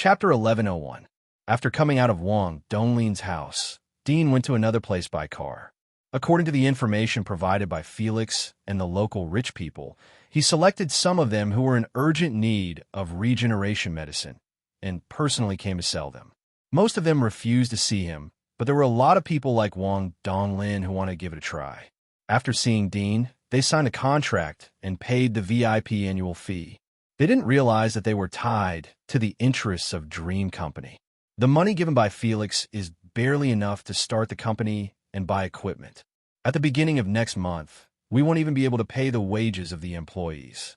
Chapter 1101. After coming out of Wang Donglin's house, Dean went to another place by car. According to the information provided by Felix and the local rich people, he selected some of them who were in urgent need of regeneration medicine and personally came to sell them. Most of them refused to see him, but there were a lot of people like Wang Donglin who wanted to give it a try. After seeing Dean, they signed a contract and paid the VIP annual fee. They didn't realize that they were tied to the interests of Dream Company. The money given by Felix is barely enough to start the company and buy equipment. At the beginning of next month, we won't even be able to pay the wages of the employees.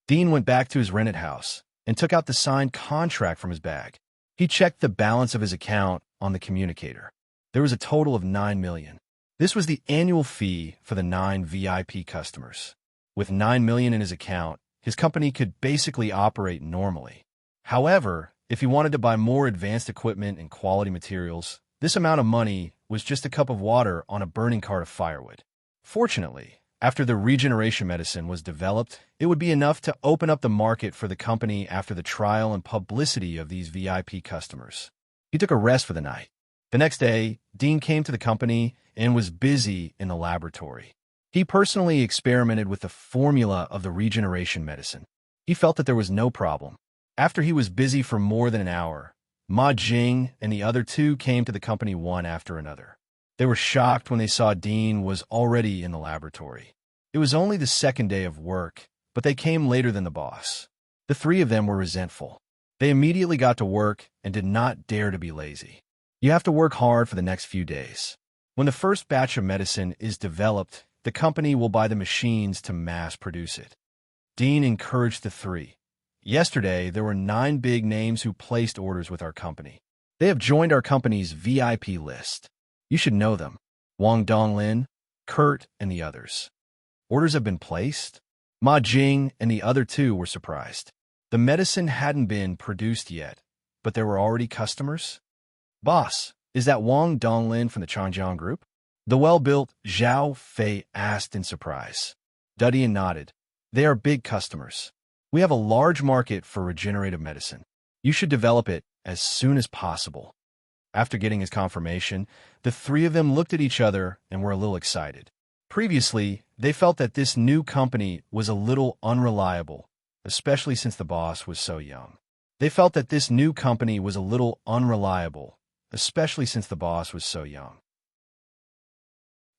Dean went back to his rented house and took out the signed contract from his bag. He checked the balance of his account on the communicator. There was a total of 9 million. This was the annual fee for the 9 VIP customers. With 9 million in his account, his company could basically operate normally. However, if he wanted to buy more advanced equipment and quality materials, this amount of money was just a cup of water on a burning cart of firewood. Fortunately, after the regeneration medicine was developed, it would be enough to open up the market for the company after the trial and publicity of these VIP customers. He took a rest for the night. The next day, Dean came to the company and was busy in the laboratory. He personally experimented with the formula of the regeneration medicine. He felt that there was no problem. After he was busy for more than an hour, Ma Jing and the other two came to the company one after another. They were shocked when they saw Dean was already in the laboratory. It was only the second day of work, but they came later than the boss. The three of them were resentful. They immediately got to work and did not dare to be lazy. You have to work hard for the next few days. When the first batch of medicine is developed, the company will buy the machines to mass produce it. Dean encouraged the three. Yesterday, there were 9 big names who placed orders with our company. They have joined our company's VIP list. You should know them. Wang Donglin, Kurt, and the others. Orders have been placed? Ma Jing and the other two were surprised. The medicine hadn't been produced yet, but there were already customers? Boss, is that Wang Donglin from the Changjiang group? The well-built Zhao Fei asked in surprise. Dudian nodded. They are big customers. We have a large market for regenerative medicine. You should develop it as soon as possible. After getting his confirmation, the three of them looked at each other and were a little excited. Previously, they felt that this new company was a little unreliable, especially since the boss was so young. They felt that this new company was a little unreliable, especially since the boss was so young.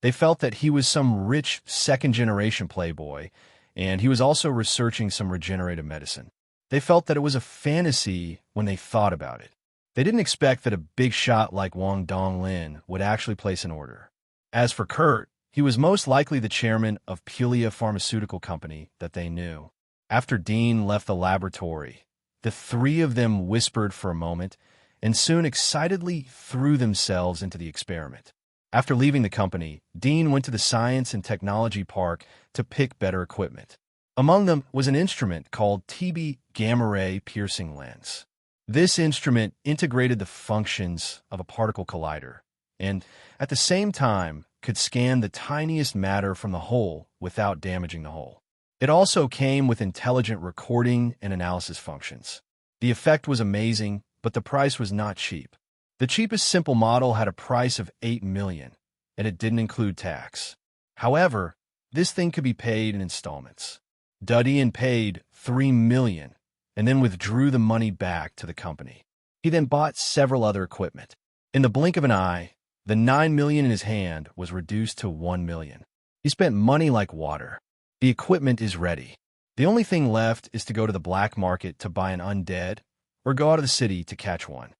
They felt that he was some rich second-generation playboy, and he was also researching some regenerative medicine. They felt that it was a fantasy when they thought about it. They didn't expect that a big shot like Wang Donglin would actually place an order. As for Kurt, he was most likely the chairman of Pulia Pharmaceutical Company that they knew. After Dean left the laboratory, the three of them whispered for a moment and soon excitedly threw themselves into the experiment. After leaving the company, Dean went to the Science and Technology Park to pick better equipment. Among them was an instrument called TB Gamma Ray Piercing Lens. This instrument integrated the functions of a particle collider and, at the same time, could scan the tiniest matter from the hole without damaging the hole. It also came with intelligent recording and analysis functions. The effect was amazing, but the price was not cheap. The cheapest simple model had a price of 8 million, and it didn't include tax. However, this thing could be paid in installments. Dudian paid 3 million and then withdrew the money back to the company. He then bought several other equipment. In the blink of an eye, the 9 million in his hand was reduced to 1 million. He spent money like water. The equipment is ready. The only thing left is to go to the black market to buy an undead or go out of the city to catch one.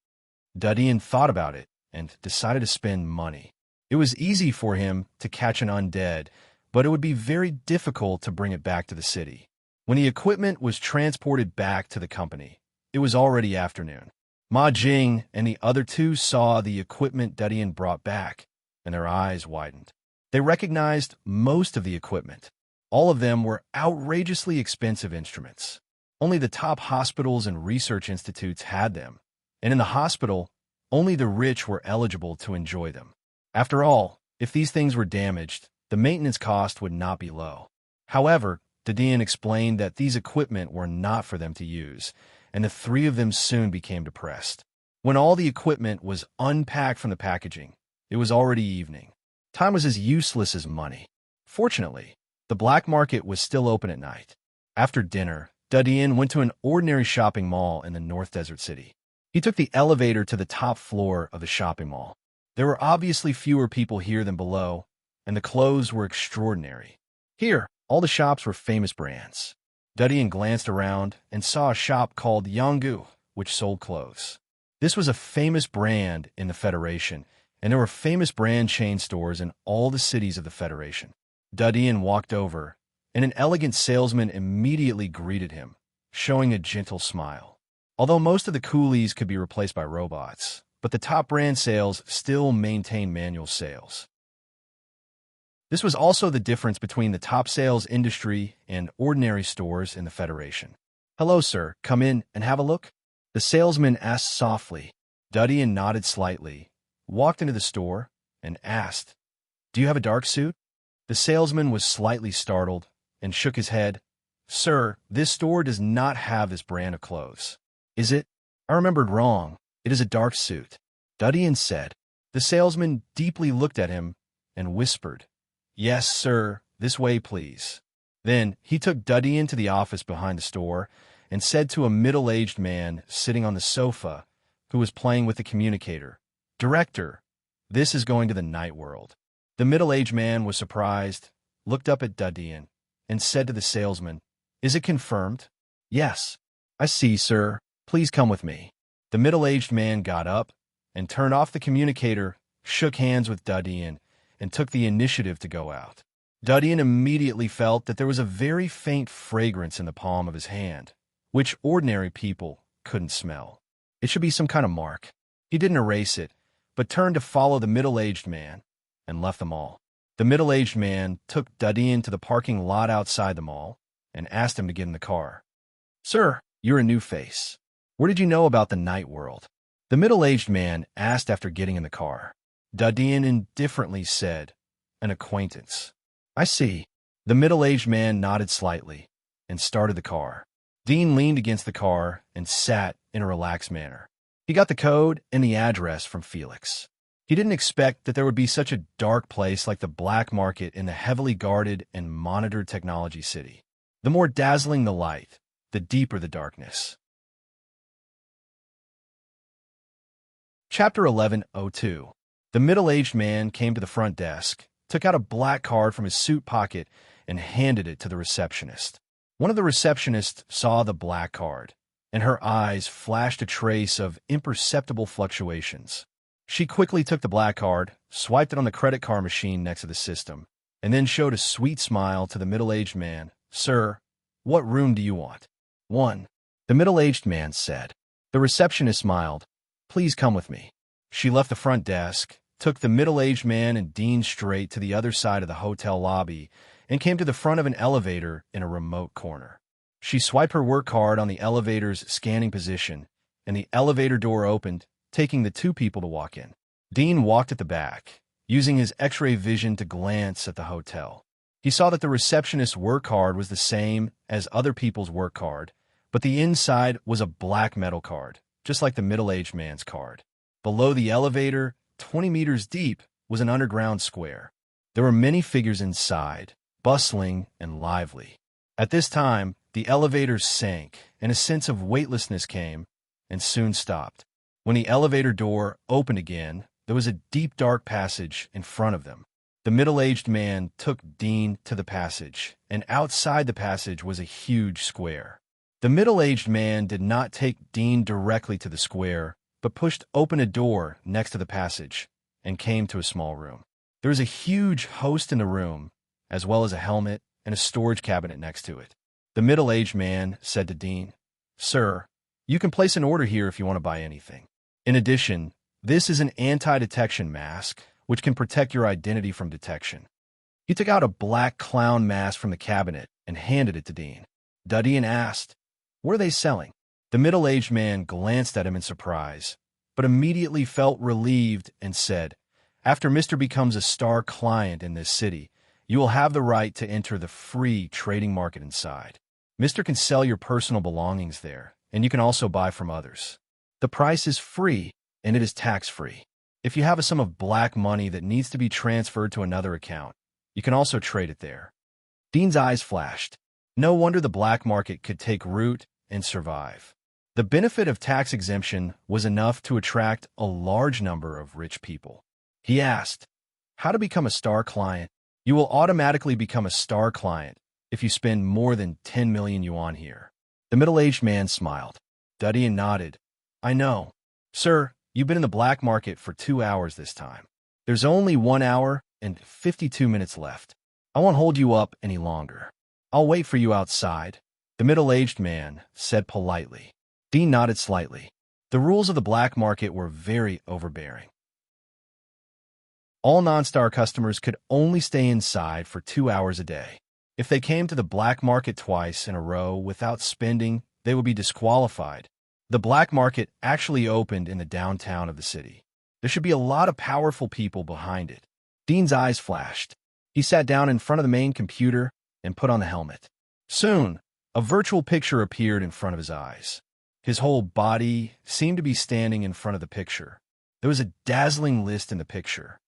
Dudian thought about it and decided to spend money. It was easy for him to catch an undead, but it would be very difficult to bring it back to the city. When the equipment was transported back to the company, it was already afternoon. Ma Jing and the other two saw the equipment Dudian brought back, and their eyes widened. They recognized most of the equipment. All of them were outrageously expensive instruments. Only the top hospitals and research institutes had them, and in the hospital, only the rich were eligible to enjoy them. After all, if these things were damaged, the maintenance cost would not be low. However, Dudian explained that these equipment were not for them to use, and the three of them soon became depressed. When all the equipment was unpacked from the packaging, it was already evening. Time was as useless as money. Fortunately, the black market was still open at night. After dinner, Dudien went to an ordinary shopping mall in the North Desert City. He took the elevator to the top floor of the shopping mall. There were obviously fewer people here than below, and the clothes were extraordinary. Here, all the shops were famous brands. Dudien glanced around and saw a shop called Yanggu, which sold clothes. This was a famous brand in the Federation, and there were famous brand chain stores in all the cities of the Federation. Dudien walked over, and an elegant salesman immediately greeted him, showing a gentle smile. Although most of the coolies could be replaced by robots, but the top brand sales still maintained manual sales. This was also the difference between the top sales industry and ordinary stores in the Federation. "Hello, sir. Come in and have a look?" The salesman asked softly. Dudien nodded slightly, walked into the store, and asked, "Do you have a dark suit?" The salesman was slightly startled and shook his head. "Sir, this store does not have this brand of clothes." "Is it? I remembered wrong. It is a dark suit," Dudien said. The salesman deeply looked at him and whispered, "Yes, sir, this way, please." Then he took Dudien to the office behind the store and said to a middle-aged man sitting on the sofa who was playing with the communicator, "Director, this is going to the night world." The middle-aged man was surprised, looked up at Dudien, and said to the salesman, "Is it confirmed?" "Yes." "I see, sir. Please come with me." The middle-aged man got up and turned off the communicator, shook hands with Dudien, and took the initiative to go out. Dudien immediately felt that there was a very faint fragrance in the palm of his hand, which ordinary people couldn't smell. It should be some kind of mark. He didn't erase it, but turned to follow the middle-aged man and left the mall. The middle-aged man took Dudien to the parking lot outside the mall and asked him to get in the car. "Sir, you're a new face. Where did you know about the night world?" The middle-aged man asked after getting in the car. Dudien indifferently said, "An acquaintance." "I see." The middle-aged man nodded slightly and started the car. Dean leaned against the car and sat in a relaxed manner. He got the code and the address from Felix. He didn't expect that there would be such a dark place like the black market in the heavily guarded and monitored technology city. The more dazzling the light, the deeper the darkness. Chapter 11:02. The middle-aged man came to the front desk, took out a black card from his suit pocket, and handed it to the receptionist. One of the receptionists saw the black card, and her eyes flashed a trace of imperceptible fluctuations. She quickly took the black card, swiped it on the credit card machine next to the system, and then showed a sweet smile to the middle-aged man. "Sir, what room do you want?" "1." The middle-aged man said. The receptionist smiled. "Please come with me." She left the front desk, took the middle-aged man and Dean straight to the other side of the hotel lobby, and came to the front of an elevator in a remote corner. She swiped her work card on the elevator's scanning position, and the elevator door opened, taking the two people to walk in. Dean walked at the back, using his X-ray vision to glance at the hotel. He saw that the receptionist's work card was the same as other people's work card, but the inside was a black metal card, just like the middle-aged man's card. Below the elevator, 20 meters deep, was an underground square. There were many figures inside, bustling and lively. At this time, the elevator sank, and a sense of weightlessness came, and soon stopped. When the elevator door opened again, there was a deep, dark passage in front of them. The middle-aged man took Dean to the passage, and outside the passage was a huge square. The middle-aged man did not take Dean directly to the square, but pushed open a door next to the passage and came to a small room. There was a huge host in the room, as well as a helmet and a storage cabinet next to it. The middle-aged man said to Dean, "Sir, you can place an order here if you want to buy anything. In addition, this is an anti-detection mask, which can protect your identity from detection." He took out a black clown mask from the cabinet and handed it to Dean. Dudien asked, "What are they selling?" The middle-aged man glanced at him in surprise, but immediately felt relieved and said, "After Mr. becomes a star client in this city, you will have the right to enter the free trading market inside. Mr. can sell your personal belongings there, and you can also buy from others. The price is free, and it is tax-free. If you have a sum of black money that needs to be transferred to another account, you can also trade it there. Dean's eyes flashed. No wonder the black market could take root and survive. The benefit of tax exemption was enough to attract a large number of rich people. He asked, "How to become a star client?" "You will automatically become a star client if you spend more than 10 million yuan here." The middle-aged man smiled. Dudian nodded. "I know. Sir, you've been in the black market for 2 hours this time. There's only 1 hour and 52 minutes left. I won't hold you up any longer. I'll wait for you outside," the middle-aged man said politely. Dean nodded slightly. The rules of the black market were very overbearing. All non-star customers could only stay inside for 2 hours a day. If they came to the black market twice in a row without spending, they would be disqualified. The black market actually opened in the downtown of the city. There should be a lot of powerful people behind it. Dean's eyes flashed. He sat down in front of the main computer and put on the helmet. Soon, a virtual picture appeared in front of his eyes. His whole body seemed to be standing in front of the picture. There was a dazzling list in the picture: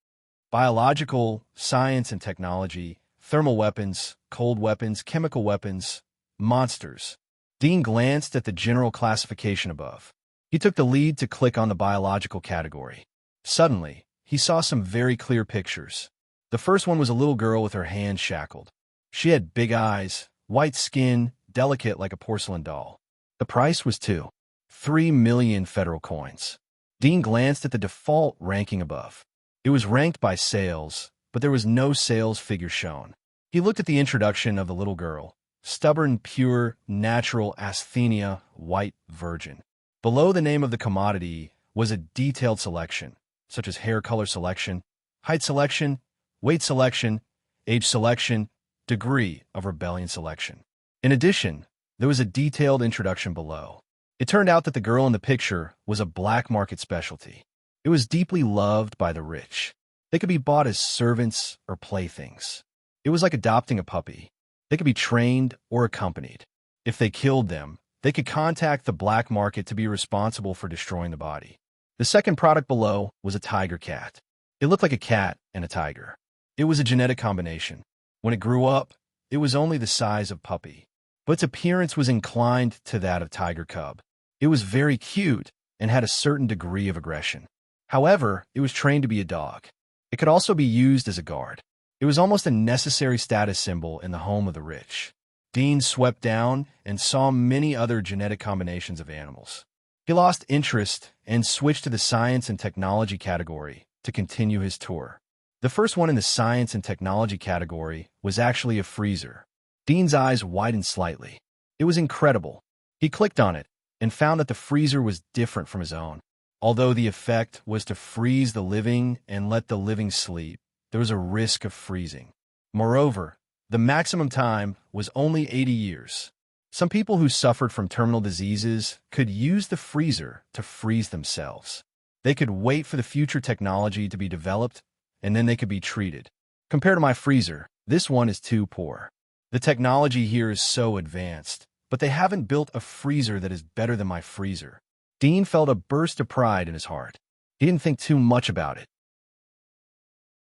biological, science and technology, thermal weapons, cold weapons, chemical weapons, monsters. Dean glanced at the general classification above. He took the lead to click on the biological category. Suddenly, he saw some very clear pictures. The first one was a little girl with her hands shackled. She had big eyes, white skin, delicate like a porcelain doll. The price was 3 million federal coins. Dean glanced at the default ranking above. It was ranked by sales, but there was no sales figure shown. He looked at the introduction of the little girl: stubborn, pure, natural, asthenia, white, virgin. Below the name of the commodity was a detailed selection, such as hair color selection, height selection, weight selection, age selection, degree of rebellion selection. In addition, there was a detailed introduction below. It turned out that the girl in the picture was a black market specialty. It was deeply loved by the rich. They could be bought as servants or playthings. It was like adopting a puppy. They could be trained or accompanied. If they killed them, they could contact the black market to be responsible for destroying the body. The second product below was a tiger cat. It looked like a cat and a tiger. It was a genetic combination. When it grew up, it was only the size of puppy, but its appearance was inclined to that of tiger cub. It was very cute and had a certain degree of aggression. However, it was trained to be a dog. It could also be used as a guard. It was almost a necessary status symbol in the home of the rich. Dean swept down and saw many other genetic combinations of animals. He lost interest and switched to the science and technology category to continue his tour. The first one in the science and technology category was actually a freezer. Dean's eyes widened slightly. It was incredible. He clicked on it and found that the freezer was different from his own. Although the effect was to freeze the living and let the living sleep, there was a risk of freezing. Moreover, the maximum time was only 80 years. Some people who suffered from terminal diseases could use the freezer to freeze themselves. They could wait for the future technology to be developed, and then they could be treated. Compared to my freezer, this one is too poor. The technology here is so advanced, but they haven't built a freezer that is better than my freezer. Dean felt a burst of pride in his heart. He didn't think too much about it.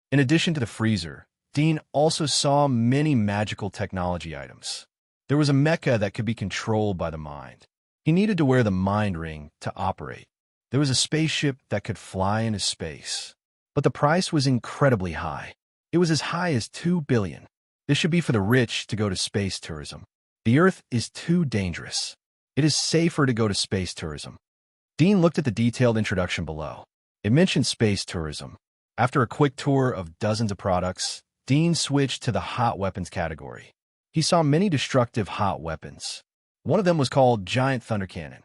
In addition to the freezer, Dean also saw many magical technology items. There was a mecha that could be controlled by the mind. He needed to wear the mind ring to operate. There was a spaceship that could fly into space. But the price was incredibly high. It was as high as 2 billion. This should be for the rich to go to space tourism. The Earth is too dangerous. It is safer to go to space tourism. Dean looked at the detailed introduction below. It mentioned space tourism. After a quick tour of dozens of products, Dean switched to the hot weapons category. He saw many destructive hot weapons. One of them was called Giant Thunder Cannon.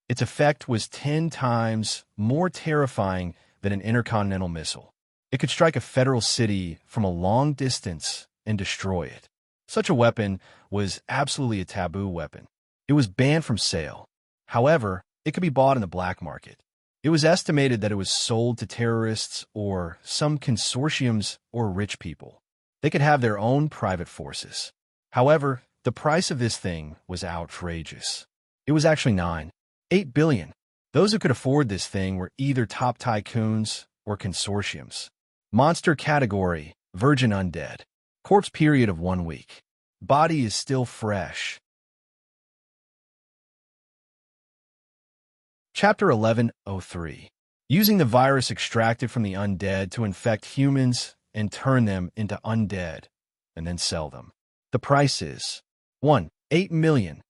Its effect was 10 times more terrifying than an intercontinental missile. It could strike a federal city from a long distance and destroy it. Such a weapon was absolutely a taboo weapon. It was banned from sale. However, it could be bought in the black market. It was estimated that it was sold to terrorists or some consortiums or rich people. They could have their own private forces. However, the price of this thing was outrageous. It It was actually 8 billion. Those who could afford this thing were either top tycoons or consortiums. Monster category, virgin undead. Corpse period of 1 week. Body is still fresh. Chapter 1103. Using the virus extracted from the undead to infect humans and turn them into undead, and then sell them. The price is 8 million.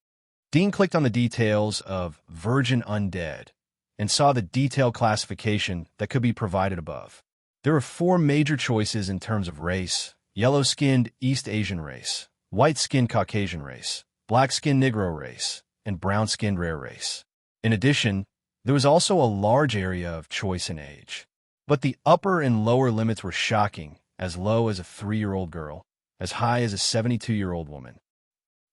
Dean clicked on the details of virgin undead and saw the detailed classification that could be provided above. There are 4 major choices in terms of race: yellow-skinned East Asian race, white-skinned Caucasian race, black-skinned Negro race, and brown-skinned rare race. In addition, there was also a large area of choice in age. But the upper and lower limits were shocking, as low as a 3-year-old girl, as high as a 72-year-old woman.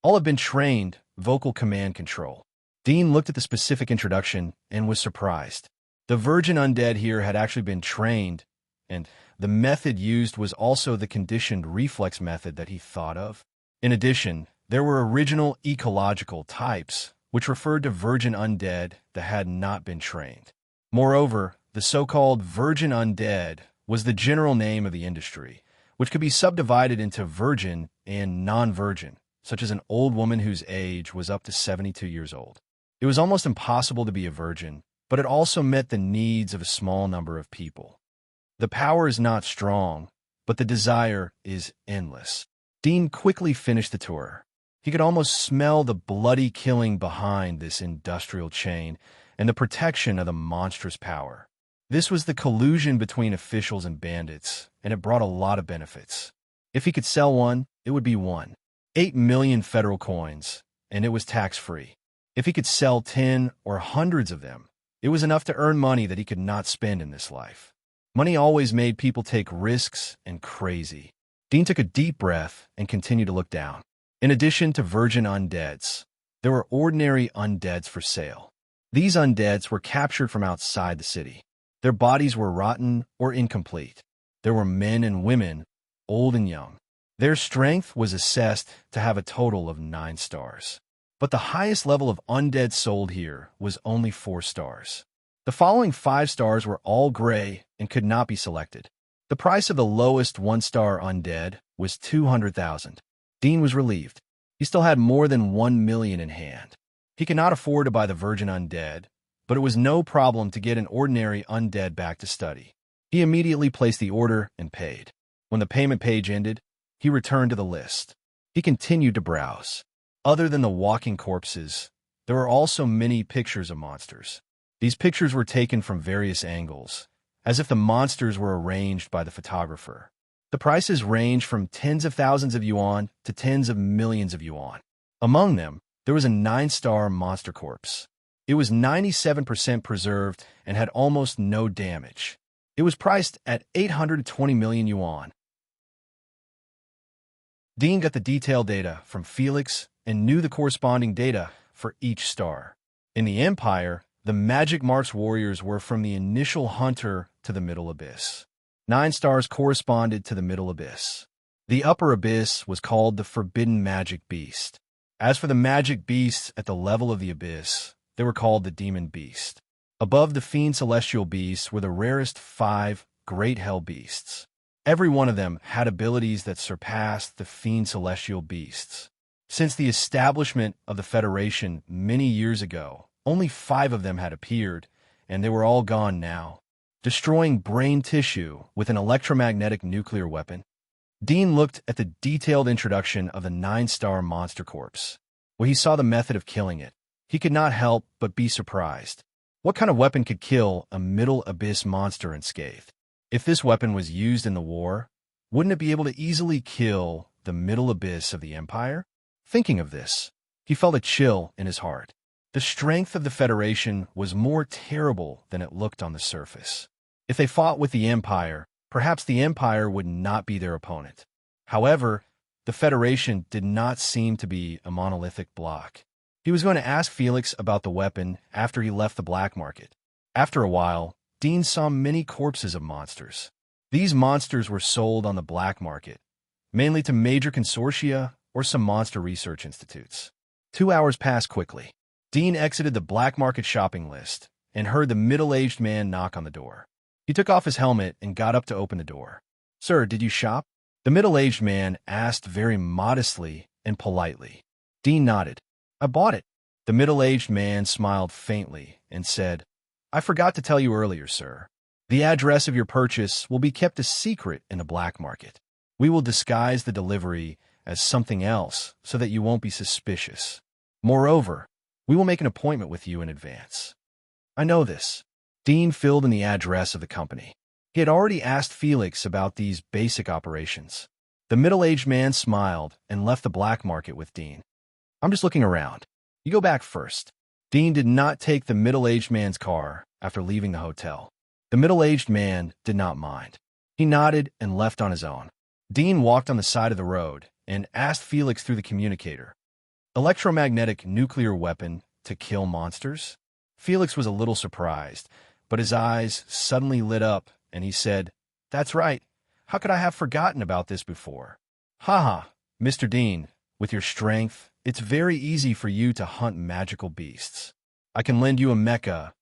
All have been trained, vocal command control. Dean looked at the specific introduction and was surprised. The virgin undead here had actually been trained, and the method used was also the conditioned reflex method that he thought of. In addition, there were original ecological types, which referred to virgin undead that had not been trained. Moreover, the so-called virgin undead was the general name of the industry, which could be subdivided into virgin and non-virgin, such as an old woman whose age was up to 72 years old. It was almost impossible to be a virgin, but it also met the needs of a small number of people. The power is not strong, but the desire is endless. Dean quickly finished the tour. He could almost smell the bloody killing behind this industrial chain and the protection of the monstrous power. This was the collusion between officials and bandits, and it brought a lot of benefits. If he could sell one, it would be 8 million federal coins, and it was tax-free. If he could sell 10 or hundreds of them, it was enough to earn money that he could not spend in this life. Money always made people take risks and crazy. Dean took a deep breath and continued to look down. In addition to virgin undeads, there were ordinary undeads for sale. These undeads were captured from outside the city. Their bodies were rotten or incomplete. There were men and women, old and young. Their strength was assessed to have a total of 9 stars. But the highest level of undead sold here was only 4 stars. The following 5 stars were all gray and could not be selected. The price of the lowest 1-star undead was 200,000. Dean was relieved. He still had more than 1 million in hand. He could not afford to buy the virgin undead, but it was no problem to get an ordinary undead back to study. He immediately placed the order and paid. When the payment page ended, he returned to the list. He continued to browse. Other than the walking corpses, there were also many pictures of monsters. These pictures were taken from various angles, as if the monsters were arranged by the photographer. The prices range from tens of thousands of yuan to tens of millions of yuan. Among them, there was a 9-star monster corpse. It was 97% preserved and had almost no damage. It was priced at 820 million yuan. Dean got the detailed data from Felix and knew the corresponding data for each star. In the Empire, the magic marks warriors were from the initial hunter to the middle abyss. 9 stars corresponded to the middle abyss. The upper abyss was called the forbidden magic beast. As for the magic beasts at the level of the abyss, they were called the demon beast. Above the fiend celestial beasts were the rarest 5 great hell beasts. Every one of them had abilities that surpassed the fiend celestial beasts. Since the establishment of the Federation many years ago, only 5 of them had appeared, and they were all gone now. Destroying brain tissue with an electromagnetic nuclear weapon. Dean looked at the detailed introduction of the 9-star monster corpse. When he saw the method of killing it, he could not help but be surprised. What kind of weapon could kill a middle abyss monster unscathed? If this weapon was used in the war, wouldn't it be able to easily kill the middle abyss of the Empire? Thinking of this, he felt a chill in his heart. The strength of the Federation was more terrible than it looked on the surface. If they fought with the Empire, perhaps the Empire would not be their opponent. However, the Federation did not seem to be a monolithic block. He was going to ask Felix about the weapon after he left the black market. After a while, Dean saw many corpses of monsters. These monsters were sold on the black market, mainly to major consortia or some monster research institutes. 2 hours passed quickly. Dean exited the black market shopping list and heard the middle-aged man knock on the door. He took off his helmet and got up to open the door. "Sir, did you shop?" The middle-aged man asked very modestly and politely. Dean nodded. "I bought it." The middle-aged man smiled faintly and said, "I forgot to tell you earlier, sir. The address of your purchase will be kept a secret in the black market. We will disguise the delivery as something else so that you won't be suspicious. Moreover, we will make an appointment with you in advance." "I know this." Dean filled in the address of the company. He had already asked Felix about these basic operations. The middle-aged man smiled and left the black market with Dean. "I'm just looking around. You go back first." Dean did not take the middle-aged man's car after leaving the hotel. The middle-aged man did not mind. He nodded and left on his own. Dean walked on the side of the road and asked Felix through the communicator, "Electromagnetic nuclear weapon to kill monsters?" Felix was a little surprised, but his eyes suddenly lit up and he said, "That's right. How could I have forgotten about this before?" "Haha, Mr. Dean, with your strength, it's very easy for you to hunt magical beasts. I can lend you a mecha,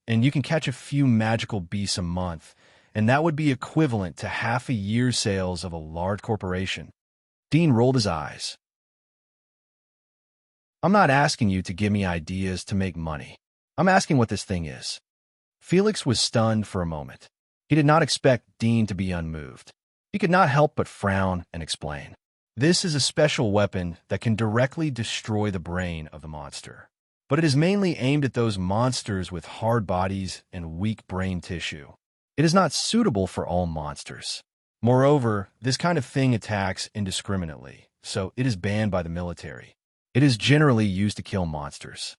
and you can catch a few magical beasts a month, and that would be equivalent to half a year's sales of a large corporation." Dean rolled his eyes. "I'm not asking you to give me ideas to make money. I'm asking what this thing is." Felix was stunned for a moment. He did not expect Dean to be unmoved. He could not help but frown and explain. "This is a special weapon that can directly destroy the brain of the monster. But it is mainly aimed at those monsters with hard bodies and weak brain tissue. It is not suitable for all monsters. Moreover, this kind of thing attacks indiscriminately, so it is banned by the military. It is generally used to kill monsters.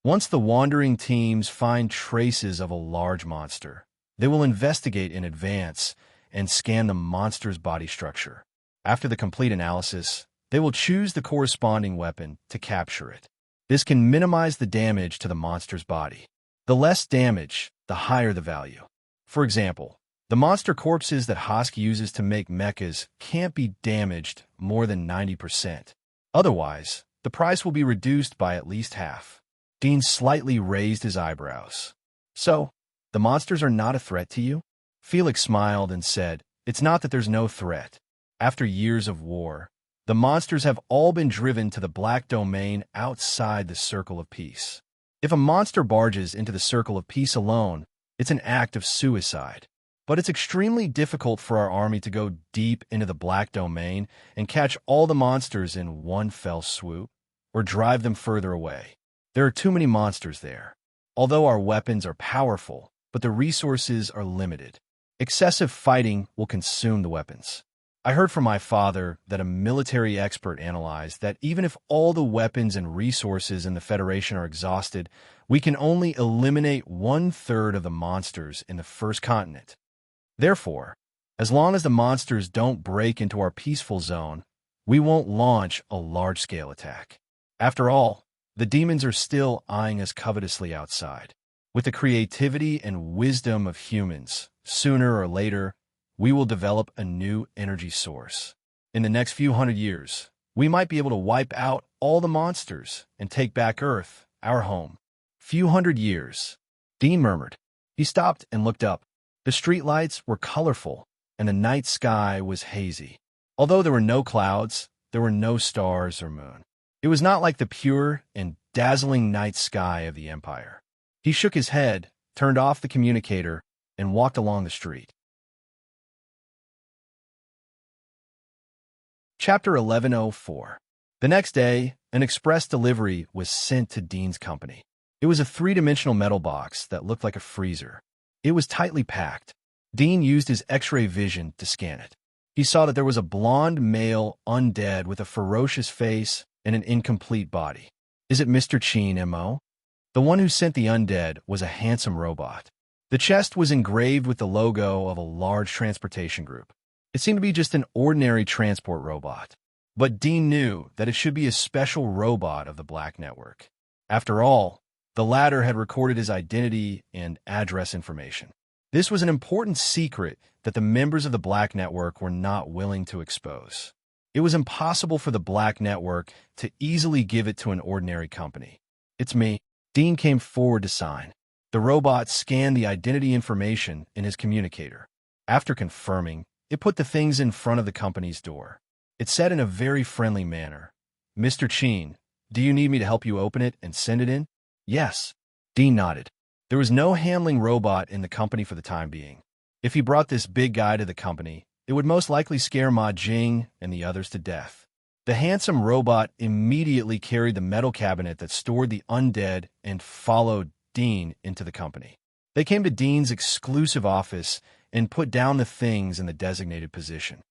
Once the wandering teams find traces of a large monster, they will investigate in advance and scan the monster's body structure. After the complete analysis, they will choose the corresponding weapon to capture it. This can minimize the damage to the monster's body. The less damage, the higher the value. For example, the monster corpses that Hosk uses to make mechas can't be damaged more than 90%. Otherwise, the price will be reduced by at least half." Dean slightly raised his eyebrows. "So, the monsters are not a threat to you?" Felix smiled and said, "It's not that there's no threat. After years of war, the monsters have all been driven to the black domain outside the Circle of Peace. If a monster barges into the Circle of Peace alone, it's an act of suicide. But it's extremely difficult for our army to go deep into the black domain and catch all the monsters in one fell swoop, or drive them further away. There are too many monsters there. Although our weapons are powerful, but the resources are limited. Excessive fighting will consume the weapons. I heard from my father that a military expert analyzed that even if all the weapons and resources in the Federation are exhausted, we can only eliminate 1/3 of the monsters in the first continent. Therefore, as long as the monsters don't break into our peaceful zone, we won't launch a large-scale attack. After all, the demons are still eyeing us covetously outside. With the creativity and wisdom of humans, sooner or later, we will develop a new energy source. In the next few hundred years, we might be able to wipe out all the monsters and take back Earth, our home." "Few hundred years," Dean murmured. He stopped and looked up. The streetlights were colorful, and the night sky was hazy. Although there were no clouds, there were no stars or moon. It was not like the pure and dazzling night sky of the Empire. He shook his head, turned off the communicator, and walked along the street. Chapter 1104. The next day, an express delivery was sent to Dean's company. It was a three-dimensional metal box that looked like a freezer. It was tightly packed. Dean used his X-ray vision to scan it. He saw that there was a blonde male undead with a ferocious face and an incomplete body. "Is it Mr. Chin, M.O.?" The one who sent the undead was a handsome robot. The chest was engraved with the logo of a large transportation group. It seemed to be just an ordinary transport robot. But Dean knew that it should be a special robot of the Black Network. After all, the latter had recorded his identity and address information. This was an important secret that the members of the Black Network were not willing to expose. It was impossible for the Black Network to easily give it to an ordinary company. "It's me," Dean came forward to sign. The robot scanned the identity information in his communicator. After confirming, it put the things in front of the company's door. It said in a very friendly manner, "Mr. Cheen, do you need me to help you open it and send it in?" "Yes." Dean nodded. There was no handling robot in the company for the time being. If he brought this big guy to the company, it would most likely scare Ma Jing and the others to death. The handsome robot immediately carried the metal cabinet that stored the undead and followed Dean into the company. They came to Dean's exclusive office and put down the things in the designated position.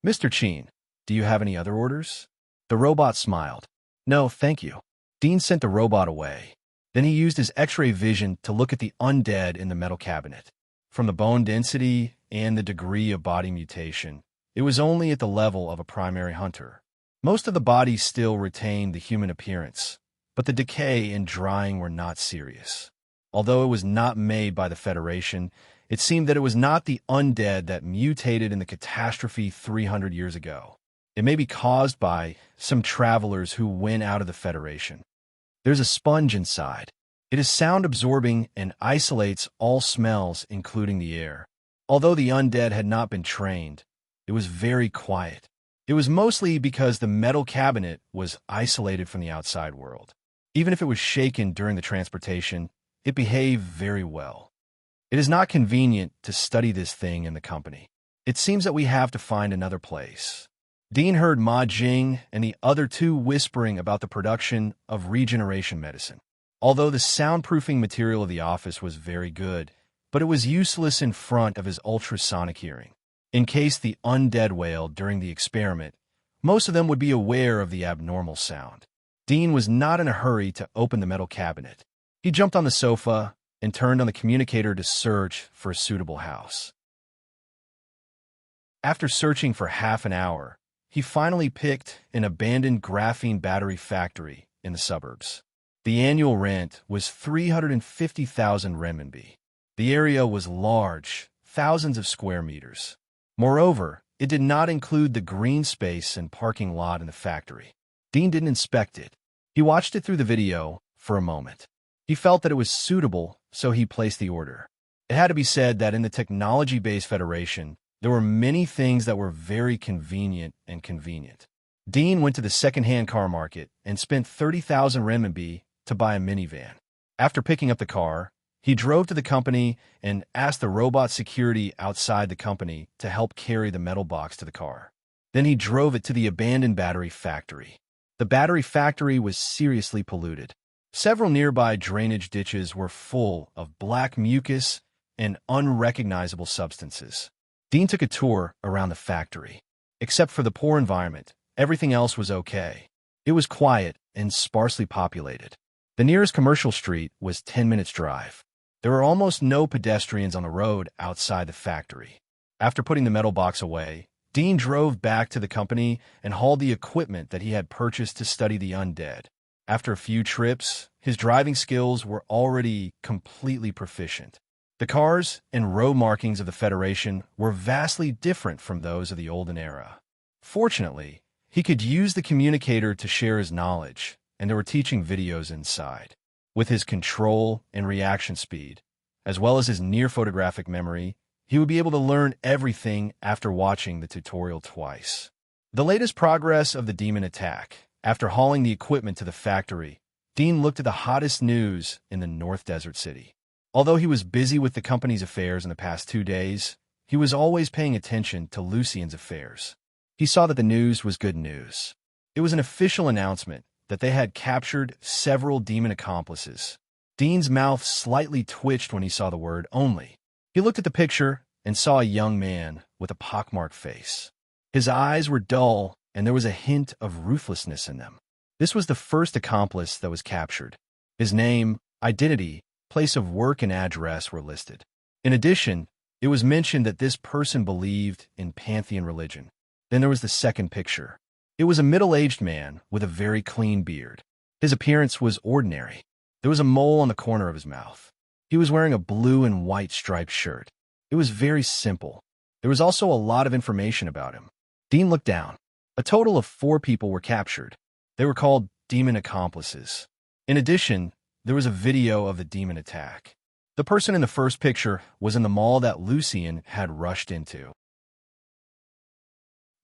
"Mr. Cheen, do you have any other orders?" The robot smiled. "No, thank you." Dean sent the robot away. Then he used his X-ray vision to look at the undead in the metal cabinet. From the bone density and the degree of body mutation, it was only at the level of a primary hunter. Most of the bodies still retained the human appearance, but the decay and drying were not serious. Although it was not made by the Federation, it seemed that it was not the undead that mutated in the catastrophe 300 years ago. It may be caused by some travelers who went out of the Federation. There's a sponge inside. It is sound-absorbing and isolates all smells, including the air. Although the undead had not been trained, it was very quiet. It was mostly because the metal cabinet was isolated from the outside world. Even if it was shaken during the transportation, it behaved very well. It is not convenient to study this thing in the company. It seems that we have to find another place. Dean heard Ma Jing and the other two whispering about the production of regeneration medicine. Although the soundproofing material of the office was very good, but it was useless in front of his ultrasonic hearing. In case the undead wailed during the experiment, most of them would be aware of the abnormal sound. Dean was not in a hurry to open the metal cabinet. He jumped on the sofa and turned on the communicator to search for a suitable house. After searching for half an hour, he finally picked an abandoned graphene battery factory in the suburbs. The annual rent was 350,000 renminbi. The area was large, thousands of square meters. Moreover, it did not include the green space and parking lot in the factory. Dean didn't inspect it. He watched it through the video for a moment. He felt that it was suitable, so he placed the order. It had to be said that in the technology-based Federation, there were many things that were very convenient. Dean went to the second-hand car market and spent 30,000 renminbi to buy a minivan. After picking up the car, he drove to the company and asked the robot security outside the company to help carry the metal box to the car. Then he drove it to the abandoned battery factory. The battery factory was seriously polluted. Several nearby drainage ditches were full of black mucus and unrecognizable substances. Dean took a tour around the factory. Except for the poor environment, everything else was okay. It was quiet and sparsely populated. The nearest commercial street was 10 minutes' drive. There were almost no pedestrians on the road outside the factory. After putting the metal box away, Dean drove back to the company and hauled the equipment that he had purchased to study the undead. After a few trips, his driving skills were already completely proficient. The cars and road markings of the Federation were vastly different from those of the olden era. Fortunately, he could use the communicator to share his knowledge, and there were teaching videos inside. With his control and reaction speed, as well as his near-photographic memory, he would be able to learn everything after watching the tutorial twice. The latest progress of the demon attack. After hauling the equipment to the factory, Dean looked at the hottest news in the North Desert City. Although he was busy with the company's affairs in the past 2 days, he was always paying attention to Lucien's affairs. He saw that the news was good news. It was an official announcement that they had captured several demon accomplices. Dean's mouth slightly twitched when he saw the word "only." He looked at the picture and saw a young man with a pockmarked face. His eyes were dull, and there was a hint of ruthlessness in them. This was the first accomplice that was captured. His name, identity, place of work, and address were listed. In addition, it was mentioned that this person believed in pantheon religion. Then there was the second picture. It was a middle-aged man with a very clean beard. His appearance was ordinary. There was a mole on the corner of his mouth. He was wearing a blue and white striped shirt. It was very simple. There was also a lot of information about him. Dean looked down. A total of 4 people were captured. They were called demon accomplices. In addition, there was a video of the demon attack. The person in the first picture was in the mall that Lucien had rushed into.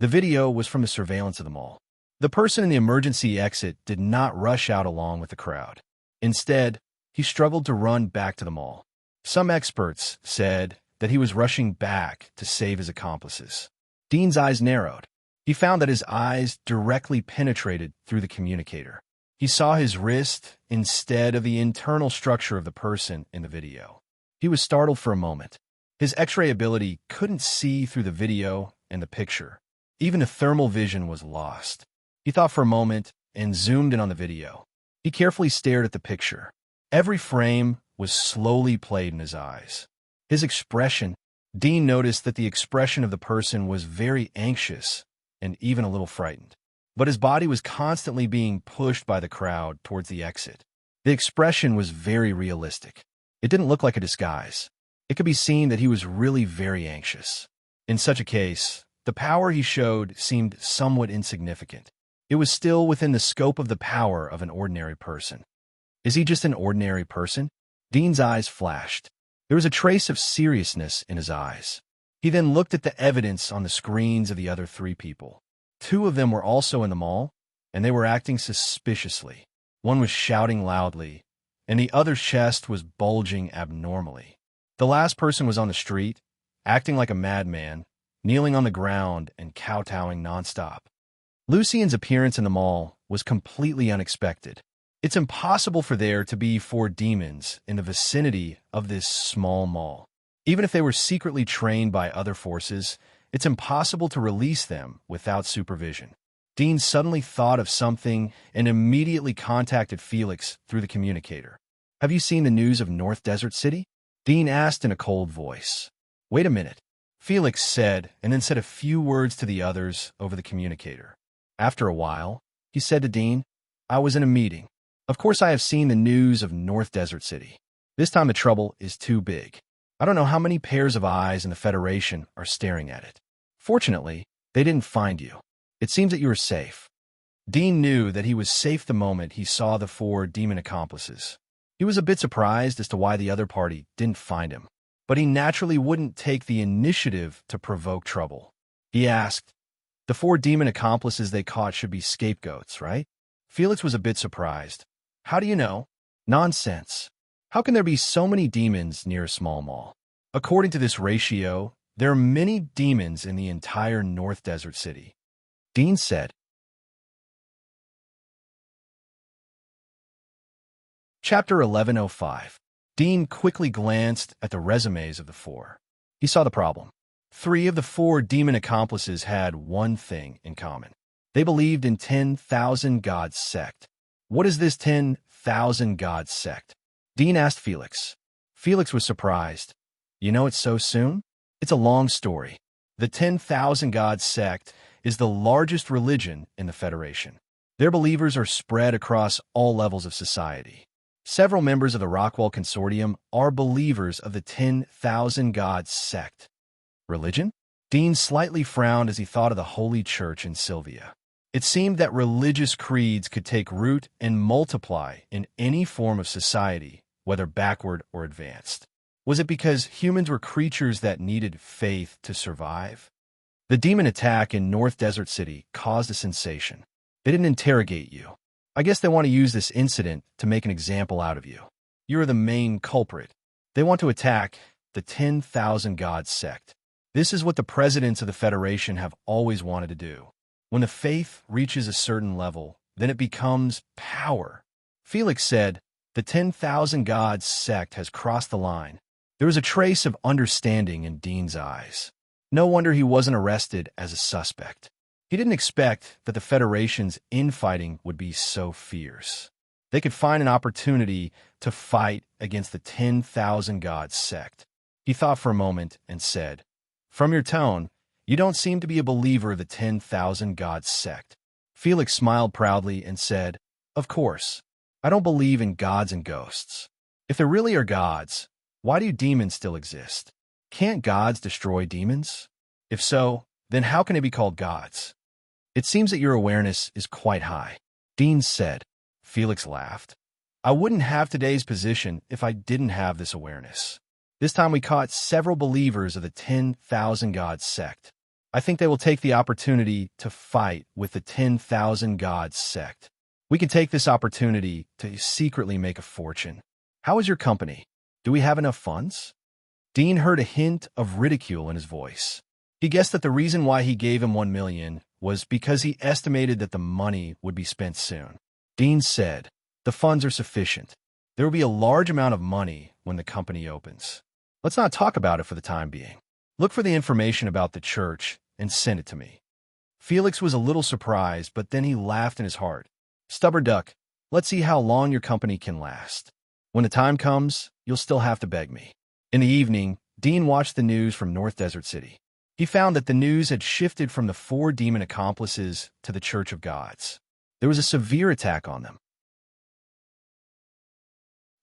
The video was from the surveillance of the mall. The person in the emergency exit did not rush out along with the crowd. Instead, he struggled to run back to the mall. Some experts said that he was rushing back to save his accomplices. Dean's eyes narrowed. He found that his eyes directly penetrated through the communicator. He saw his wrist instead of the internal structure of the person in the video. He was startled for a moment. His X-ray ability couldn't see through the video and the picture. Even the thermal vision was lost. He thought for a moment and zoomed in on the video. He carefully stared at the picture. Every frame was slowly played in his eyes. His expression, Dean noticed that the expression of the person was very anxious and even a little frightened. But his body was constantly being pushed by the crowd towards the exit. The expression was very realistic. It didn't look like a disguise. It could be seen that he was really very anxious. In such a case, the power he showed seemed somewhat insignificant. It was still within the scope of the power of an ordinary person. Is he just an ordinary person? Dean's eyes flashed. There was a trace of seriousness in his eyes. He then looked at the evidence on the screens of the other three people. Two of them were also in the mall, and they were acting suspiciously. One was shouting loudly, and the other's chest was bulging abnormally. The last person was on the street, acting like a madman, kneeling on the ground and kowtowing nonstop. Lucien's appearance in the mall was completely unexpected. It's impossible for there to be 4 demons in the vicinity of this small mall. Even if they were secretly trained by other forces, it's impossible to release them without supervision. Dean suddenly thought of something and immediately contacted Felix through the communicator. "Have you seen the news of North Desert City?" Dean asked in a cold voice. "Wait a minute," Felix said, and then said a few words to the others over the communicator. After a while, he said to Dean, "I was in a meeting. Of course I have seen the news of North Desert City. This time the trouble is too big. I don't know how many pairs of eyes in the Federation are staring at it. Fortunately, they didn't find you. It seems that you are safe." Dean knew that he was safe the moment he saw the 4 demon accomplices. He was a bit surprised as to why the other party didn't find him, but he naturally wouldn't take the initiative to provoke trouble. He asked, "The 4 demon accomplices they caught should be scapegoats, right?" Felix was a bit surprised. "How do you know?" "Nonsense. How can there be so many demons near a small mall? According to this ratio, there are many demons in the entire North Desert City," Dean said. Chapter 1105. Dean quickly glanced at the resumes of the 4. He saw the problem. 3 of the 4 demon accomplices had one thing in common. They believed in 10,000 gods sect. "What is this 10,000 gods sect?" Dean asked Felix. Felix was surprised. "You know it so soon?" "It's a long story. The 10,000 gods sect is the largest religion in the Federation. Their believers are spread across all levels of society. Several members of the Rockwell Consortium are believers of the 10,000 gods sect." Religion? Dean slightly frowned as he thought of the Holy Church in Sylvia. It seemed that religious creeds could take root and multiply in any form of society, whether backward or advanced. Was it because humans were creatures that needed faith to survive? The demon attack in North Desert City caused a sensation. They didn't interrogate you. I guess they want to use this incident to make an example out of you. You're the main culprit. They want to attack the 10,000 gods sect. This is what the presidents of the Federation have always wanted to do. When the faith reaches a certain level, then it becomes power. Felix said, "The 10,000 gods sect has crossed the line." There was a trace of understanding in Dean's eyes. No wonder he wasn't arrested as a suspect. He didn't expect that the Federation's infighting would be so fierce. They could find an opportunity to fight against the 10,000 gods sect. He thought for a moment and said, "From your tone, you don't seem to be a believer of the 10,000 gods sect." Felix smiled proudly and said, "Of course, I don't believe in gods and ghosts. If there really are gods, why do demons still exist? Can't gods destroy demons? If so, then how can they be called gods?" "It seems that your awareness is quite high," Dean said. Felix laughed. I wouldn't have today's position if I didn't have this awareness. This time we caught several believers of the 10,000 Gods sect. I think they will take the opportunity to fight with the 10,000 Gods sect. We can take this opportunity to secretly make a fortune. How is your company? Do we have enough funds? Dean heard a hint of ridicule in his voice. He guessed that the reason why he gave him $1 million was because he estimated that the money would be spent soon. Dean said, "The funds are sufficient. There will be a large amount of money when the company opens. Let's not talk about it for the time being. Look for the information about the church and send it to me." Felix was a little surprised, but then he laughed in his heart. "Stubborn duck, let's see how long your company can last. When the time comes, you'll still have to beg me." In the evening, Dean watched the news from North Desert City. He found that the news had shifted from the 4 demon accomplices to the Church of Gods. There was a severe attack on them.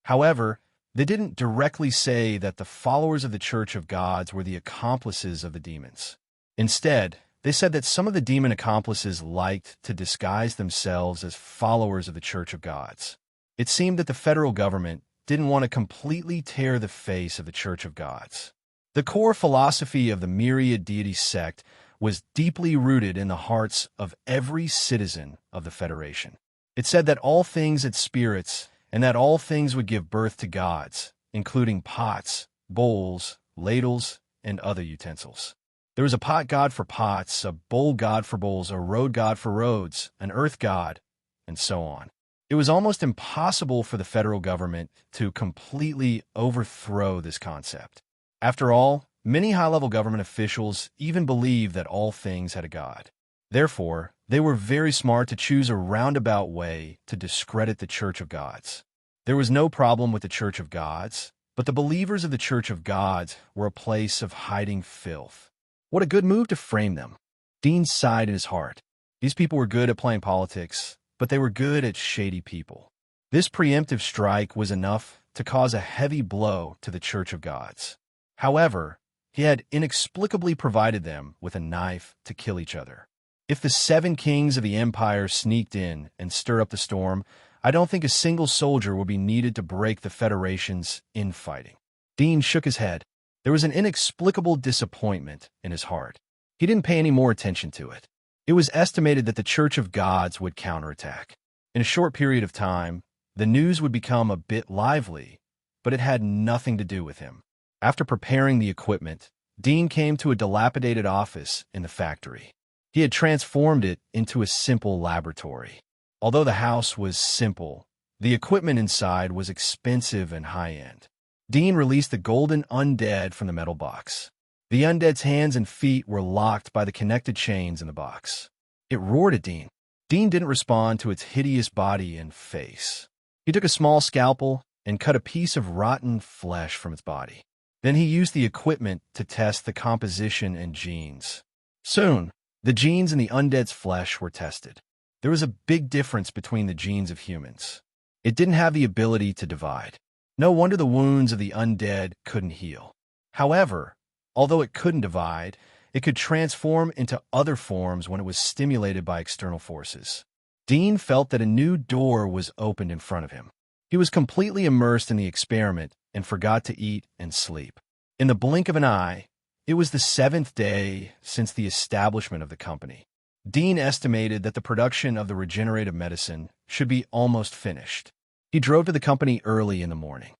However, they didn't directly say that the followers of the Church of Gods were the accomplices of the demons. Instead, they said that some of the demon accomplices liked to disguise themselves as followers of the Church of Gods. It seemed that the federal government didn't want to completely tear the face of the Church of Gods. The core philosophy of the myriad deity sect was deeply rooted in the hearts of every citizen of the Federation. It said that all things had spirits and that all things would give birth to gods, including pots, bowls, ladles, and other utensils. There was a pot god for pots, a bowl god for bowls, a road god for roads, an earth god, and so on. It was almost impossible for the federal government to completely overthrow this concept. After all, many high-level government officials even believed that all things had a god. Therefore, they were very smart to choose a roundabout way to discredit the Church of Gods. There was no problem with the Church of Gods, but the believers of the Church of Gods were a place of hiding filth. What a good move to frame them. Dean sighed in his heart. These people were good at playing politics, but they were good at shady people. This preemptive strike was enough to cause a heavy blow to the Church of Gods. However, he had inexplicably provided them with a knife to kill each other. If the 7 kings of the empire sneaked in and stirred up the storm, I don't think a single soldier would be needed to break the Federation's infighting. Dean shook his head. There was an inexplicable disappointment in his heart. He didn't pay any more attention to it. It was estimated that the Church of Gods would counterattack. In a short period of time, the news would become a bit lively, but it had nothing to do with him. After preparing the equipment, Dean came to a dilapidated office in the factory. He had transformed it into a simple laboratory. Although the house was simple, the equipment inside was expensive and high-end. Dean released the golden undead from the metal box. The undead's hands and feet were locked by the connected chains in the box. It roared at Dean. Dean didn't respond to its hideous body and face. He took a small scalpel and cut a piece of rotten flesh from its body. Then he used the equipment to test the composition and genes. Soon, the genes in the undead's flesh were tested. There was a big difference between the genes of humans. It didn't have the ability to divide. No wonder the wounds of the undead couldn't heal. However, although it couldn't divide, it could transform into other forms when it was stimulated by external forces. Dean felt that a new door was opened in front of him. He was completely immersed in the experiment and forgot to eat and sleep. In the blink of an eye, it was the 7th day since the establishment of the company. Dean estimated that the production of the regenerative medicine should be almost finished. He drove to the company early in the morning.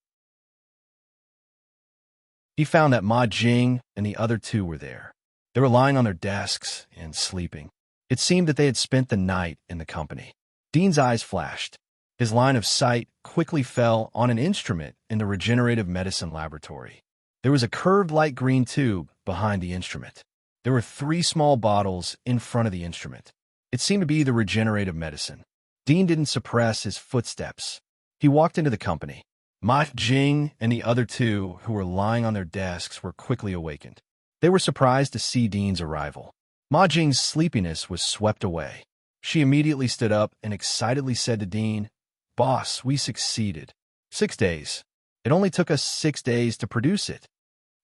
He found that Ma Jing and the other 2 were there. They were lying on their desks and sleeping. It seemed that they had spent the night in the company. Dean's eyes flashed. His line of sight quickly fell on an instrument in the regenerative medicine laboratory. There was a curved light green tube behind the instrument. There were 3 small bottles in front of the instrument. It seemed to be the regenerative medicine. Dean didn't suppress his footsteps. He walked into the company. Ma Jing and the other 2 who were lying on their desks were quickly awakened. They were surprised to see Dean's arrival. Ma Jing's sleepiness was swept away. She immediately stood up and excitedly said to Dean, "Boss, we succeeded. 6 days. It only took us 6 days to produce it."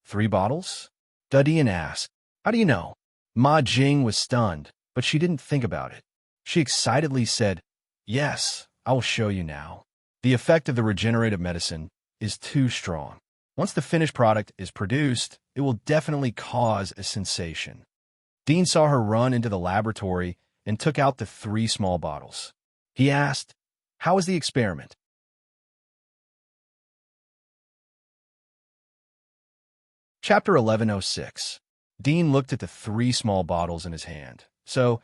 3 bottles? Dean asked. "How do you know?" Ma Jing was stunned, but she didn't think about it. She excitedly said, "Yes, I will show you now." The effect of the regenerative medicine is too strong. Once the finished product is produced, it will definitely cause a sensation. Dean saw her run into the laboratory and took out the 3 small bottles. He asked, "How was the experiment?" Chapter 1106. Dean looked at the 3 small bottles in his hand. So,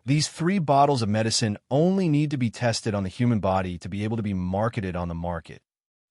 these 3 bottles of medicine only need to be tested on the human body to be able to be marketed on the market.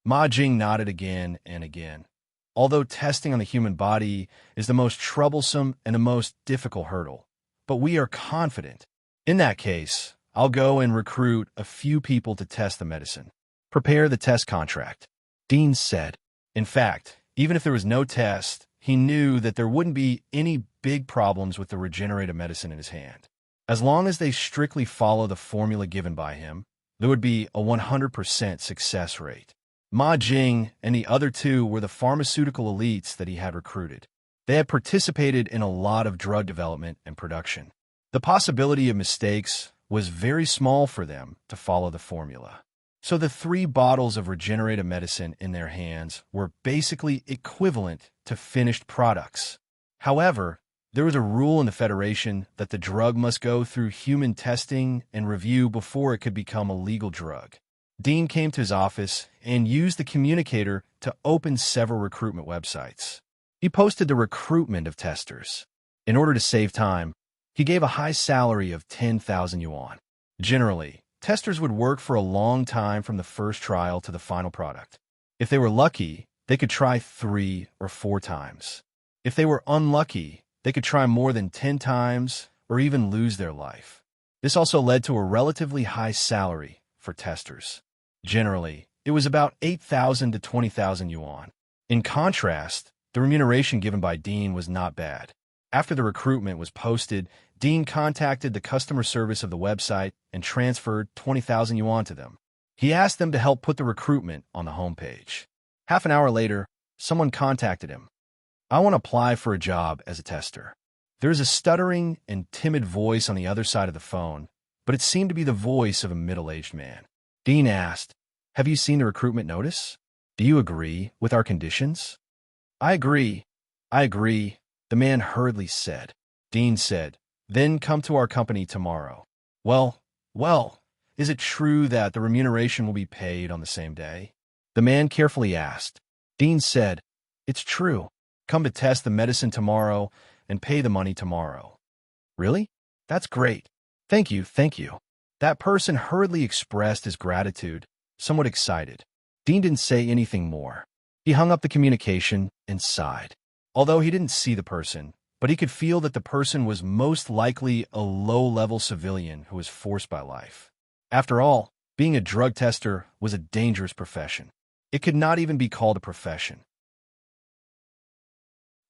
Ma Jing nodded again and again. Although testing on the human body is the most troublesome and the most difficult hurdle, but we are confident. In that case, I'll go and recruit a few people to test the medicine. Prepare the test contract, Dean said. In fact, even if there was no test, he knew that there wouldn't be any big problems with the regenerative medicine in his hand. As long as they strictly follow the formula given by him, there would be a 100% success rate. Ma Jing and the other 2 were the pharmaceutical elites that he had recruited. They had participated in a lot of drug development and production. The possibility of mistakes was very small for them to follow the formula. So the 3 bottles of regenerative medicine in their hands were basically equivalent to finished products. However, there was a rule in the Federation that the drug must go through human testing and review before it could become a legal drug. Dean came to his office and used the communicator to open several recruitment websites. He posted the recruitment of testers. In order to save time, he gave a high salary of 10,000 yuan. Generally, testers would work for a long time from the first trial to the final product. If they were lucky, they could try 3 or 4 times. If they were unlucky, they could try more than 10 times or even lose their life. This also led to a relatively high salary for testers. Generally, it was about 8,000 to 20,000 yuan. In contrast, the remuneration given by Dean was not bad. After the recruitment was posted, Dean contacted the customer service of the website and transferred 20,000 yuan to them. He asked them to help put the recruitment on the homepage. Half an hour later, someone contacted him. "I want to apply for a job as a tester." There is a stuttering and timid voice on the other side of the phone, but it seemed to be the voice of a middle-aged man. Dean asked, "Have you seen the recruitment notice? Do you agree with our conditions?" I agree, the man hurriedly said. Dean said, "Then come to our company tomorrow." Well, is it true that the remuneration will be paid on the same day?" The man carefully asked. Dean said, "It's true. Come to test the medicine tomorrow and pay the money tomorrow." "Really? That's great. Thank you. That person hurriedly expressed his gratitude, somewhat excited. Dean didn't say anything more. He hung up the communication and sighed. Although he didn't see the person, but he could feel that the person was most likely a low-level civilian who was forced by life. After all, being a drug tester was a dangerous profession. It could not even be called a profession.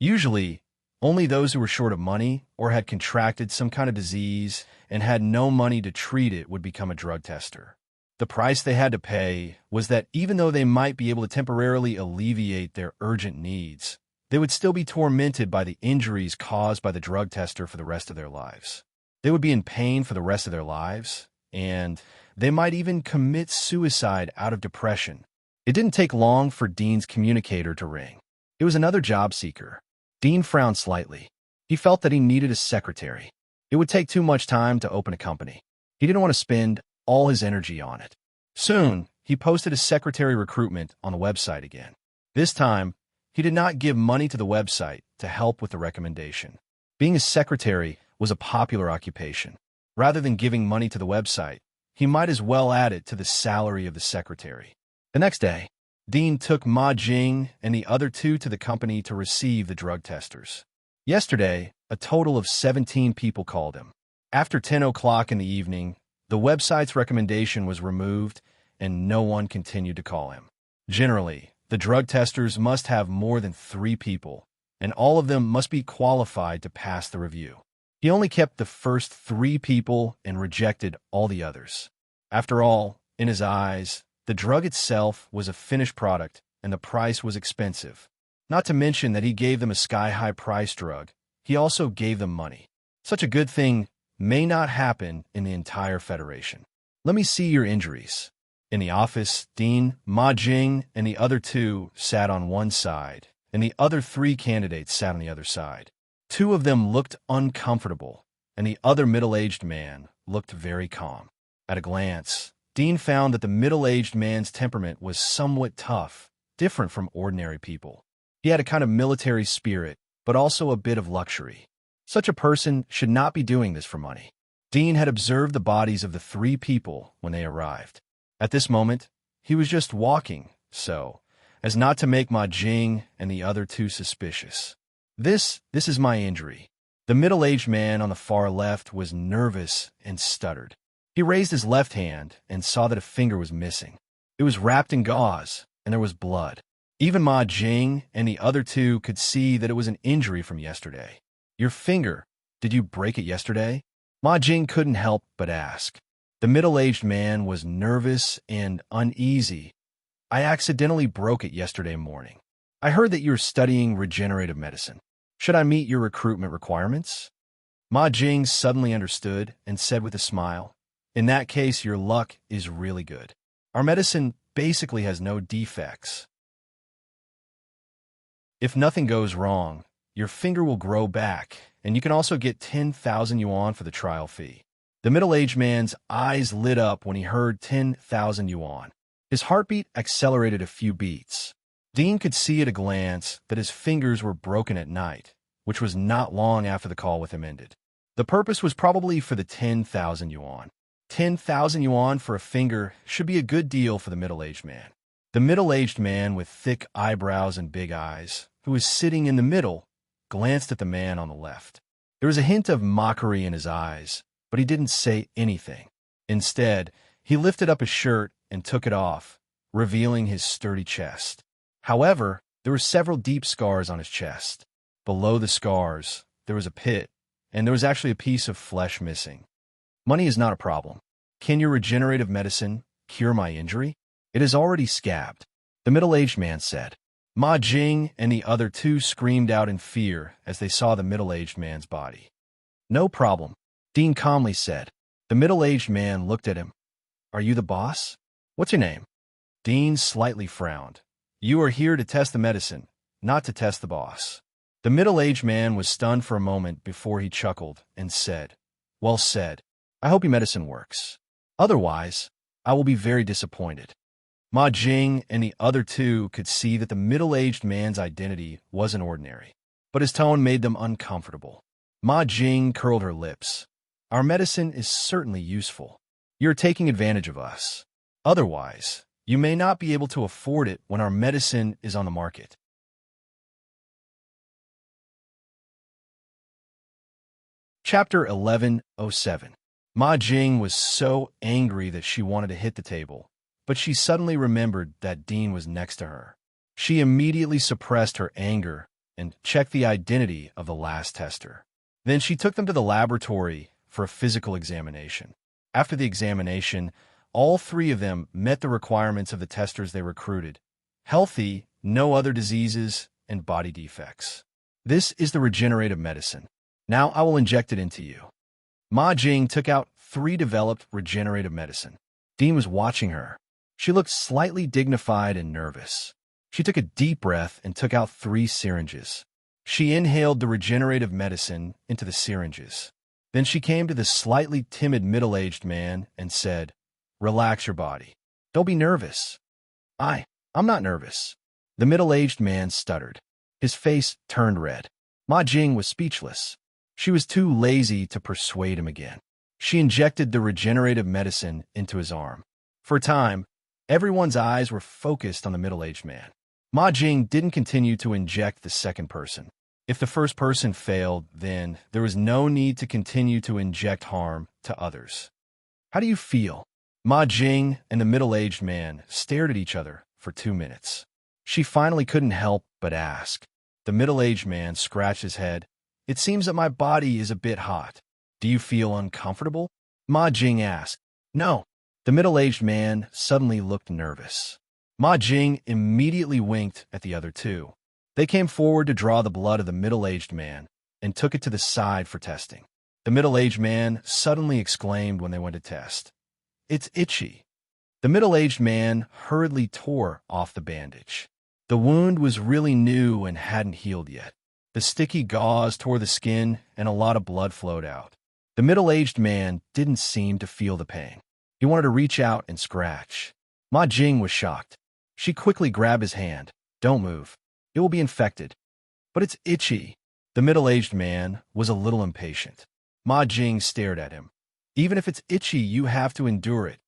Usually, only those who were short of money or had contracted some kind of disease and had no money to treat it would become a drug tester. The price they had to pay was that even though they might be able to temporarily alleviate their urgent needs, they would still be tormented by the injuries caused by the drug tester for the rest of their lives. They would be in pain for the rest of their lives, and they might even commit suicide out of depression. It didn't take long for Dean's communicator to ring. It was another job seeker. Dean frowned slightly. He felt that he needed a secretary. It would take too much time to open a company. He didn't want to spend all his energy on it. Soon, he posted a secretary recruitment on the website again. This time, he did not give money to the website to help with the recommendation. Being a secretary was a popular occupation. Rather than giving money to the website, he might as well add it to the salary of the secretary. The next day, Dean took Ma Jing and the other 2 to the company to receive the drug testers. Yesterday, a total of 17 people called him. After 10 o'clock in the evening, the website's recommendation was removed and no one continued to call him. Generally, the drug testers must have more than 3 people, and all of them must be qualified to pass the review. He only kept the first 3 people and rejected all the others. After all, in his eyes, the drug itself was a finished product and the price was expensive. Not to mention that he gave them a sky-high price drug, he also gave them money. Such a good thing may not happen in the entire Federation. "Let me see your injuries." In the office, Dean, Ma Jing, and the other two sat on one side, and the other three candidates sat on the other side. Two of them looked uncomfortable, and the other middle-aged man looked very calm. At a glance, Dean found that the middle-aged man's temperament was somewhat tough, different from ordinary people. He had a kind of military spirit, but also a bit of luxury. Such a person should not be doing this for money. Dean had observed the bodies of the three people when they arrived. At this moment, he was just walking, so as not to make Ma Jing and the other two suspicious. This is my injury. The middle-aged man on the far left was nervous and stuttered. He raised his left hand and saw that a finger was missing. It was wrapped in gauze, and there was blood. Even Ma Jing and the other two could see that it was an injury from yesterday. Your finger, did you break it yesterday? Ma Jing couldn't help but ask. The middle-aged man was nervous and uneasy. I accidentally broke it yesterday morning. I heard that you're studying regenerative medicine. Should I meet your recruitment requirements? Ma Jing suddenly understood and said with a smile, in that case, your luck is really good. Our medicine basically has no defects. If nothing goes wrong, your finger will grow back, and you can also get 10,000 yuan for the trial fee. The middle-aged man's eyes lit up when he heard 10,000 yuan. His heartbeat accelerated a few beats. Dean could see at a glance that his fingers were broken at night, which was not long after the call with him ended. The purpose was probably for the 10,000 yuan. 10,000 yuan for a finger should be a good deal for the middle-aged man. The middle-aged man with thick eyebrows and big eyes, who was sitting in the middle, glanced at the man on the left. There was a hint of mockery in his eyes, but he didn't say anything. Instead, he lifted up his shirt and took it off, revealing his sturdy chest. However, there were several deep scars on his chest. Below the scars, there was a pit, and there was actually a piece of flesh missing. Money is not a problem. Can your regenerative medicine cure my injury? It is already scabbed, the middle-aged man said. Ma Jing and the other two screamed out in fear as they saw the middle-aged man's body. No problem, Dean calmly said. The middle-aged man looked at him. Are you the boss? What's your name? Dean slightly frowned. You are here to test the medicine, not to test the boss. The middle-aged man was stunned for a moment before he chuckled and said, Well said. I hope your medicine works. Otherwise, I will be very disappointed. Ma Jing and the other two could see that the middle-aged man's identity wasn't ordinary, but his tone made them uncomfortable. Ma Jing curled her lips. Our medicine is certainly useful. You're taking advantage of us. Otherwise, you may not be able to afford it when our medicine is on the market. Chapter 11:07. Ma Jing was so angry that she wanted to hit the table, but she suddenly remembered that Dean was next to her. She immediately suppressed her anger and checked the identity of the last tester. Then she took them to the laboratory for a physical examination. After the examination, all three of them met the requirements of the testers they recruited: healthy, no other diseases, and body defects. This is the regenerative medicine. Now I will inject it into you. Ma Jing took out 3 developed regenerative medicine. Dean was watching her. She looked slightly dignified and nervous. She took a deep breath and took out 3 syringes. She inhaled the regenerative medicine into the syringes. Then she came to the slightly timid middle-aged man and said, Relax your body. Don't be nervous. I'm not nervous. The middle-aged man stuttered. His face turned red. Ma Jing was speechless. She was too lazy to persuade him again. She injected the regenerative medicine into his arm. For a time, everyone's eyes were focused on the middle-aged man. Ma Jing didn't continue to inject the second person. If the first person failed, then there was no need to continue to inject harm to others. How do you feel? Ma Jing and the middle-aged man stared at each other for 2 minutes. She finally couldn't help but ask. The middle-aged man scratched his head. It seems that my body is a bit hot. Do you feel uncomfortable? Ma Jing asked. No. The middle-aged man suddenly looked nervous. Ma Jing immediately winked at the other two. They came forward to draw the blood of the middle-aged man and took it to the side for testing. The middle-aged man suddenly exclaimed when they went to test. It's itchy. The middle-aged man hurriedly tore off the bandage. The wound was really new and hadn't healed yet. The sticky gauze tore the skin and a lot of blood flowed out. The middle-aged man didn't seem to feel the pain. He wanted to reach out and scratch. Ma Jing was shocked. She quickly grabbed his hand. "Don't move. It will be infected." "But it's itchy." The middle-aged man was a little impatient. Ma Jing stared at him. "Even if it's itchy, you have to endure it."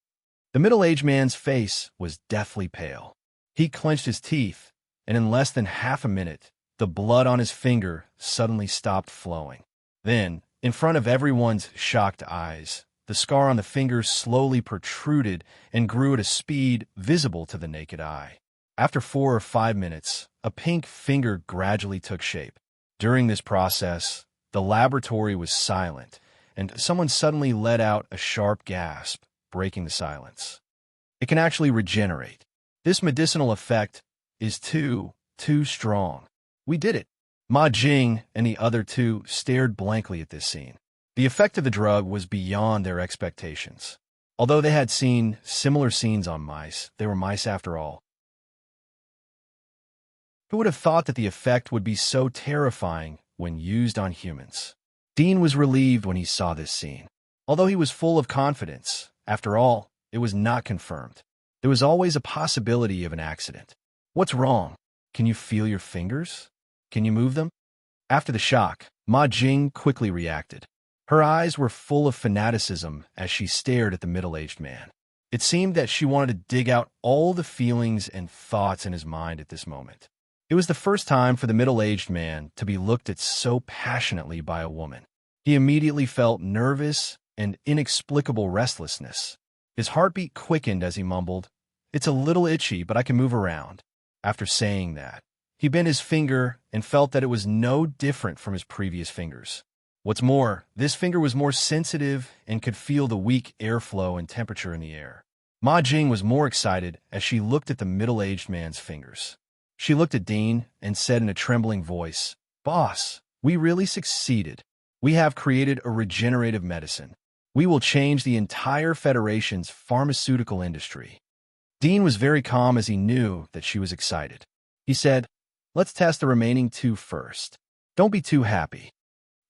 The middle-aged man's face was deathly pale. He clenched his teeth, and in less than half a minute, the blood on his finger suddenly stopped flowing. Then, in front of everyone's shocked eyes, the scar on the finger slowly protruded and grew at a speed visible to the naked eye. After 4 or 5 minutes, a pink finger gradually took shape. During this process, the laboratory was silent, and someone suddenly let out a sharp gasp, breaking the silence. "It can actually regenerate. This medicinal effect is too strong. We did it." Ma Jing and the other two stared blankly at this scene. The effect of the drug was beyond their expectations. Although they had seen similar scenes on mice, they were mice after all. Who would have thought that the effect would be so terrifying when used on humans? Dean was relieved when he saw this scene. Although he was full of confidence, after all, it was not confirmed. There was always a possibility of an accident. "What's wrong? Can you feel your fingers? Can you move them?" After the shock, Ma Jing quickly reacted. Her eyes were full of fanaticism as she stared at the middle-aged man. It seemed that she wanted to dig out all the feelings and thoughts in his mind at this moment. It was the first time for the middle-aged man to be looked at so passionately by a woman. He immediately felt nervous and inexplicable restlessness. His heartbeat quickened as he mumbled, "It's a little itchy, but I can move around." After saying that, he bent his finger and felt that it was no different from his previous fingers. What's more, this finger was more sensitive and could feel the weak airflow and temperature in the air. Ma Jing was more excited as she looked at the middle-aged man's fingers. She looked at Dean and said in a trembling voice, "Boss, we really succeeded. We have created a regenerative medicine. We will change the entire Federation's pharmaceutical industry." Dean was very calm as he knew that she was excited. He said, "Let's test the remaining 2 first. Don't be too happy."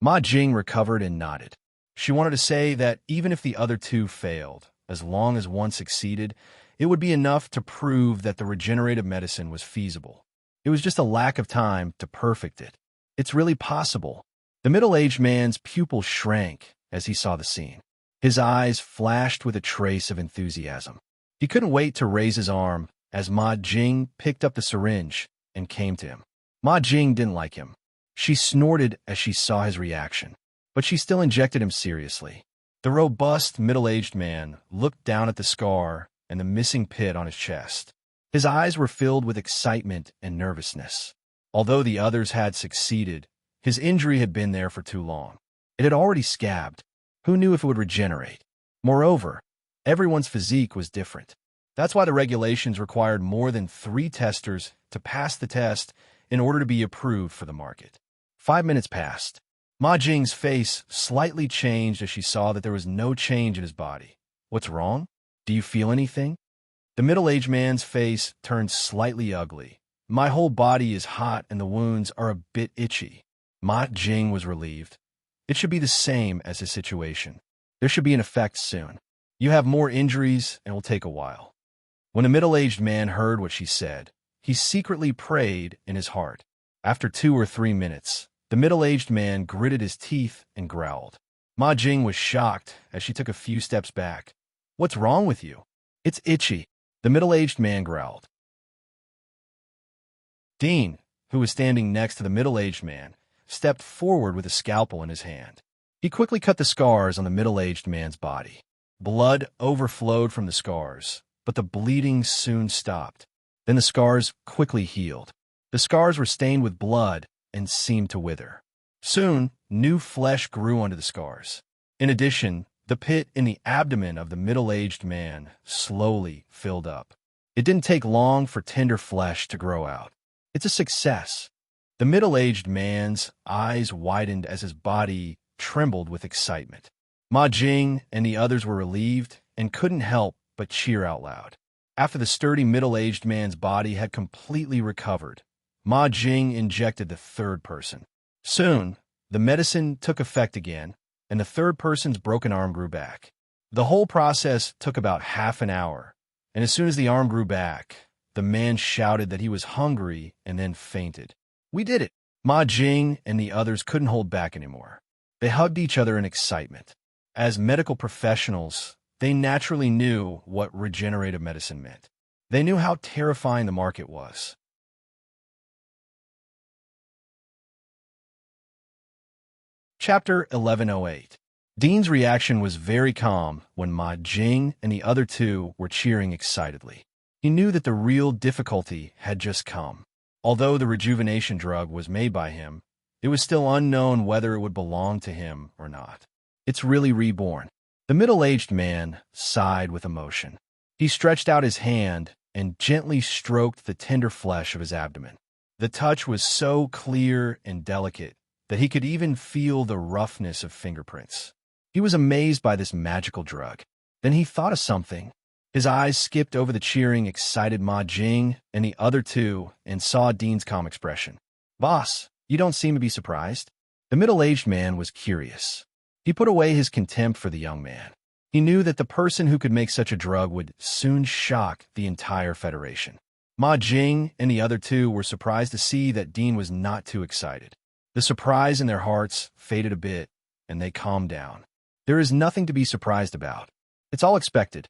Ma Jing recovered and nodded. She wanted to say that even if the other 2 failed, as long as one succeeded, it would be enough to prove that the regenerative medicine was feasible. It was just a lack of time to perfect it. It's really possible. The middle-aged man's pupil shrank as he saw the scene. His eyes flashed with a trace of enthusiasm. He couldn't wait to raise his arm as Ma Jing picked up the syringe and came to him. Ma Jing didn't like him. She snorted as she saw his reaction, but she still injected him seriously. The robust, middle-aged man looked down at the scar and the missing pit on his chest. His eyes were filled with excitement and nervousness. Although the others had succeeded, his injury had been there for too long. It had already scabbed. Who knew if it would regenerate? Moreover, everyone's physique was different. That's why the regulations required more than 3 testers to pass the test in order to be approved for the market. 5 minutes passed. Ma Jing's face slightly changed as she saw that there was no change in his body. "What's wrong? Do you feel anything?" The middle-aged man's face turned slightly ugly. "My whole body is hot and the wounds are a bit itchy." Ma Jing was relieved. It should be the same as his situation. There should be an effect soon. You have more injuries and will take a while. When the middle-aged man heard what she said, he secretly prayed in his heart. After 2 or 3 minutes, the middle-aged man gritted his teeth and growled. Ma Jing was shocked as she took a few steps back. "What's wrong with you?" "It's itchy," the middle-aged man growled. Dean, who was standing next to the middle-aged man, stepped forward with a scalpel in his hand. He quickly cut the scars on the middle-aged man's body. Blood overflowed from the scars, but the bleeding soon stopped. Then the scars quickly healed. The scars were stained with blood and seemed to wither. Soon, new flesh grew onto the scars. In addition, the pit in the abdomen of the middle-aged man slowly filled up. It didn't take long for tender flesh to grow out. It's a success. The middle-aged man's eyes widened as his body trembled with excitement. Ma Jing and the others were relieved and couldn't help but cheer out loud. After the sturdy middle-aged man's body had completely recovered, Ma Jing injected the third person. Soon, the medicine took effect again, and the third person's broken arm grew back. The whole process took about half an hour, and as soon as the arm grew back, the man shouted that he was hungry and then fainted. "We did it!" Ma Jing and the others couldn't hold back anymore. They hugged each other in excitement. As medical professionals, they naturally knew what regenerative medicine meant. They knew how terrifying the market was. Chapter 1108. Dean's reaction was very calm when Ma Jing and the other two were cheering excitedly. He knew that the real difficulty had just come. Although the rejuvenation drug was made by him, it was still unknown whether it would belong to him or not. It's really reborn. The middle-aged man sighed with emotion. He stretched out his hand and gently stroked the tender flesh of his abdomen. The touch was so clear and delicate that he could even feel the roughness of fingerprints. He was amazed by this magical drug. Then he thought of something. His eyes skipped over the cheering, excited Ma Jing and the other two and saw Dean's calm expression. "Boss, you don't seem to be surprised." The middle-aged man was curious. He put away his contempt for the young man. He knew that the person who could make such a drug would soon shock the entire Federation. Ma Jing and the other two were surprised to see that Dean was not too excited. The surprise in their hearts faded a bit, and they calmed down. "There is nothing to be surprised about. It's all expected,"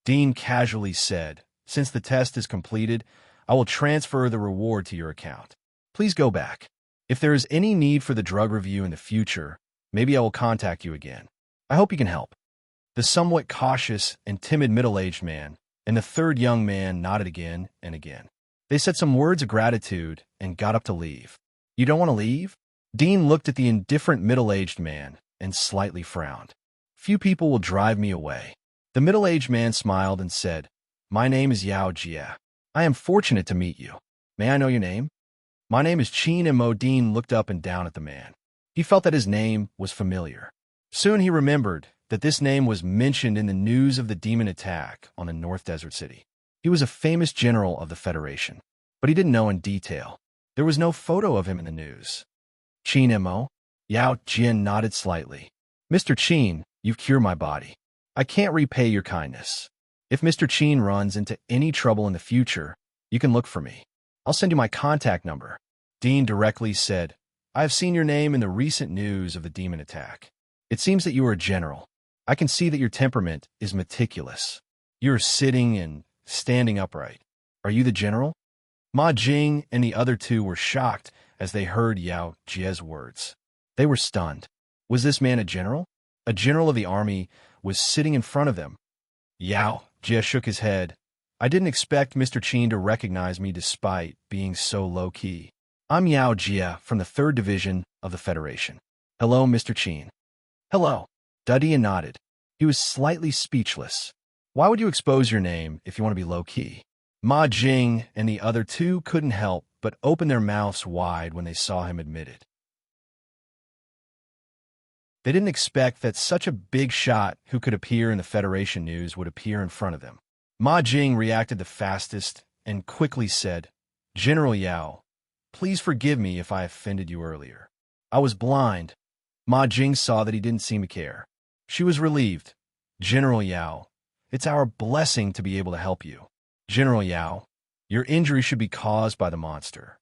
Dean casually said. "Since the test is completed, I will transfer the reward to your account. Please go back. If there is any need for the drug review in the future, maybe I will contact you again. I hope you can help." The somewhat cautious and timid middle-aged man and the third young man nodded again and again. They said some words of gratitude and got up to leave. "You don't want to leave?" Dean looked at the indifferent middle-aged man and slightly frowned. "Few people will drive me away." The middle-aged man smiled and said, "My name is Yao Jie. I am fortunate to meet you. May I know your name?" "My name is Qin," and Mo Dean looked up and down at the man. He felt that his name was familiar. Soon he remembered that this name was mentioned in the news of the demon attack on the North Desert City. He was a famous general of the Federation, but he didn't know in detail. There was no photo of him in the news. "Qin Mo?" Yao Jien nodded slightly. "Mr. Qin, you've cured my body. I can't repay your kindness. If Mr. Qin runs into any trouble in the future, you can look for me. I'll send you my contact number." Dean directly said, "I have seen your name in the recent news of the demon attack. It seems that you are a general. I can see that your temperament is meticulous. You are sitting and standing upright. Are you the general?" Ma Jing and the other two were shocked as they heard Yao Jie's words. They were stunned. Was this man a general? A general of the army was sitting in front of them. Yao Jie shook his head. "I didn't expect Mr. Qin to recognize me despite being so low-key. I'm Yao Jie from the 3rd Division of the Federation." "Hello, Mr. Qin." "Hello." Dudian nodded. He was slightly speechless. "Why would you expose your name if you want to be low-key?" Ma Jing and the other two couldn't help but open their mouths wide when they saw him admit it. They didn't expect that such a big shot who could appear in the Federation news would appear in front of them. Ma Jing reacted the fastest and quickly said, "General Yao, please forgive me if I offended you earlier. I was blind." Ma Jing saw that he didn't seem to care. She was relieved. "General Yao, it's our blessing to be able to help you. General Yao, your injury should be caused by the monster."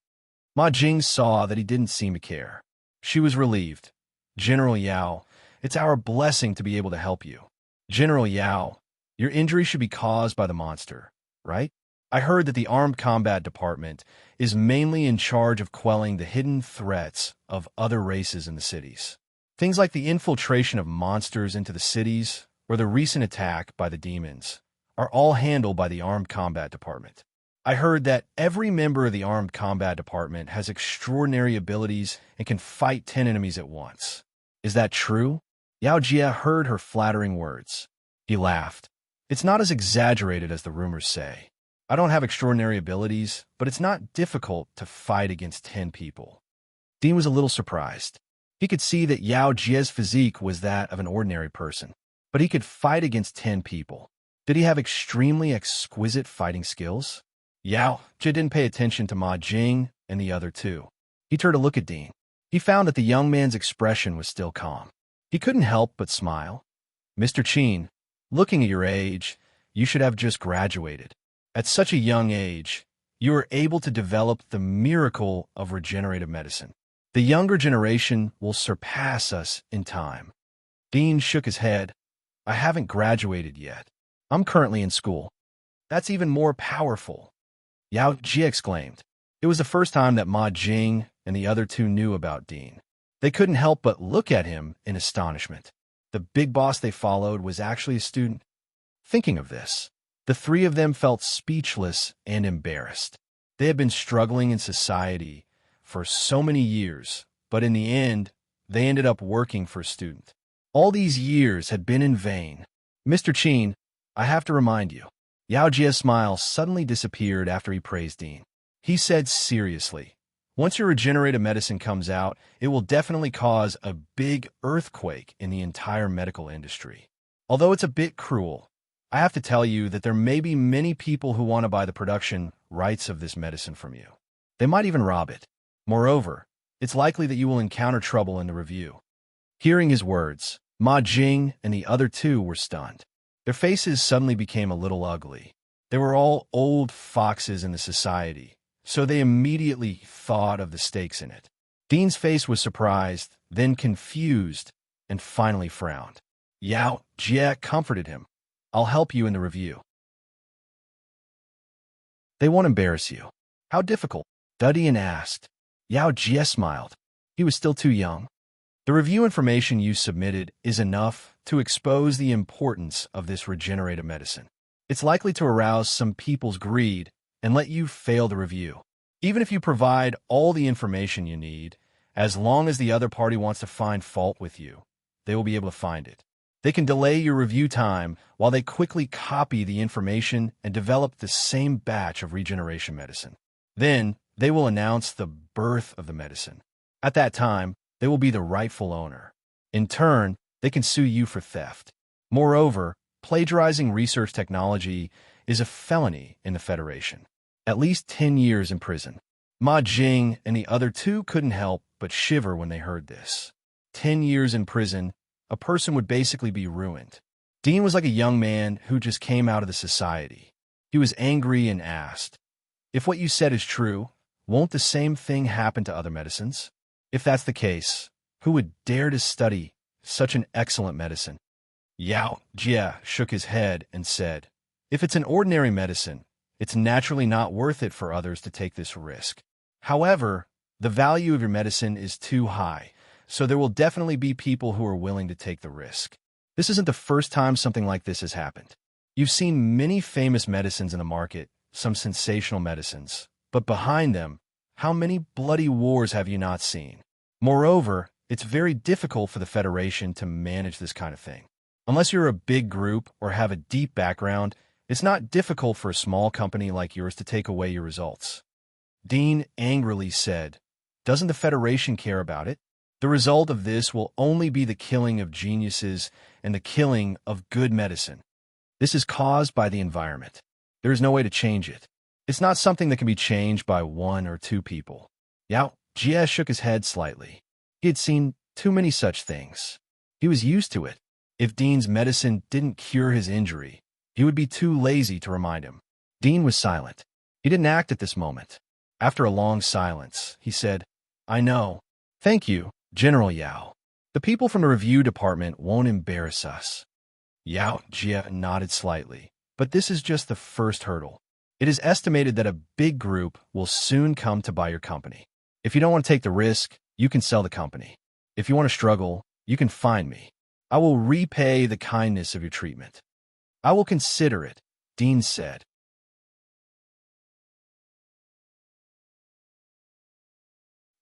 Ma Jing saw that he didn't seem to care. She was relieved. "General Yao, it's our blessing to be able to help you. General Yao, your injury should be caused by the monster, right? I heard that the Armed Combat Department is mainly in charge of quelling the hidden threats of other races in the cities. Things like the infiltration of monsters into the cities or the recent attack by the demons are all handled by the Armed Combat Department. I heard that every member of the Armed Combat Department has extraordinary abilities and can fight 10 enemies at once. Is that true?" Yao Jie heard her flattering words. He laughed. "It's not as exaggerated as the rumors say. I don't have extraordinary abilities, but it's not difficult to fight against 10 people." Dean was a little surprised. He could see that Yao Jie's physique was that of an ordinary person, but he could fight against 10 people. Did he have extremely exquisite fighting skills? Yao Jie didn't pay attention to Ma Jing and the other two. He turned to look at Dean. He found that the young man's expression was still calm. He couldn't help but smile. Mr. Qin, looking at your age, you should have just graduated. At such a young age, you are able to develop the miracle of regenerative medicine. The younger generation will surpass us in time. Dean shook his head. I haven't graduated yet. I'm currently in school. That's even more powerful. Yao Jie exclaimed. It was the first time that Ma Jing and the other two knew about Dean. They couldn't help but look at him in astonishment. The big boss they followed was actually a student. Thinking of this, the three of them felt speechless and embarrassed. They had been struggling in society for so many years, but in the end, they ended up working for a student. All these years had been in vain. Mr. Qin, I have to remind you. Yao Jie's smile suddenly disappeared after he praised Dean. He said seriously, once your regenerative medicine comes out, it will definitely cause a big earthquake in the entire medical industry. Although it's a bit cruel, I have to tell you that there may be many people who want to buy the production rights of this medicine from you. They might even rob it. Moreover, it's likely that you will encounter trouble in the review. Hearing his words, Ma Jing and the other two were stunned. Their faces suddenly became a little ugly. They were all old foxes in the society, so they immediately thought of the stakes in it. Dean's face was surprised, then confused, and finally frowned. Yao Jie comforted him. I'll help you in the review. They won't embarrass you. How difficult? Dudian asked. Yao Jie smiled. He was still too young. The review information you submitted is enough to expose the importance of this regenerative medicine. It's likely to arouse some people's greed and let you fail the review. Even if you provide all the information you need, as long as the other party wants to find fault with you, they will be able to find it. They can delay your review time while they quickly copy the information and develop the same batch of regeneration medicine. Then, they will announce the birth of the medicine. At that time, they will be the rightful owner. In turn, they can sue you for theft. Moreover, plagiarizing research technology is a felony in the Federation. At least 10 years in prison. Ma Jing and the other two couldn't help but shiver when they heard this. 10 years in prison, a person would basically be ruined. Dean was like a young man who just came out of the society. He was angry and asked, if what you said is true, won't the same thing happen to other medicines? If that's the case, who would dare to study such an excellent medicine? Yao Jie shook his head and said, if it's an ordinary medicine, it's naturally not worth it for others to take this risk. However, the value of your medicine is too high, so there will definitely be people who are willing to take the risk. This isn't the first time something like this has happened. You've seen many famous medicines in the market, some sensational medicines, but behind them, how many bloody wars have you not seen? Moreover, it's very difficult for the Federation to manage this kind of thing. Unless you're a big group or have a deep background, it's not difficult for a small company like yours to take away your results. Dean angrily said, doesn't the Federation care about it? The result of this will only be the killing of geniuses and the killing of good medicine. This is caused by the environment. There is no way to change it. It's not something that can be changed by one or two people. Yao Jie shook his head slightly. He had seen too many such things. He was used to it. If Dean's medicine didn't cure his injury, he would be too lazy to remind him. Dean was silent. He didn't act at this moment. After a long silence, he said, I know. Thank you, General Yao. The people from the review department won't embarrass us. Yao Jie nodded slightly. But this is just the first hurdle. It is estimated that a big group will soon come to buy your company. If you don't want to take the risk, you can sell the company. If you want to struggle, you can find me. I will repay the kindness of your treatment. I will consider it, Dean said.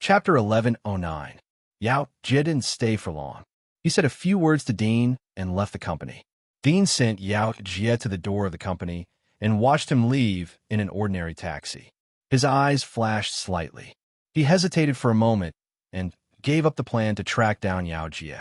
Chapter 1109. Yao Jie didn't stay for long. He said a few words to Dean and left the company. Dean sent Yao Jie to the door of the company and watched him leave in an ordinary taxi. His eyes flashed slightly. He hesitated for a moment and gave up the plan to track down Yao Jie.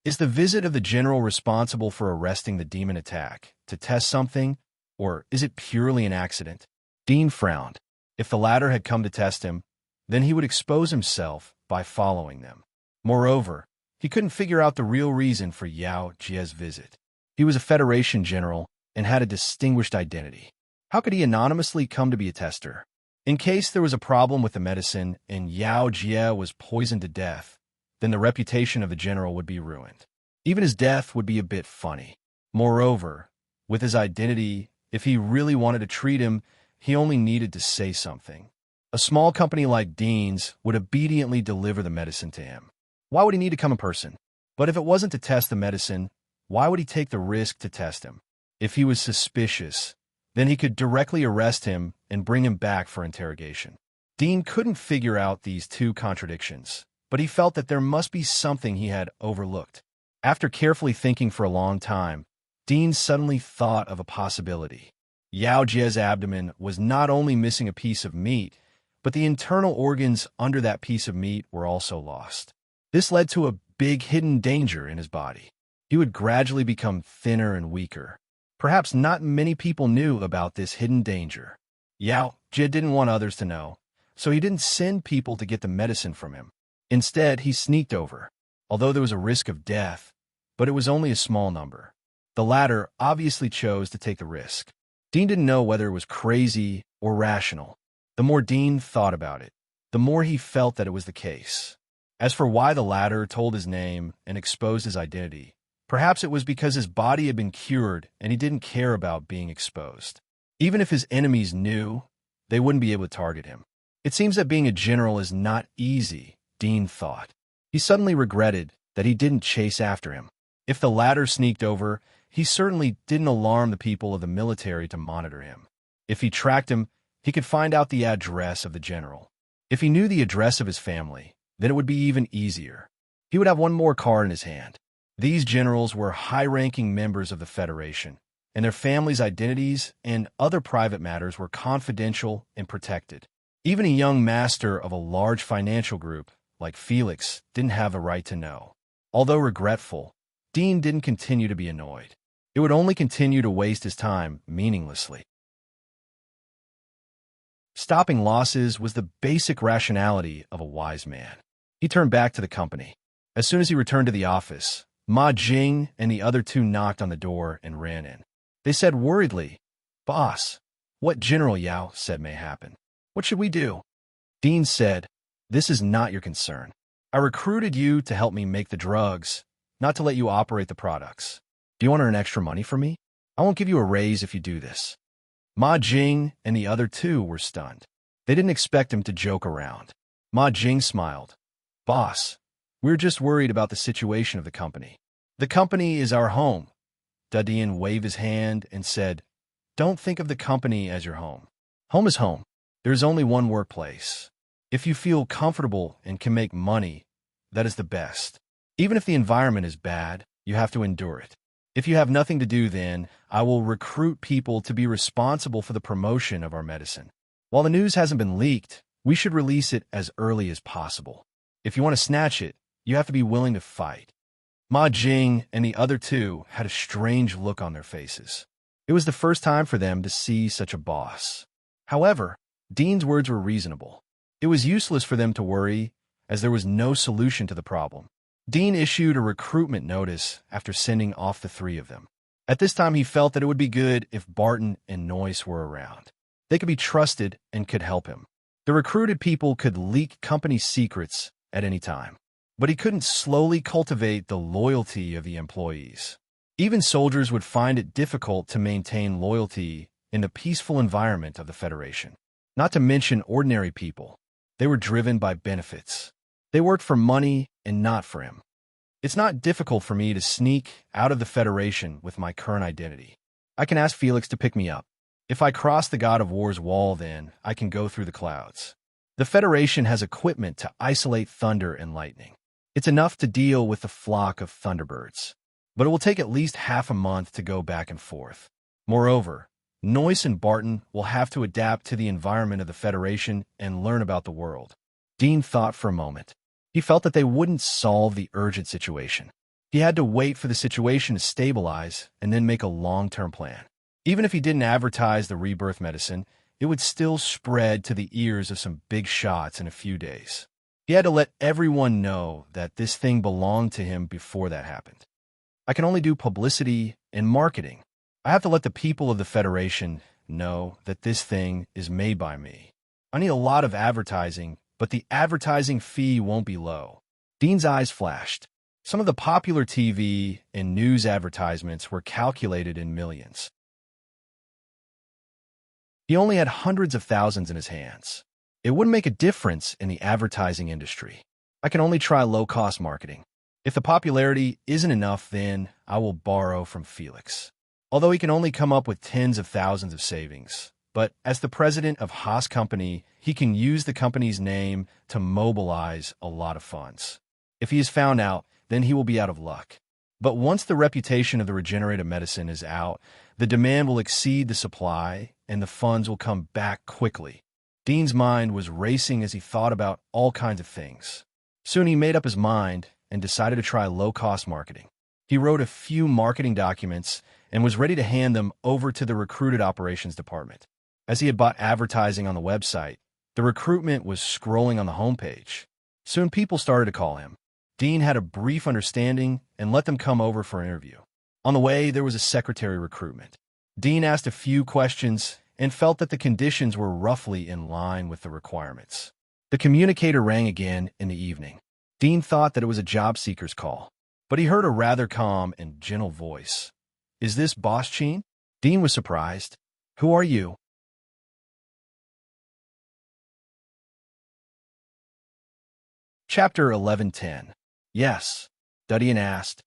Is the visit of the general responsible for arresting the demon attack to test something, or is it purely an accident? Dean frowned. If the latter had come to test him, then he would expose himself by following them. Moreover, he couldn't figure out the real reason for Yao Jie's visit. He was a Federation general and had a distinguished identity. How could he anonymously come to be a tester? In case there was a problem with the medicine and Yao Jie was poisoned to death, then the reputation of the general would be ruined. Even his death would be a bit funny. Moreover, with his identity, if he really wanted to treat him, he only needed to say something. A small company like Dean's would obediently deliver the medicine to him. Why would he need to come in person? But if it wasn't to test the medicine, why would he take the risk to test him? If he was suspicious, then he could directly arrest him and bring him back for interrogation. Dean couldn't figure out these two contradictions, but he felt that there must be something he had overlooked. After carefully thinking for a long time, Dean suddenly thought of a possibility. Yao Jie's abdomen was not only missing a piece of meat, but the internal organs under that piece of meat were also lost. This led to a big hidden danger in his body. He would gradually become thinner and weaker. Perhaps not many people knew about this hidden danger. Yao Jie didn't want others to know, so he didn't send people to get the medicine from him. Instead, he sneaked over, although there was a risk of death, but it was only a small number. The latter obviously chose to take the risk. Dean didn't know whether it was crazy or rational. The more Dean thought about it, the more he felt that it was the case. As for why the latter told his name and exposed his identity, perhaps it was because his body had been cured and he didn't care about being exposed. Even if his enemies knew, they wouldn't be able to target him. It seems that being a general is not easy, Dean thought. He suddenly regretted that he didn't chase after him. If the latter sneaked over, he certainly didn't alarm the people of the military to monitor him. If he tracked him, he could find out the address of the general. If he knew the address of his family, then it would be even easier. He would have one more card in his hand. These generals were high-ranking members of the Federation, and their families' identities and other private matters were confidential and protected. Even a young master of a large financial group, like Felix, didn't have a right to know. Although regretful, Dean didn't continue to be annoyed. It would only continue to waste his time meaninglessly. Stopping losses was the basic rationality of a wise man. He turned back to the company. As soon as he returned to the office, Ma Jing and the other two knocked on the door and ran in. They said worriedly, "Boss, what General Yao said may happen. What should we do?" Dean said, "This is not your concern. I recruited you to help me make the drugs, not to let you operate the products. Do you want to earn extra money from me? I won't give you a raise if you do this." Ma Jing and the other two were stunned. They didn't expect him to joke around. Ma Jing smiled. "Boss, we're just worried about the situation of the company. The company is our home." Dadian waved his hand and said, "Don't think of the company as your home. Home is home. There's only one workplace. If you feel comfortable and can make money, that is the best. Even if the environment is bad, you have to endure it. If you have nothing to do, then I will recruit people to be responsible for the promotion of our medicine. While the news hasn't been leaked, we should release it as early as possible. If you want to snatch it, you have to be willing to fight." Ma Jing and the other two had a strange look on their faces. It was the first time for them to see such a boss. However, Dean's words were reasonable. It was useless for them to worry, as there was no solution to the problem. Dean issued a recruitment notice after sending off the three of them. At this time, he felt that it would be good if Barton and Noyce were around. They could be trusted and could help him. The recruited people could leak company secrets at any time, but he couldn't slowly cultivate the loyalty of the employees. Even soldiers would find it difficult to maintain loyalty in the peaceful environment of the Federation. Not to mention ordinary people. They were driven by benefits. They worked for money and not for him. It's not difficult for me to sneak out of the Federation with my current identity. I can ask Felix to pick me up. If I cross the God of War's wall, then I can go through the clouds. The Federation has equipment to isolate thunder and lightning. It's enough to deal with the flock of thunderbirds, but it will take at least half a month to go back and forth. Moreover, Noyce and Barton will have to adapt to the environment of the Federation and learn about the world." Dean thought for a moment. He felt that they wouldn't solve the urgent situation. He had to wait for the situation to stabilize and then make a long-term plan. Even if he didn't advertise the rebirth medicine, it would still spread to the ears of some big shots in a few days. He had to let everyone know that this thing belonged to him before that happened. I can only do publicity and marketing. I have to let the people of the Federation know that this thing is made by me. I need a lot of advertising, but the advertising fee won't be low. Dean's eyes flashed. Some of the popular TV and news advertisements were calculated in millions. He only had hundreds of thousands in his hands. It wouldn't make a difference in the advertising industry. I can only try low-cost marketing. If the popularity isn't enough, then I will borrow from Felix. Although he can only come up with tens of thousands of savings. But as the president of Haas Company, he can use the company's name to mobilize a lot of funds. If he is found out, then he will be out of luck. But once the reputation of the regenerative medicine is out, the demand will exceed the supply, and the funds will come back quickly. Dean's mind was racing as he thought about all kinds of things. Soon he made up his mind and decided to try low-cost marketing. He wrote a few marketing documents and was ready to hand them over to the recruited operations department. As he had bought advertising on the website, the recruitment was scrolling on the homepage. Soon people started to call him. Dean had a brief understanding and let them come over for an interview. On the way, there was a secretary recruitment. Dean asked a few questions and felt that the conditions were roughly in line with the requirements. The communicator rang again in the evening. Dean thought that it was a job seeker's call, but he heard a rather calm and gentle voice. "Is this Boss Chin?" Dean was surprised. "Who are you?" Chapter 11:10. "Yes," Dudian asked.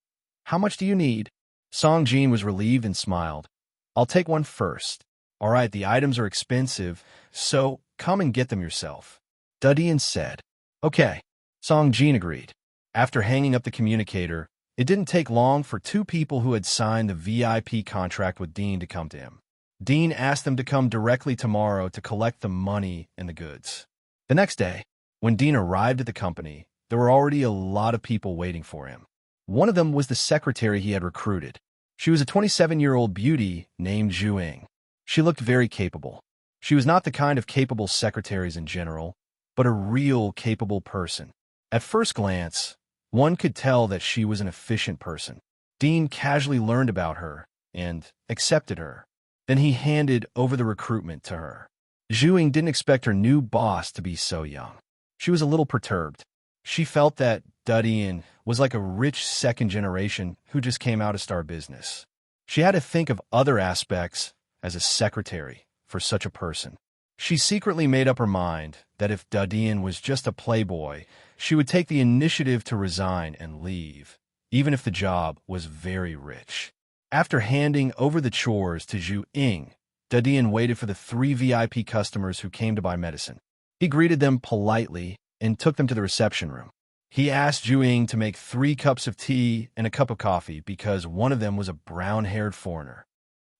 "How much do you need?" Song Jin was relieved and smiled. "I'll take one first." "All right, the items are expensive, so come and get them yourself," Dudian said. "Okay," Song Jin agreed. After hanging up the communicator, it didn't take long for two people who had signed the VIP contract with Dean to come to him. Dean asked them to come directly tomorrow to collect the money and the goods. The next day, when Dean arrived at the company, there were already a lot of people waiting for him. One of them was the secretary he had recruited. She was a 27-year-old beauty named Zhu Ying. She looked very capable. She was not the kind of capable secretaries in general, but a real capable person. At first glance, one could tell that she was an efficient person. Dean casually learned about her and accepted her. Then he handed over the recruitment to her. Zhu Ying didn't expect her new boss to be so young. She was a little perturbed. She felt that Dudian was like a rich second generation who just came out to start business. She had to think of other aspects as a secretary for such a person. She secretly made up her mind that if Dudian was just a playboy, she would take the initiative to resign and leave, even if the job was very rich. After handing over the chores to Zhu Ying, Dudian waited for the 3 VIP customers who came to buy medicine. He greeted them politely and took them to the reception room. He asked Zhu Ying to make 3 cups of tea and a cup of coffee because one of them was a brown-haired foreigner.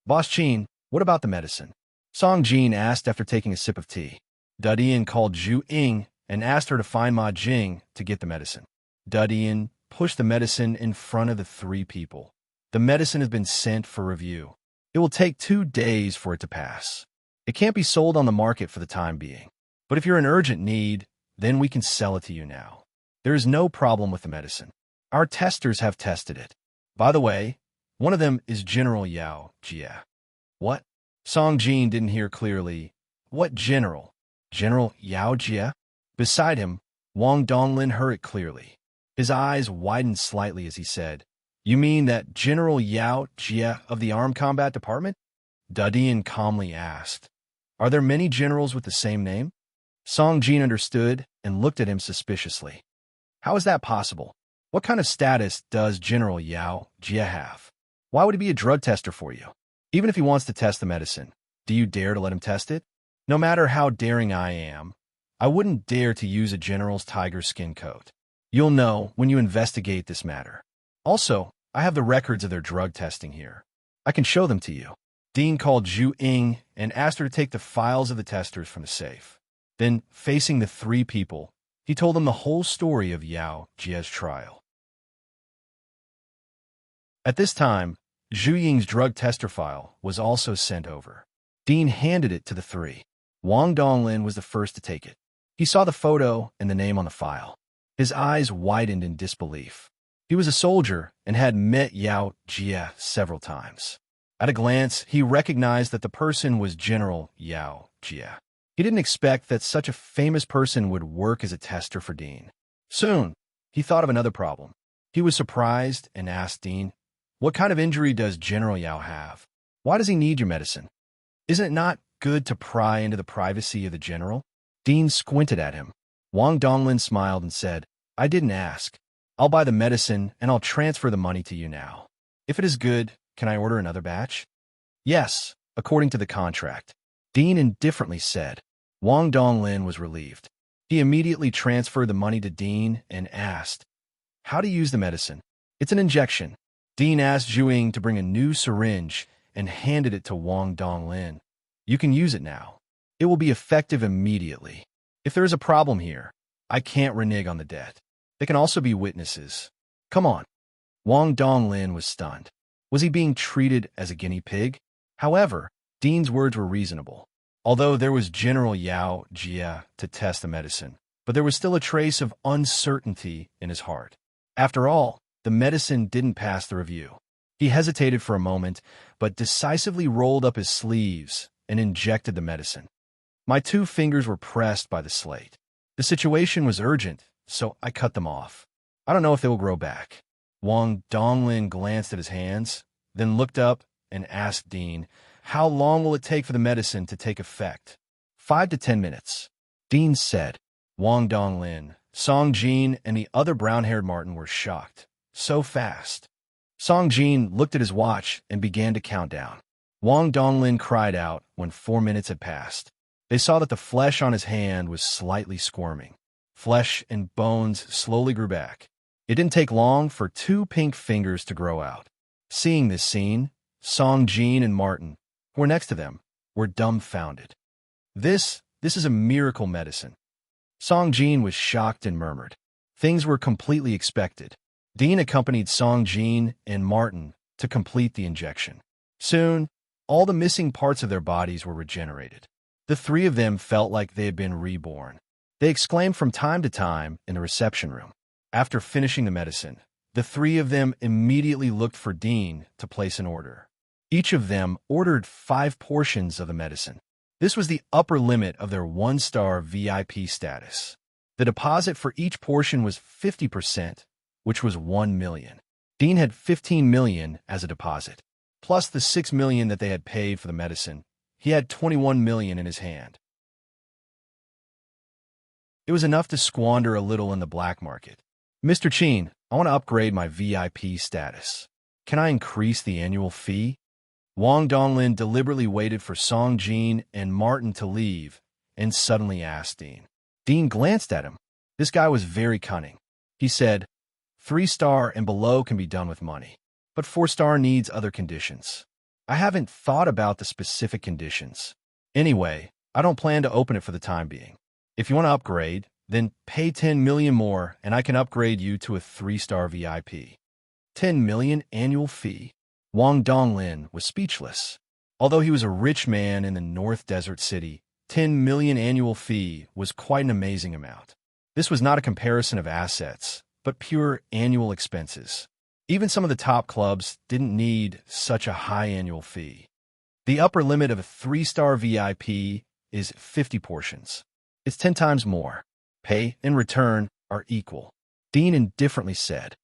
"Boss Chin, what about the medicine?" Song Jin asked after taking a sip of tea. Dudian called Zhu Ying and asked her to find Ma Jing to get the medicine. Dudian pushed the medicine in front of the 3 people. "The medicine has been sent for review. It will take 2 days for it to pass. It can't be sold on the market for the time being. But if you're in urgent need, then we can sell it to you now. There is no problem with the medicine. Our testers have tested it. By the way, one of them is General Yao Jie." "What?" Song Jin didn't hear clearly. "What general?" "General Yao Jie?" Beside him, Wang Donglin heard it clearly. His eyes widened slightly as he said, "You mean that General Yao Jie of the Armed Combat Department?" Dudian calmly asked, "Are there many generals with the same name?" Song Jin understood and looked at him suspiciously. "How is that possible? What kind of status does General Yao Jie have? Why would he be a drug tester for you? Even if he wants to test the medicine, do you dare to let him test it? No matter how daring I am, I wouldn't dare to use a general's tiger skin coat. You'll know when you investigate this matter. Also, I have the records of their drug testing here. I can show them to you." Dean called Zhu Ying and asked her to take the files of the testers from the safe. Then, facing the 3 people, he told them the whole story of Yao Jie's trial. At this time, Zhu Ying's drug tester file was also sent over. Dean handed it to the three. Wang Donglin was the first to take it. He saw the photo and the name on the file. His eyes widened in disbelief. He was a soldier and had met Yao Jie several times. At a glance, he recognized that the person was General Yao Jie. He didn't expect that such a famous person would work as a tester for Dean. Soon, he thought of another problem. He was surprised and asked Dean, "What kind of injury does General Yao have? Why does he need your medicine? Isn't it not good to pry into the privacy of the general?" Dean squinted at him. Wang Donglin smiled and said, "I didn't ask. I'll buy the medicine and I'll transfer the money to you now. If it is good, can I order another batch?" "Yes, according to the contract," Dean indifferently said. Wang Donglin was relieved. He immediately transferred the money to Dean and asked, "How to use the medicine?" "It's an injection." Dean asked Zhu Ying to bring a new syringe and handed it to Wang Donglin. "You can use it now. It will be effective immediately. If there is a problem here, I can't renege on the debt. They can also be witnesses. Come on." Wang Donglin was stunned. Was he being treated as a guinea pig? However, Dean's words were reasonable. Although there was General Yao Jie to test the medicine, but there was still a trace of uncertainty in his heart. After all, the medicine didn't pass the review. He hesitated for a moment, but decisively rolled up his sleeves and injected the medicine. My 2 fingers were pressed by the slate. The situation was urgent, so I cut them off. I don't know if they will grow back. Wang Donglin glanced at his hands, then looked up and asked Dean, "How long will it take for the medicine to take effect?" 5 to 10 minutes. Dean said. Wang Donglin, Song Jin, and the other brown-haired Martin were shocked. So fast. Song Jin looked at his watch and began to count down. Wang Donglin cried out when 4 minutes had passed. They saw that the flesh on his hand was slightly squirming. Flesh and bones slowly grew back. It didn't take long for 2 pink fingers to grow out. Seeing this scene, Song Jin and Martin, who were next to them, were dumbfounded. This is a miracle medicine." Song Jin was shocked and murmured. Things were completely expected. Dean accompanied Song Jin and Martin to complete the injection. Soon, all the missing parts of their bodies were regenerated. The 3 of them felt like they had been reborn. They exclaimed from time to time in the reception room. After finishing the medicine, the 3 of them immediately looked for Dean to place an order. Each of them ordered 5 portions of the medicine. This was the upper limit of their 1-star VIP status. The deposit for each portion was 50%, which was 1 million. Dean had 15 million as a deposit. Plus the 6 million that they had paid for the medicine, he had 21 million in his hand. It was enough to squander a little in the black market. "Mr. Chin, I want to upgrade my VIP status. Can I increase the annual fee?" Wang Donglin deliberately waited for Song Jin and Martin to leave and suddenly asked Dean. Dean glanced at him. This guy was very cunning. He said, 3-star and below can be done with money, but 4-star needs other conditions. I haven't thought about the specific conditions. Anyway, I don't plan to open it for the time being. If you want to upgrade, then pay 10 million more and I can upgrade you to a 3-star VIP. 10 million annual fee? Wang Donglin was speechless. Although he was a rich man in the North Desert City, 10 million annual fee was quite an amazing amount. This was not a comparison of assets, but pure annual expenses. Even some of the top clubs didn't need such a high annual fee. The upper limit of a 3-star VIP is 50 portions. It's 10 times more. Pay and return are equal. Dean indifferently said.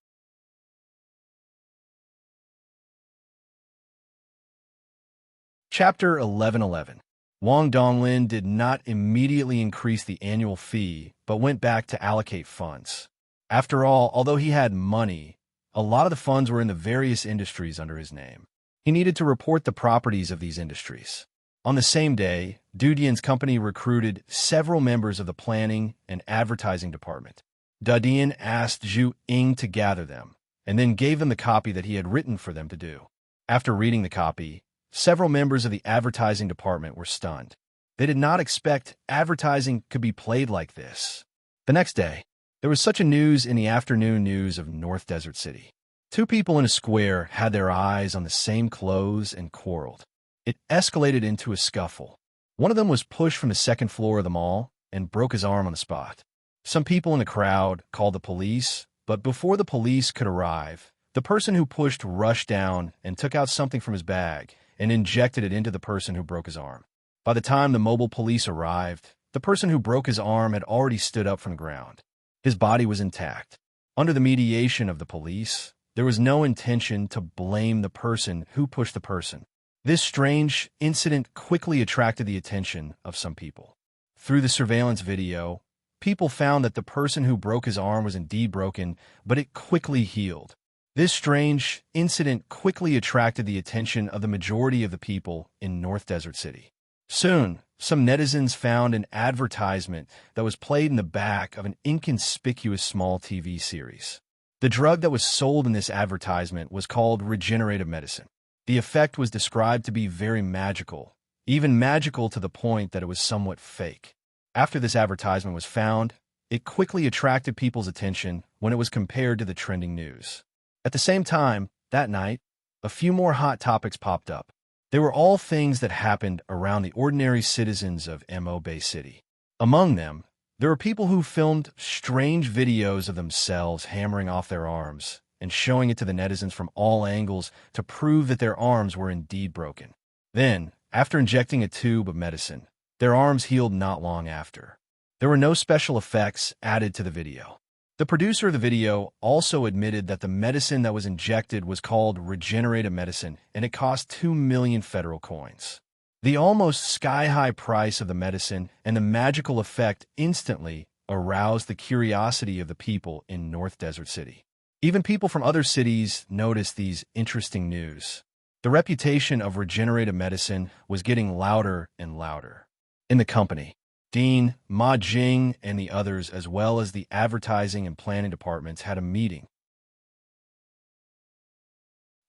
Chapter 1111. Wang Donglin did not immediately increase the annual fee, but went back to allocate funds. After all, although he had money, a lot of the funds were in the various industries under his name. He needed to report the properties of these industries. On the same day, Dudian's company recruited several members of the planning and advertising department. Dudian asked Zhu Ying to gather them, and then gave them the copy that he had written for them to do. After reading the copy, several members of the advertising department were stunned. They did not expect advertising could be played like this. The next day, there was such a news in the afternoon news of North Desert City. Two people in a square had their eyes on the same clothes and quarreled. It escalated into a scuffle. One of them was pushed from the second floor of the mall and broke his arm on the spot. Some people in the crowd called the police, but before the police could arrive, the person who pushed rushed down and took out something from his bag and injected it into the person who broke his arm. By the time the mobile police arrived, the person who broke his arm had already stood up from the ground. His body was intact. Under the mediation of the police, there was no intention to blame the person who pushed the person. This strange incident quickly attracted the attention of some people. Through the surveillance video, people found that the person who broke his arm was indeed broken, but it quickly healed. This strange incident quickly attracted the attention of the majority of the people in North Desert City. Soon, some netizens found an advertisement that was played in the back of an inconspicuous small TV series. The drug that was sold in this advertisement was called regenerative medicine. The effect was described to be very magical, even magical to the point that it was somewhat fake. After this advertisement was found, it quickly attracted people's attention when it was compared to the trending news. At the same time, that night, a few more hot topics popped up. They were all things that happened around the ordinary citizens of Mo Bay City. Among them, there were people who filmed strange videos of themselves hammering off their arms and showing it to the netizens from all angles to prove that their arms were indeed broken. Then, after injecting a tube of medicine, their arms healed not long after. There were no special effects added to the video. The producer of the video also admitted that the medicine that was injected was called regenerative medicine, and it cost 2 million federal coins. The almost sky-high price of the medicine and the magical effect instantly aroused the curiosity of the people in North Desert City. Even people from other cities noticed these interesting news. The reputation of regenerative medicine was getting louder and louder. In the company, Dean, Ma Jing, and the others, as well as the advertising and planning departments, had a meeting.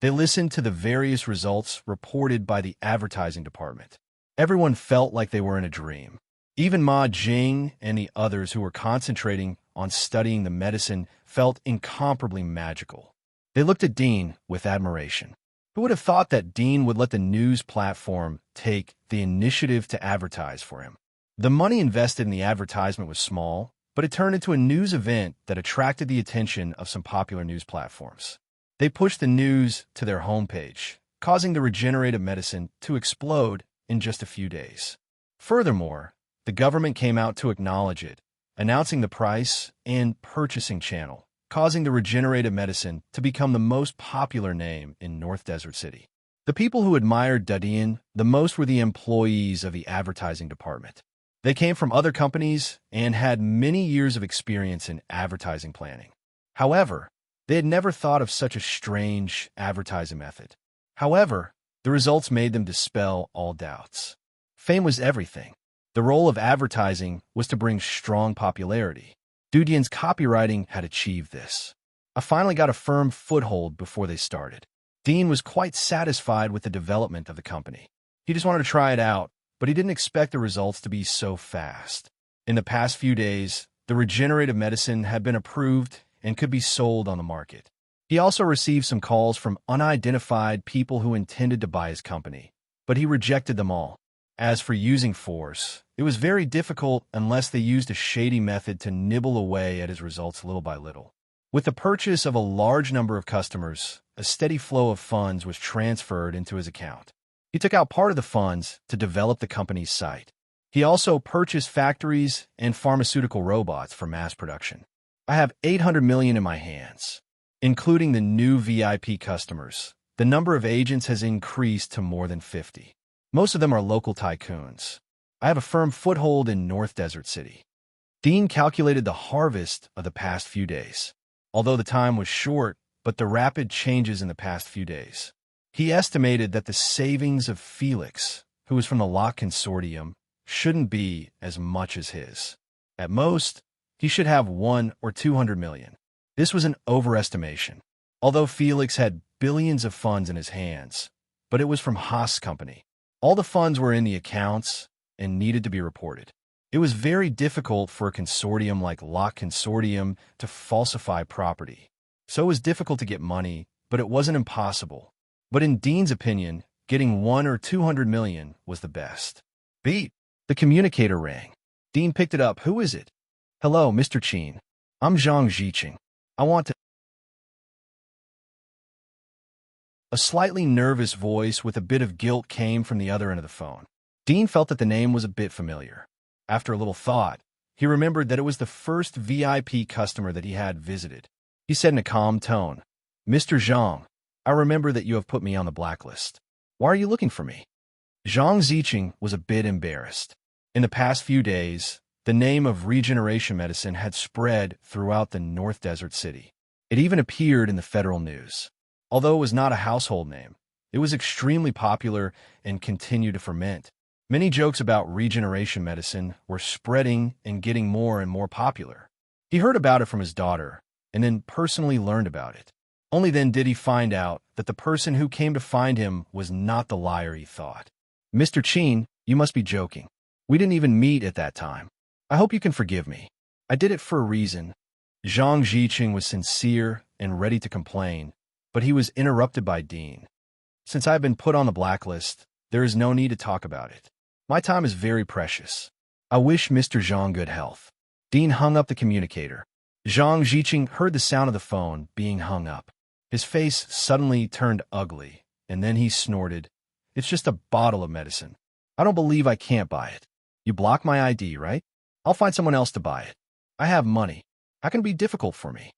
They listened to the various results reported by the advertising department. Everyone felt like they were in a dream. Even Ma Jing and the others who were concentrating on studying the medicine felt incomparably magical. They looked at Dean with admiration. Who would have thought that Dean would let the news platform take the initiative to advertise for him? The money invested in the advertisement was small, but it turned into a news event that attracted the attention of some popular news platforms. They pushed the news to their homepage, causing the regenerative medicine to explode in just a few days. Furthermore, the government came out to acknowledge it, announcing the price and purchasing channel, causing the regenerative medicine to become the most popular name in North Desert City. The people who admired Dadian the most were the employees of the advertising department. They came from other companies and had many years of experience in advertising planning. However, they had never thought of such a strange advertising method. However, the results made them dispel all doubts. Fame was everything. The role of advertising was to bring strong popularity. Dudian's copywriting had achieved this. I finally got a firm foothold before they started. Dean was quite satisfied with the development of the company. He just wanted to try it out, but he didn't expect the results to be so fast. In the past few days, the regenerative medicine had been approved and could be sold on the market. He also received some calls from unidentified people who intended to buy his company, but he rejected them all. As for using force, it was very difficult unless they used a shady method to nibble away at his results little by little. With the purchase of a large number of customers, a steady flow of funds was transferred into his account. He took out part of the funds to develop the company's site. He also purchased factories and pharmaceutical robots for mass production. I have 800 million in my hands. Including the new VIP customers, the number of agents has increased to more than 50. Most of them are local tycoons. I have a firm foothold in North Desert City. Dean calculated the harvest of the past few days. Although the time was short, but the rapid changes in the past few days. He estimated that the savings of Felix, who was from the Lock Consortium, shouldn't be as much as his. At most, he should have 1 or 200 million. This was an overestimation. Although Felix had billions of funds in his hands, but it was from Haas Company. All the funds were in the accounts and needed to be reported. It was very difficult for a consortium like Lock Consortium to falsify property. So it was difficult to get money, but it wasn't impossible. But in Dean's opinion, getting 1 or 200 million was the best. Beep. The communicator rang. Dean picked it up. Who is it? Hello, Mr. Chin. I'm Zhang Ziqing. I want to... A slightly nervous voice with a bit of guilt came from the other end of the phone. Dean felt that the name was a bit familiar. After a little thought, he remembered that it was the first VIP customer that he had visited. He said in a calm tone, Mr. Zhang, I remember that you have put me on the blacklist. Why are you looking for me? Zhang Ziqing was a bit embarrassed. In the past few days, the name of regeneration medicine had spread throughout the North Desert City. It even appeared in the federal news. Although it was not a household name, it was extremely popular and continued to ferment. Many jokes about regeneration medicine were spreading and getting more and more popular. He heard about it from his daughter, and then personally learned about it. Only then did he find out that the person who came to find him was not the liar he thought. Mr. Chin, you must be joking. We didn't even meet at that time. I hope you can forgive me. I did it for a reason. Zhang Ziqing was sincere and ready to complain, but he was interrupted by Dean. Since I have been put on the blacklist, there is no need to talk about it. My time is very precious. I wish Mr. Zhang good health. Dean hung up the communicator. Zhang Ziqing heard the sound of the phone being hung up. His face suddenly turned ugly, and then he snorted, It's just a bottle of medicine. I don't believe I can't buy it. You block my ID, right? I'll find someone else to buy it. I have money. How can it be difficult for me?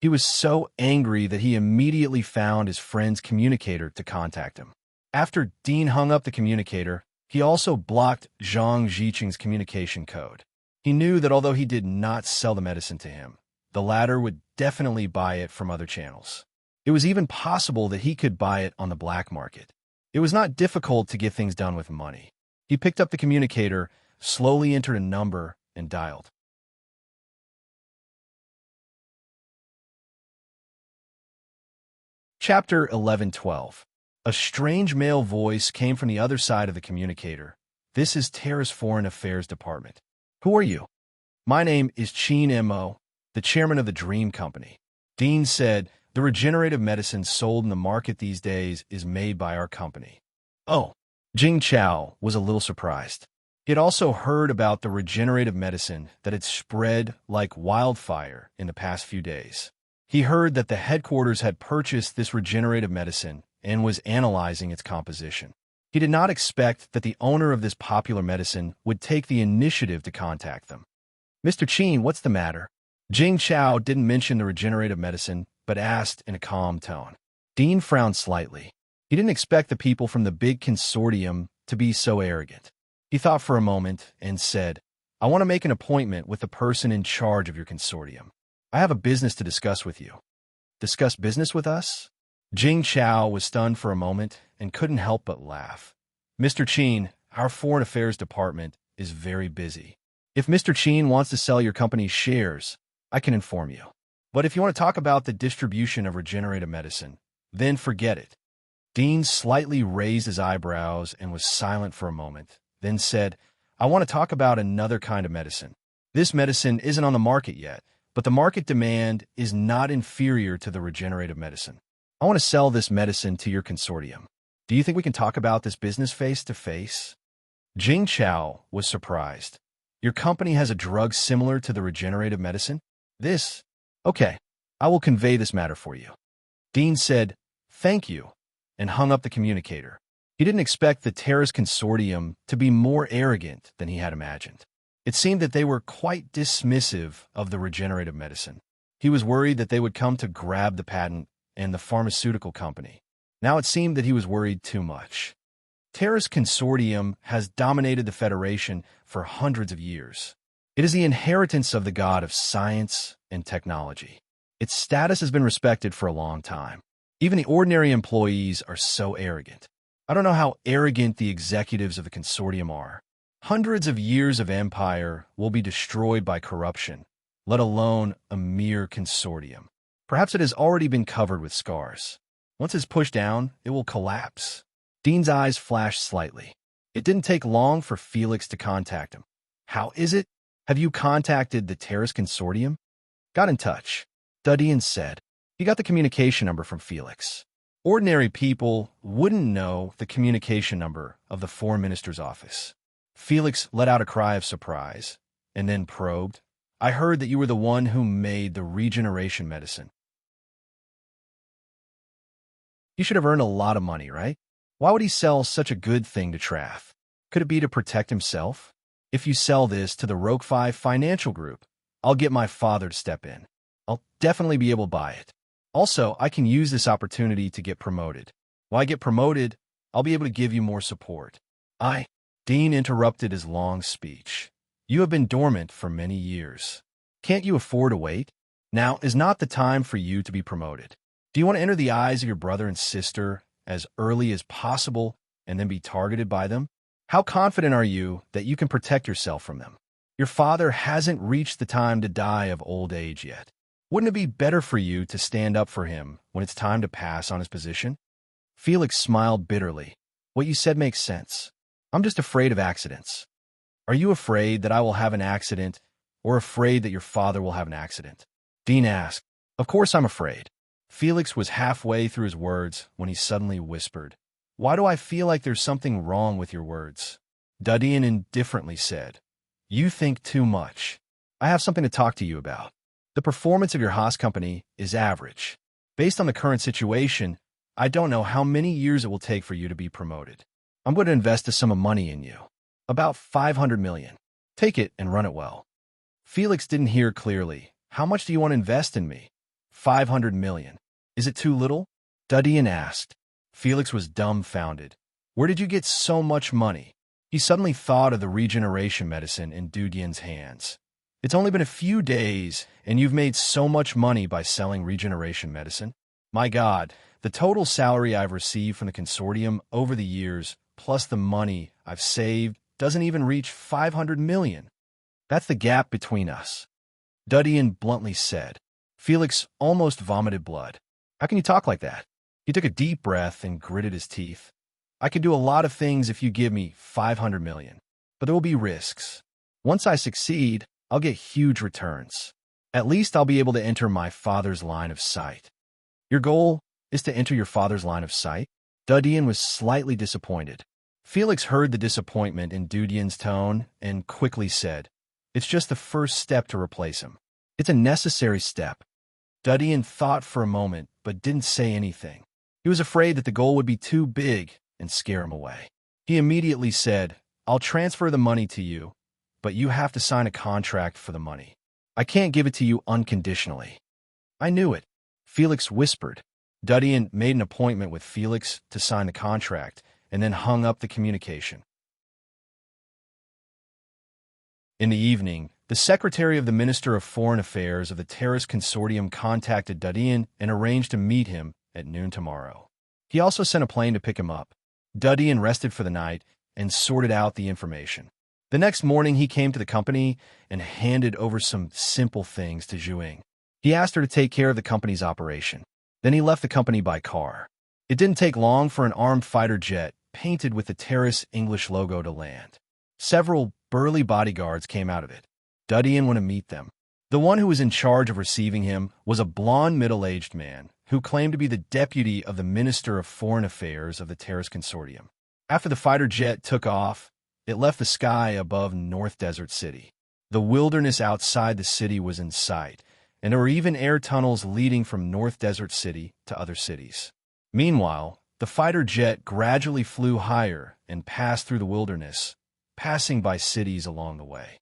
He was so angry that he immediately found his friend's communicator to contact him. After Dean hung up the communicator, he also blocked Zhang Ziqing's communication code. He knew that although he did not sell the medicine to him, the latter would definitely buy it from other channels. It was even possible that he could buy it on the black market. It was not difficult to get things done with money. He picked up the communicator, slowly entered a number, and dialed. Chapter 11:12. A strange male voice came from the other side of the communicator. This is Terra's Foreign Affairs Department. Who are you? My name is Chin Mo, the chairman of the Dream Company. Dean said, the regenerative medicine sold in the market these days is made by our company. Oh, Jing Chao was a little surprised. He had also heard about the regenerative medicine that had spread like wildfire in the past few days. He heard that the headquarters had purchased this regenerative medicine and was analyzing its composition. He did not expect that the owner of this popular medicine would take the initiative to contact them. Mr. Chin, what's the matter? Jing Chao didn't mention the regenerative medicine, but asked in a calm tone. Dean frowned slightly. He didn't expect the people from the big consortium to be so arrogant. He thought for a moment and said, I want to make an appointment with the person in charge of your consortium. I have a business to discuss with you. Discuss business with us? Jing Chao was stunned for a moment and couldn't help but laugh. Mr. Chin, our Foreign Affairs Department is very busy. If Mr. Chin wants to sell your company's shares, I can inform you. But if you want to talk about the distribution of regenerative medicine, then forget it. Dean slightly raised his eyebrows and was silent for a moment, then said, I want to talk about another kind of medicine. This medicine isn't on the market yet, but the market demand is not inferior to the regenerative medicine. I want to sell this medicine to your consortium. Do you think we can talk about this business face to face? Jing Chao was surprised. Your company has a drug similar to the regenerative medicine? Okay, I will convey this matter for you. Dean said, thank you, and hung up the communicator. He didn't expect the Terrace Consortium to be more arrogant than he had imagined. It seemed that they were quite dismissive of the regenerative medicine. He was worried that they would come to grab the patent and the pharmaceutical company. Now it seemed that he was worried too much. Terrace Consortium has dominated the Federation for hundreds of years. It is the inheritance of the god of science and technology. Its status has been respected for a long time. Even the ordinary employees are so arrogant. I don't know how arrogant the executives of the consortium are. Hundreds of years of empire will be destroyed by corruption, let alone a mere consortium. Perhaps it has already been covered with scars. Once it's pushed down, it will collapse. Dean's eyes flashed slightly. It didn't take long for Felix to contact him. How is it? Have you contacted the Terrace Consortium? Got in touch. Dean said. He got the communication number from Felix. Ordinary people wouldn't know the communication number of the foreign minister's office. Felix let out a cry of surprise, and then probed. I heard that you were the one who made the regeneration medicine. You should have earned a lot of money, right? Why would he sell such a good thing to Traff? Could it be to protect himself? If you sell this to the Rogue 5 Financial Group, I'll get my father to step in. I'll definitely be able to buy it. Also, I can use this opportunity to get promoted. When I get promoted, I'll be able to give you more support. Dean interrupted his long speech. You have been dormant for many years. Can't you afford to wait? Now is not the time for you to be promoted. Do you want to enter the eyes of your brother and sister as early as possible and then be targeted by them? How confident are you that you can protect yourself from them? Your father hasn't reached the time to die of old age yet. Wouldn't it be better for you to stand up for him when it's time to pass on his position? Felix smiled bitterly. What you said makes sense. I'm just afraid of accidents. Are you afraid that I will have an accident or afraid that your father will have an accident? Dean asked. Of course I'm afraid. Felix was halfway through his words when he suddenly whispered, Why do I feel like there's something wrong with your words? Duddian indifferently said, You think too much. I have something to talk to you about. The performance of your Haas company is average. Based on the current situation, I don't know how many years it will take for you to be promoted. I'm going to invest a sum of money in you. About 500 million. Take it and run it well. Felix didn't hear clearly. How much do you want to invest in me? 500 million. Is it too little? Duddian asked. Felix was dumbfounded. Where did you get so much money? He suddenly thought of the regeneration medicine in Duddian's hands. It's only been a few days, and you've made so much money by selling regeneration medicine? My God, the total salary I've received from the consortium over the years, plus the money I've saved, doesn't even reach 500 million. That's the gap between us. Duddian bluntly said. Felix almost vomited blood. How can you talk like that? He took a deep breath and gritted his teeth. I can do a lot of things if you give me 500 million, but there will be risks. Once I succeed, I'll get huge returns. At least I'll be able to enter my father's line of sight. Your goal is to enter your father's line of sight? Duddian was slightly disappointed. Felix heard the disappointment in Duddian's tone and quickly said, It's just the first step to replace him. It's a necessary step. Duddian thought for a moment, but didn't say anything. He was afraid that the goal would be too big and scare him away. He immediately said, I'll transfer the money to you, but you have to sign a contract for the money. I can't give it to you unconditionally. I knew it, Felix whispered. Duddian made an appointment with Felix to sign the contract and then hung up the communication. In the evening, the secretary of the Minister of Foreign Affairs of the Terrace Consortium contacted Duddian and arranged to meet him at noon tomorrow. He also sent a plane to pick him up. Duddian rested for the night and sorted out the information. The next morning, he came to the company and handed over some simple things to Zhuing. He asked her to take care of the company's operation. Then he left the company by car. It didn't take long for an armed fighter jet painted with the Terrace English logo to land. Several burly bodyguards came out of it. Duddian went to meet them. The one who was in charge of receiving him was a blond middle-aged man who claimed to be the deputy of the Minister of Foreign Affairs of the Terrace Consortium. After the fighter jet took off, it left the sky above North Desert City. The wilderness outside the city was in sight, and there were even air tunnels leading from North Desert City to other cities. Meanwhile, the fighter jet gradually flew higher and passed through the wilderness, passing by cities along the way.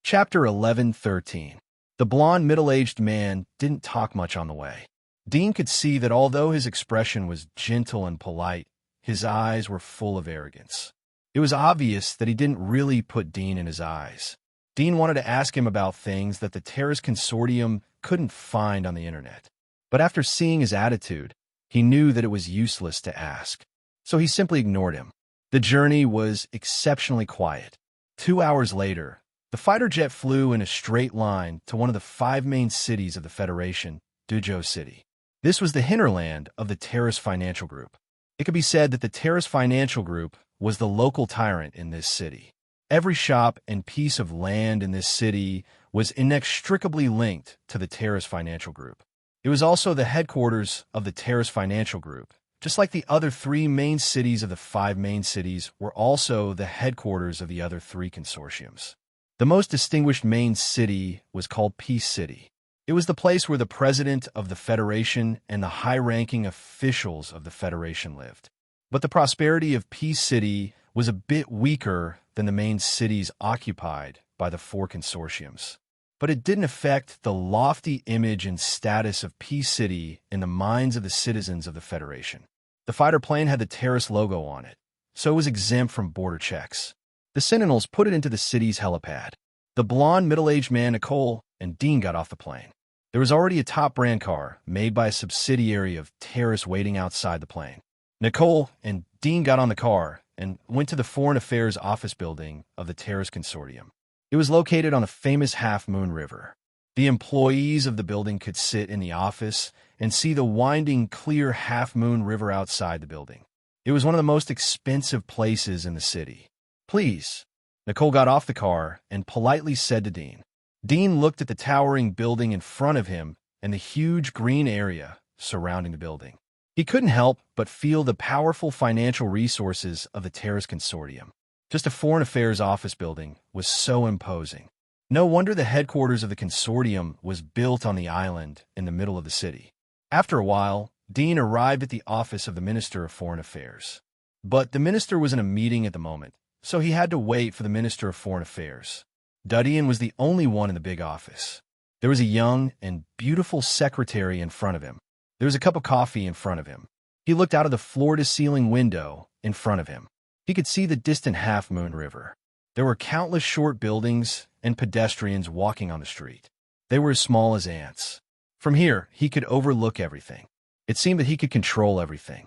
Chapter 11:13. The blond middle-aged man didn't talk much on the way. Dean could see that although his expression was gentle and polite, his eyes were full of arrogance. It was obvious that he didn't really put Dean in his eyes. Dean wanted to ask him about things that the Terrace Consortium couldn't find on the internet. But after seeing his attitude, he knew that it was useless to ask. So he simply ignored him. The journey was exceptionally quiet. 2 hours later, the fighter jet flew in a straight line to one of the 5 main cities of the Federation, Duzhou City. This was the hinterland of the Terrace Financial Group. It could be said that the Terrace Financial Group was the local tyrant in this city. Every shop and piece of land in this city was inextricably linked to the Terrace Financial Group. It was also the headquarters of the Terrace Financial Group, just like the other three main cities of the five main cities were also the headquarters of the other three consortiums. The most distinguished main city was called Peace City. It was the place where the president of the Federation and the high-ranking officials of the Federation lived. But the prosperity of Peace City was a bit weaker than the main cities occupied by the four consortiums. But it didn't affect the lofty image and status of Peace City in the minds of the citizens of the Federation. The fighter plane had the Terrace logo on it, so it was exempt from border checks. The Sentinels put it into the city's helipad. The blonde, middle-aged man, Nicole, and Dean got off the plane. There was already a top-brand car made by a subsidiary of Terrace waiting outside the plane. Nicole and Dean got on the car and went to the Foreign Affairs office building of the Terrace Consortium. It was located on a famous half-moon river. The employees of the building could sit in the office and see the winding, clear half-moon river outside the building. It was one of the most expensive places in the city. "Please." Nicole got off the car and politely said to Dean. Dean looked at the towering building in front of him and the huge green area surrounding the building. He couldn't help but feel the powerful financial resources of the Terrace Consortium. Just a Foreign Affairs office building was so imposing. No wonder the headquarters of the consortium was built on the island in the middle of the city. After a while, Dean arrived at the office of the Minister of Foreign Affairs. But the minister was in a meeting at the moment, so he had to wait for the Minister of Foreign Affairs. Dudian was the only one in the big office. There was a young and beautiful secretary in front of him. There was a cup of coffee in front of him. He looked out of the floor-to-ceiling window in front of him. He could see the distant half-moon river. There were countless short buildings and pedestrians walking on the street. They were as small as ants. From here, he could overlook everything. It seemed that he could control everything.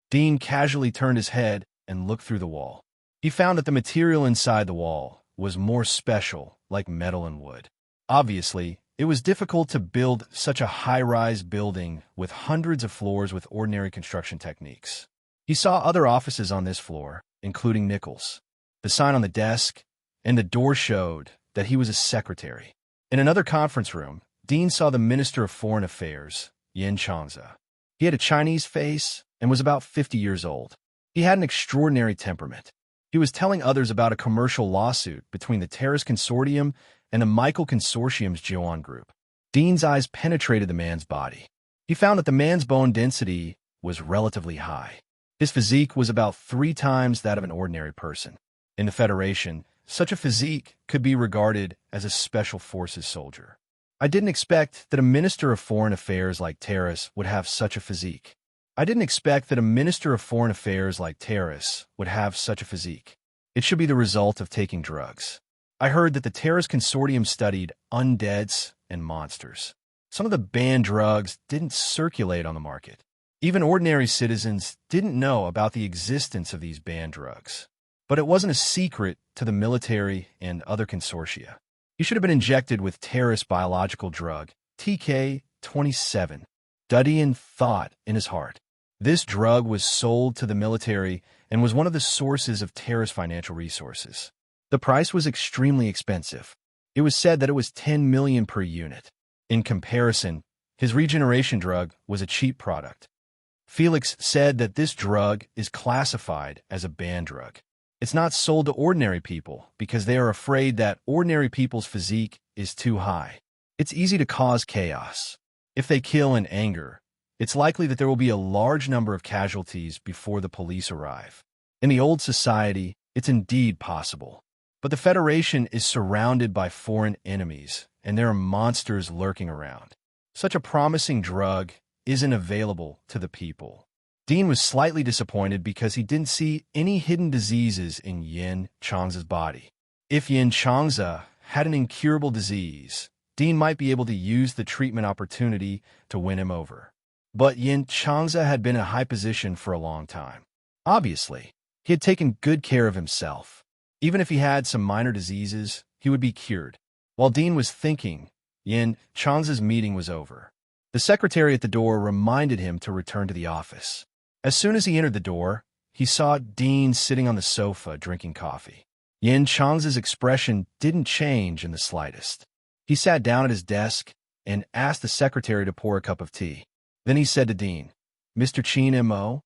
Dean casually turned his head and looked through the wall. He found that the material inside the wall was more special, like metal and wood. Obviously, it was difficult to build such a high-rise building with hundreds of floors with ordinary construction techniques. He saw other offices on this floor, including Nichols. The sign on the desk and the door showed that he was a secretary. In another conference room, Dean saw the Minister of Foreign Affairs, Yin Changza. He had a Chinese face and was about 50 years old. He had an extraordinary temperament. He was telling others about a commercial lawsuit between the Terrace Consortium and the Michael Consortium's Joan Group. Dean's eyes penetrated the man's body. He found that the man's bone density was relatively high. His physique was about 3 times that of an ordinary person. In the Federation, such a physique could be regarded as a special forces soldier. I didn't expect that a Minister of Foreign Affairs like Terrace would have such a physique. It should be the result of taking drugs. I heard that the Terrace Consortium studied undeads and monsters. Some of the banned drugs didn't circulate on the market. Even ordinary citizens didn't know about the existence of these banned drugs. But it wasn't a secret to the military and other consortia. He should have been injected with Terrace biological drug, TK-27. Dudian thought in his heart. This drug was sold to the military and was one of the sources of Terrace financial resources. The price was extremely expensive. It was said that it was 10 million per unit. In comparison, his regeneration drug was a cheap product. Felix said that this drug is classified as a banned drug. It's not sold to ordinary people because they are afraid that ordinary people's physique is too high. It's easy to cause chaos. If they kill in anger, it's likely that there will be a large number of casualties before the police arrive. In the old society, it's indeed possible. But the Federation is surrounded by foreign enemies, and there are monsters lurking around. Such a promising drug isn't available to the people. Dean was slightly disappointed because he didn't see any hidden diseases in Yin Changza's body. If Yin Changza had an incurable disease, Dean might be able to use the treatment opportunity to win him over. But Yin Changza had been in a high position for a long time. Obviously, he had taken good care of himself. Even if he had some minor diseases, he would be cured. While Dean was thinking, Yin Changza's meeting was over. The secretary at the door reminded him to return to the office. As soon as he entered the door, he saw Dean sitting on the sofa drinking coffee. Yin Chang's expression didn't change in the slightest. He sat down at his desk and asked the secretary to pour a cup of tea. Then he said to Dean, "Mr. Qin M.O.,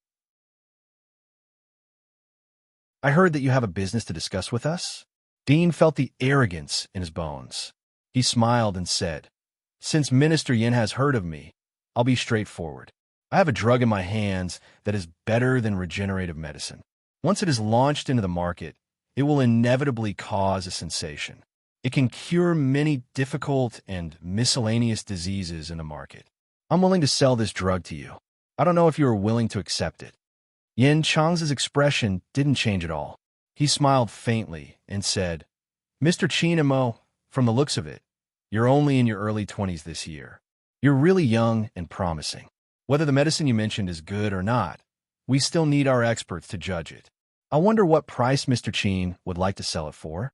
I heard that you have a business to discuss with us?" Dean felt the arrogance in his bones. He smiled and said, "Since Minister Yin has heard of me, I'll be straightforward. I have a drug in my hands that is better than regenerative medicine. Once it is launched into the market, it will inevitably cause a sensation. It can cure many difficult and miscellaneous diseases in the market. I'm willing to sell this drug to you. I don't know if you are willing to accept it." Yin Chang's expression didn't change at all. He smiled faintly and said, "Mr. Qin Mo, from the looks of it, you're only in your early 20s this year. You're really young and promising. Whether the medicine you mentioned is good or not, we still need our experts to judge it. I wonder what price Mr. Qin would like to sell it for."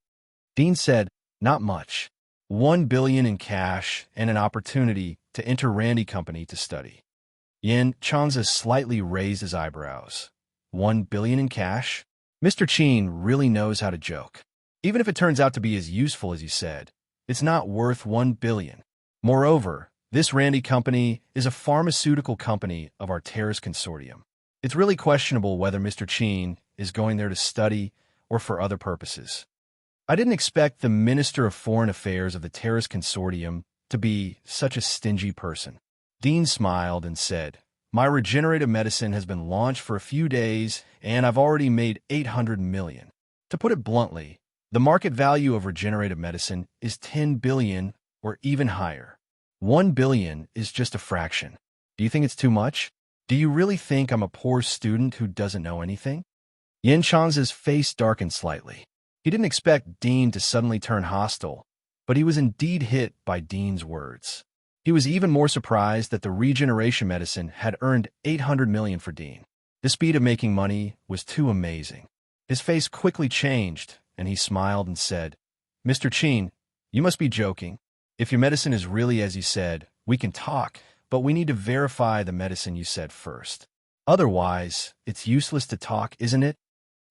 Dean said, "Not much. 1 billion in cash and an opportunity to enter Randy Company to study." Yin Chang's slightly raised his eyebrows. 1 billion in cash? Mr. Qin really knows how to joke. Even if it turns out to be as useful as you said, it's not worth 1 billion. Moreover, this Randy Company is a pharmaceutical company of our terrorist consortium. It's really questionable whether Mr. Qin is going there to study or for other purposes. I didn't expect the Minister of Foreign Affairs of the terrorist consortium to be such a stingy person. Dean smiled and said, "My regenerative medicine has been launched for a few days, and I've already made 800 million. To put it bluntly, the market value of regenerative medicine is 10 billion or even higher. 1 billion is just a fraction. Do you think it's too much? Do you really think I'm a poor student who doesn't know anything?" Yin Chang's face darkened slightly. He didn't expect Dean to suddenly turn hostile, but he was indeed hit by Dean's words. He was even more surprised that the regeneration medicine had earned 800 million for Dean. The speed of making money was too amazing. His face quickly changed, and he smiled and said, "Mr. Qin, you must be joking. If your medicine is really as you said, we can talk, but we need to verify the medicine you said first. Otherwise, it's useless to talk, isn't it?"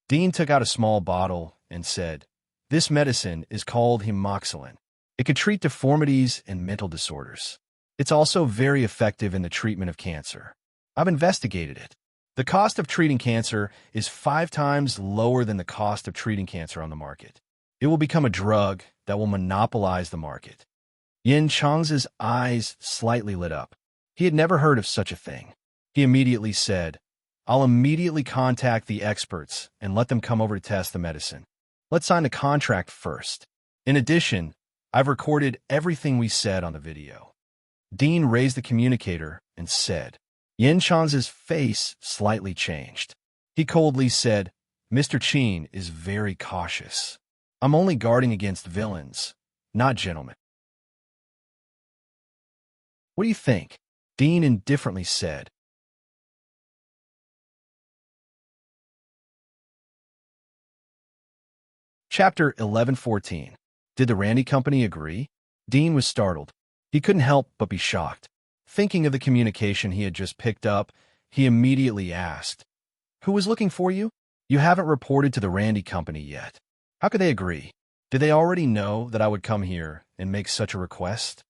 Dean took out a small bottle and said, "This medicine is called hemoxilin. It can treat deformities and mental disorders. It's also very effective in the treatment of cancer. I've investigated it. The cost of treating cancer is 5 times lower than the cost of treating cancer on the market. It will become a drug that will monopolize the market." Yin Chang's eyes slightly lit up. He had never heard of such a thing. He immediately said, "I'll immediately contact the experts and let them come over to test the medicine. Let's sign the contract first. In addition, I've recorded everything we said on the video." Dean raised the communicator and said. Yin Chang's face slightly changed. He coldly said, "Mr. Qin is very cautious. I'm only guarding against villains, not gentlemen." "What do you think?" Dean indifferently said. Chapter 11:14. Did the Randy Company agree? Dean was startled. He couldn't help but be shocked. Thinking of the communication he had just picked up, he immediately asked, "Who was looking for you? You haven't reported to the Randy Company yet. How could they agree? Did they already know that I would come here and make such a request?"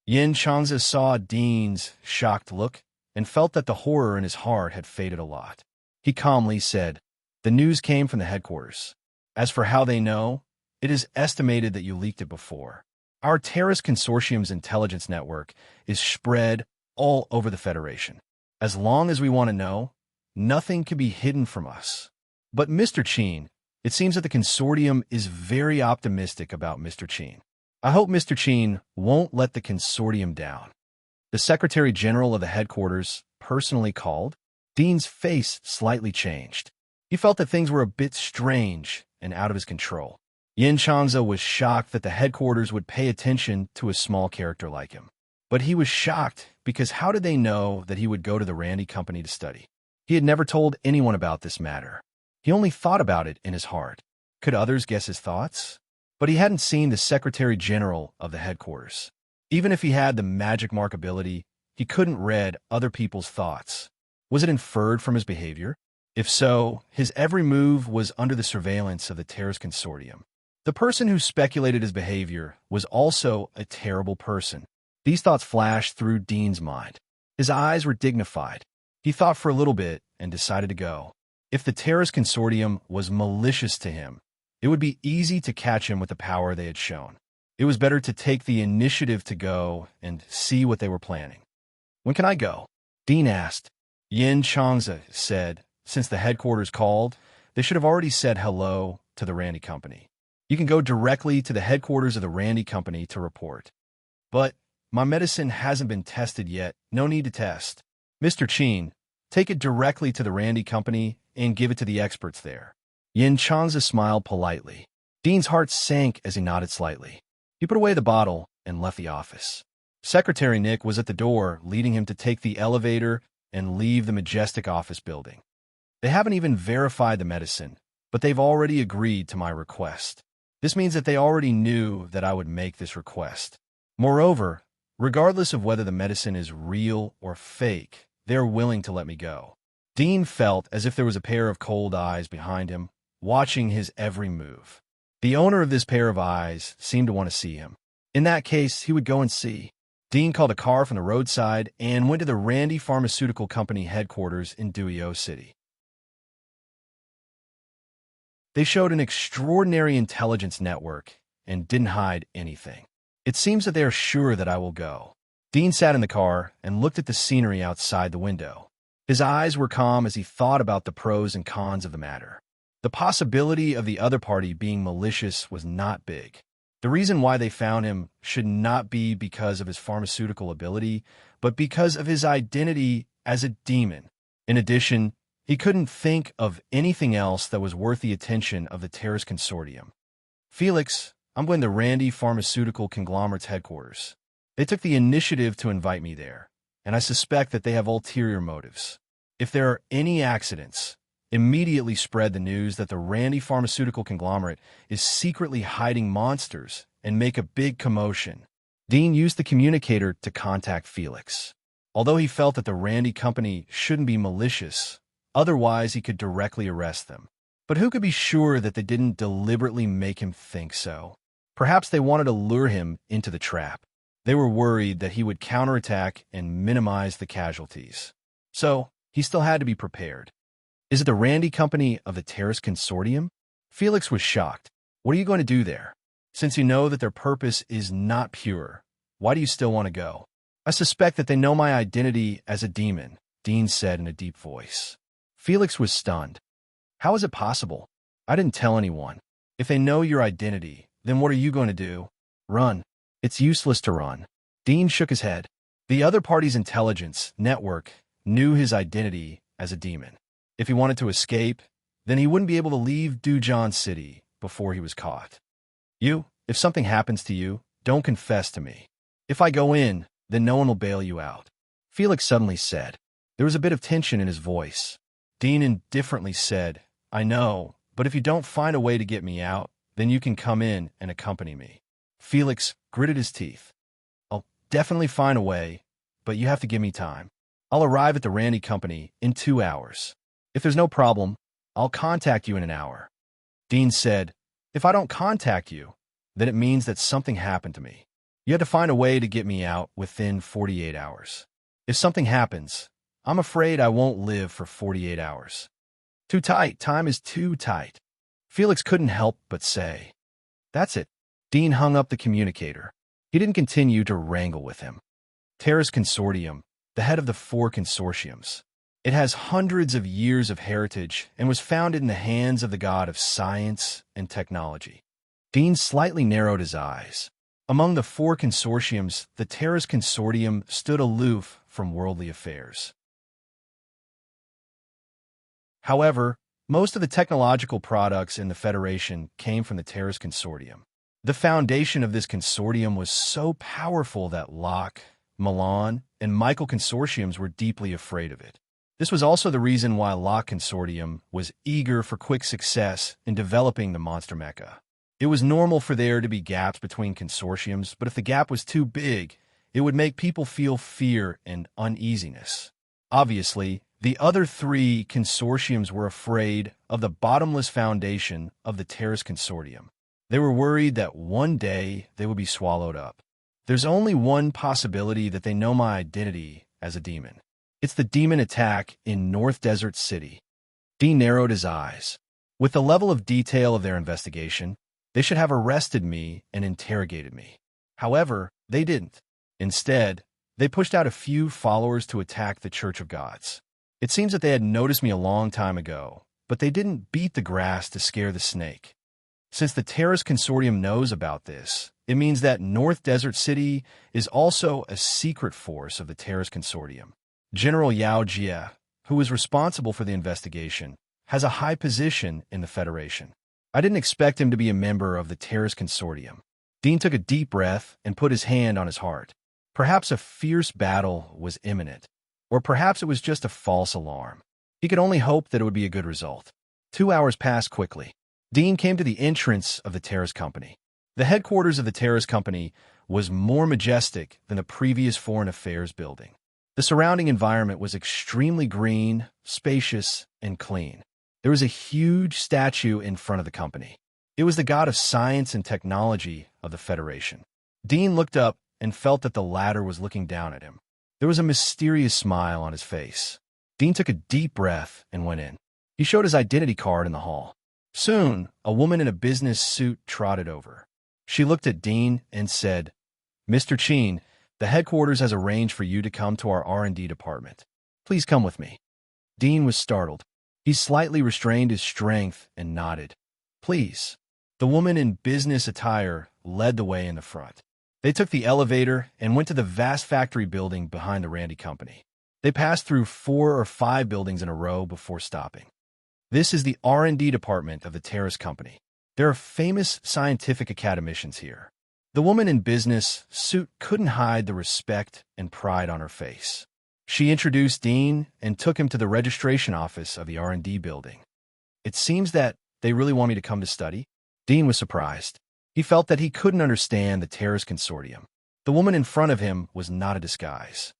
Yin Changza saw Dean's shocked look and felt that the horror in his heart had faded a lot. He calmly said, "The news came from the headquarters. As for how they know, it is estimated that you leaked it before. Our terrorist consortium's intelligence network is spread all over the Federation. As long as we want to know, nothing can be hidden from us. But Mr. Qin, it seems that the consortium is very optimistic about Mr. Qin. I hope Mr. Qin won't let the consortium down." The Secretary General of the headquarters personally called. Dean's face slightly changed. He felt that things were a bit strange and out of his control. Yin Changza was shocked that the headquarters would pay attention to a small character like him. But he was shocked because how did they know that he would go to the Randy Company to study? He had never told anyone about this matter. He only thought about it in his heart. Could others guess his thoughts? But he hadn't seen the Secretary General of the headquarters. Even if he had the magic mark ability, he couldn't read other people's thoughts. Was it inferred from his behavior? If so, his every move was under the surveillance of the terrorist consortium. The person who speculated his behavior was also a terrible person. These thoughts flashed through Dean's mind. His eyes were dignified. He thought for a little bit and decided to go. If the terrorist consortium was malicious to him, it would be easy to catch him with the power they had shown. It was better to take the initiative to go and see what they were planning. When can I go? Dean asked. Yin Changza said, since the headquarters called, they should have already said hello to the Randy Company. You can go directly to the headquarters of the Randy Company to report. But my medicine hasn't been tested yet. No need to test. Mr. Chin, take it directly to the Randy Company and give it to the experts there. Yin Changza smiled politely. Dean's heart sank as he nodded slightly. He put away the bottle and left the office. Secretary Nick was at the door, leading him to take the elevator and leave the majestic office building. They haven't even verified the medicine, but they've already agreed to my request. This means that they already knew that I would make this request. Moreover, regardless of whether the medicine is real or fake, they're willing to let me go. Dean felt as if there was a pair of cold eyes behind him, watching his every move. The owner of this pair of eyes seemed to want to see him. In that case, he would go and see. Dean called a car from the roadside and went to the Randy Pharmaceutical Company headquarters in Duyo City. They showed an extraordinary intelligence network and didn't hide anything. It seems that they are sure that I will go. Dean sat in the car and looked at the scenery outside the window. His eyes were calm as he thought about the pros and cons of the matter. The possibility of the other party being malicious was not big. The reason why they found him should not be because of his pharmaceutical ability, but because of his identity as a demon. In addition, he couldn't think of anything else that was worth the attention of the terrorist consortium. Felix, I'm going to Randy Pharmaceutical Conglomerate's headquarters. They took the initiative to invite me there, and I suspect that they have ulterior motives. If there are any accidents, immediately spread the news that the Randy Pharmaceutical Conglomerate is secretly hiding monsters and make a big commotion. Dean used the communicator to contact Felix. Although he felt that the Randy Company shouldn't be malicious, otherwise he could directly arrest them. But who could be sure that they didn't deliberately make him think so? Perhaps they wanted to lure him into the trap. They were worried that he would counterattack and minimize the casualties. So, he still had to be prepared. Is it the Randy Company of the terrorist consortium? Felix was shocked. What are you going to do there? Since you know that their purpose is not pure, why do you still want to go? I suspect that they know my identity as a demon, Dean said in a deep voice. Felix was stunned. How is it possible? I didn't tell anyone. If they know your identity, then what are you going to do? Run. It's useless to run. Dean shook his head. The other party's intelligence network knew his identity as a demon. If he wanted to escape, then he wouldn't be able to leave Dujan City before he was caught. If something happens to you, don't confess to me. If I go in, then no one will bail you out. Felix suddenly said. There was a bit of tension in his voice. Dean indifferently said, I know, but if you don't find a way to get me out, then you can come in and accompany me. Felix gritted his teeth. I'll definitely find a way, but you have to give me time. I'll arrive at the Randy Company in 2 hours. If there's no problem, I'll contact you in an hour. Dean said, if I don't contact you, then it means that something happened to me. You had to find a way to get me out within 48 hours. If something happens, I'm afraid I won't live for 48 hours. Too tight. Time is too tight. Felix couldn't help but say. That's it. Dean hung up the communicator. He didn't continue to wrangle with him. Terrace Consortium, the head of the 4 consortiums. It has hundreds of years of heritage and was founded in the hands of the god of science and technology. Dean slightly narrowed his eyes. Among the 4 consortiums, the Terrace Consortium stood aloof from worldly affairs. However, most of the technological products in the Federation came from the Terrace Consortium. The foundation of this consortium was so powerful that Locke, Milan, and Michael consortiums were deeply afraid of it. This was also the reason why Locke Consortium was eager for quick success in developing the monster mecha. It was normal for there to be gaps between consortiums, but if the gap was too big, it would make people feel fear and uneasiness. Obviously, The other three consortiums were afraid of the bottomless foundation of the terrorist consortium. They were worried that one day they would be swallowed up. There's only one possibility that they know my identity as a demon. It's the demon attack in North Desert City. Dean narrowed his eyes. With the level of detail of their investigation, they should have arrested me and interrogated me. However, they didn't. Instead, they pushed out a few followers to attack the Church of Gods. It seems that they had noticed me a long time ago, but they didn't beat the grass to scare the snake. Since the terrorist consortium knows about this, it means that North Desert City is also a secret force of the terrorist consortium. General Yao Jie, who is responsible for the investigation, has a high position in the Federation. I didn't expect him to be a member of the terrorist consortium. Dean took a deep breath and put his hand on his heart. Perhaps a fierce battle was imminent, or perhaps it was just a false alarm. He could only hope that it would be a good result. 2 hours passed quickly. Dean came to the entrance of the terrorist company. The headquarters of the terrorist company was more majestic than the previous Foreign Affairs building. The surrounding environment was extremely green, spacious, and clean. There was a huge statue in front of the company. It was the god of science and technology of the Federation. Dean looked up and felt that the latter was looking down at him. There was a mysterious smile on his face. Dean took a deep breath and went in. He showed his identity card in the hall. Soon, a woman in a business suit trotted over. She looked at Dean and said, "Mr. Chin, the headquarters has arranged for you to come to our R&D department. Please come with me." Dean was startled. He slightly restrained his strength and nodded. "Please." The woman in business attire led the way in the front. They took the elevator and went to the vast factory building behind the Randy company. They passed through 4 or 5 buildings in a row before stopping. This is the R&D department of the terrorist company. There are famous scientific academicians here. The woman in business suit couldn't hide the respect and pride on her face. She introduced Dean and took him to the registration office of the R&D building. "It seems that they really want me to come to study?" Dean was surprised. He felt that he couldn't understand the terrorist consortium. The woman in front of him was not a disguise.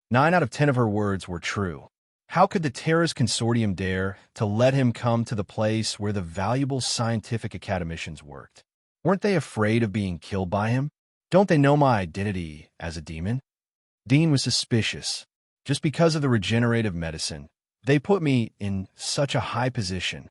9 out of 10 of her words were true. How could the terrorist consortium dare to let him come to the place where the valuable scientific academicians worked? Weren't they afraid of being killed by him? Don't they know my identity as a demon? Dean was suspicious. Just because of the regenerative medicine, they put me in such a high position.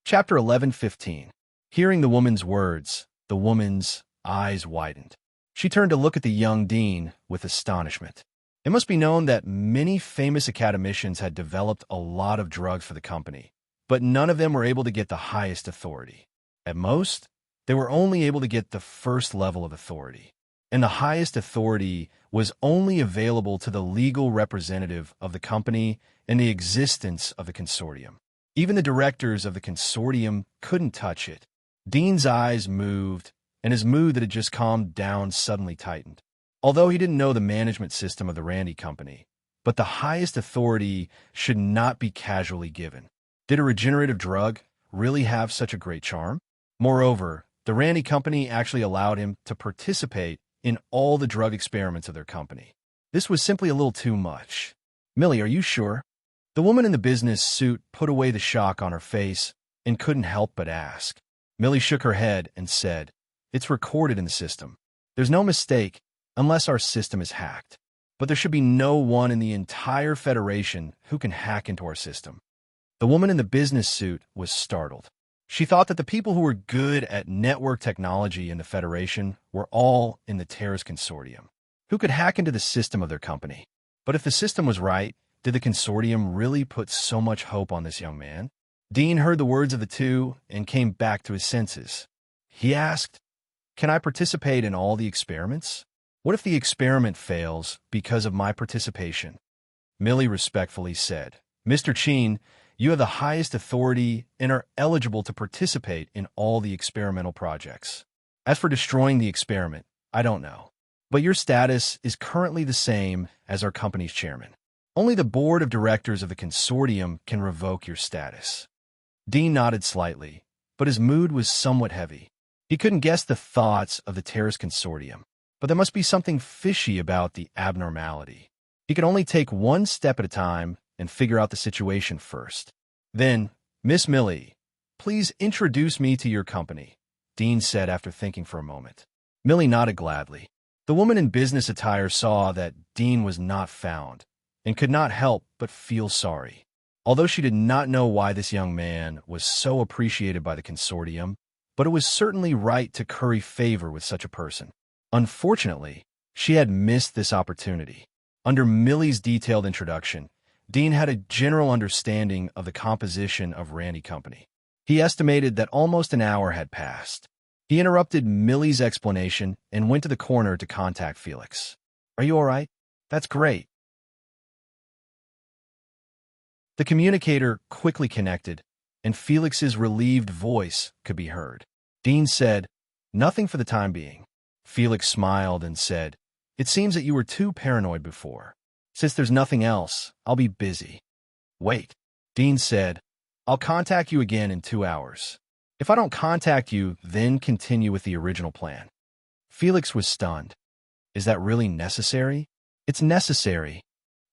Chapter 11:15. Hearing the woman's words, the woman's eyes widened. She turned to look at the young Dean with astonishment. It must be known that many famous academicians had developed a lot of drugs for the company, but none of them were able to get the highest authority. At most, they were only able to get the first level of authority, and the highest authority was only available to the legal representative of the company and the existence of the consortium. Even the directors of the consortium couldn't touch it. Dean's eyes moved, and his mood that had just calmed down suddenly tightened. Although he didn't know the management system of the Randy company, but the highest authority should not be casually given. Did a regenerative drug really have such a great charm? Moreover, the Randy company actually allowed him to participate in all the drug experiments of their company. This was simply a little too much. "Millie, are you sure?" The woman in the business suit put away the shock on her face and couldn't help but ask. Millie shook her head and said, "It's recorded in the system. There's no mistake unless our system is hacked. But there should be no one in the entire Federation who can hack into our system." The woman in the business suit was startled. She thought that the people who were good at network technology in the Federation were all in the terrorist consortium. Who could hack into the system of their company? But if the system was right, did the consortium really put so much hope on this young man? Dean heard the words of the two and came back to his senses. He asked, "Can I participate in all the experiments? What if the experiment fails because of my participation?" Millie respectfully said, "Mr. Chin, you have the highest authority and are eligible to participate in all the experimental projects. As for destroying the experiment, I don't know. But your status is currently the same as our company's chairman. Only the board of directors of the consortium can revoke your status." Dean nodded slightly, but his mood was somewhat heavy. He couldn't guess the thoughts of the terrorist consortium, but there must be something fishy about the abnormality. He could only take one step at a time and figure out the situation first. Then, Miss Millie, please introduce me to your company, Dean said after thinking for a moment. Millie nodded gladly. The woman in business attire saw that Dean was not found and could not help but feel sorry. Although she did not know why this young man was so appreciated by the consortium, but it was certainly right to curry favor with such a person. Unfortunately, she had missed this opportunity. Under Millie's detailed introduction, Dean had a general understanding of the composition of Randy Company. He estimated that almost an hour had passed. He interrupted Millie's explanation and went to the corner to contact Felix. "Are you all right? That's great." The communicator quickly connected, and Felix's relieved voice could be heard. Dean said, "Nothing for the time being." Felix smiled and said, "It seems that you were too paranoid before. Since there's nothing else, I'll be busy." "Wait," Dean said, "I'll contact you again in 2 hours. If I don't contact you, then continue with the original plan." Felix was stunned. "Is that really necessary?" "It's necessary."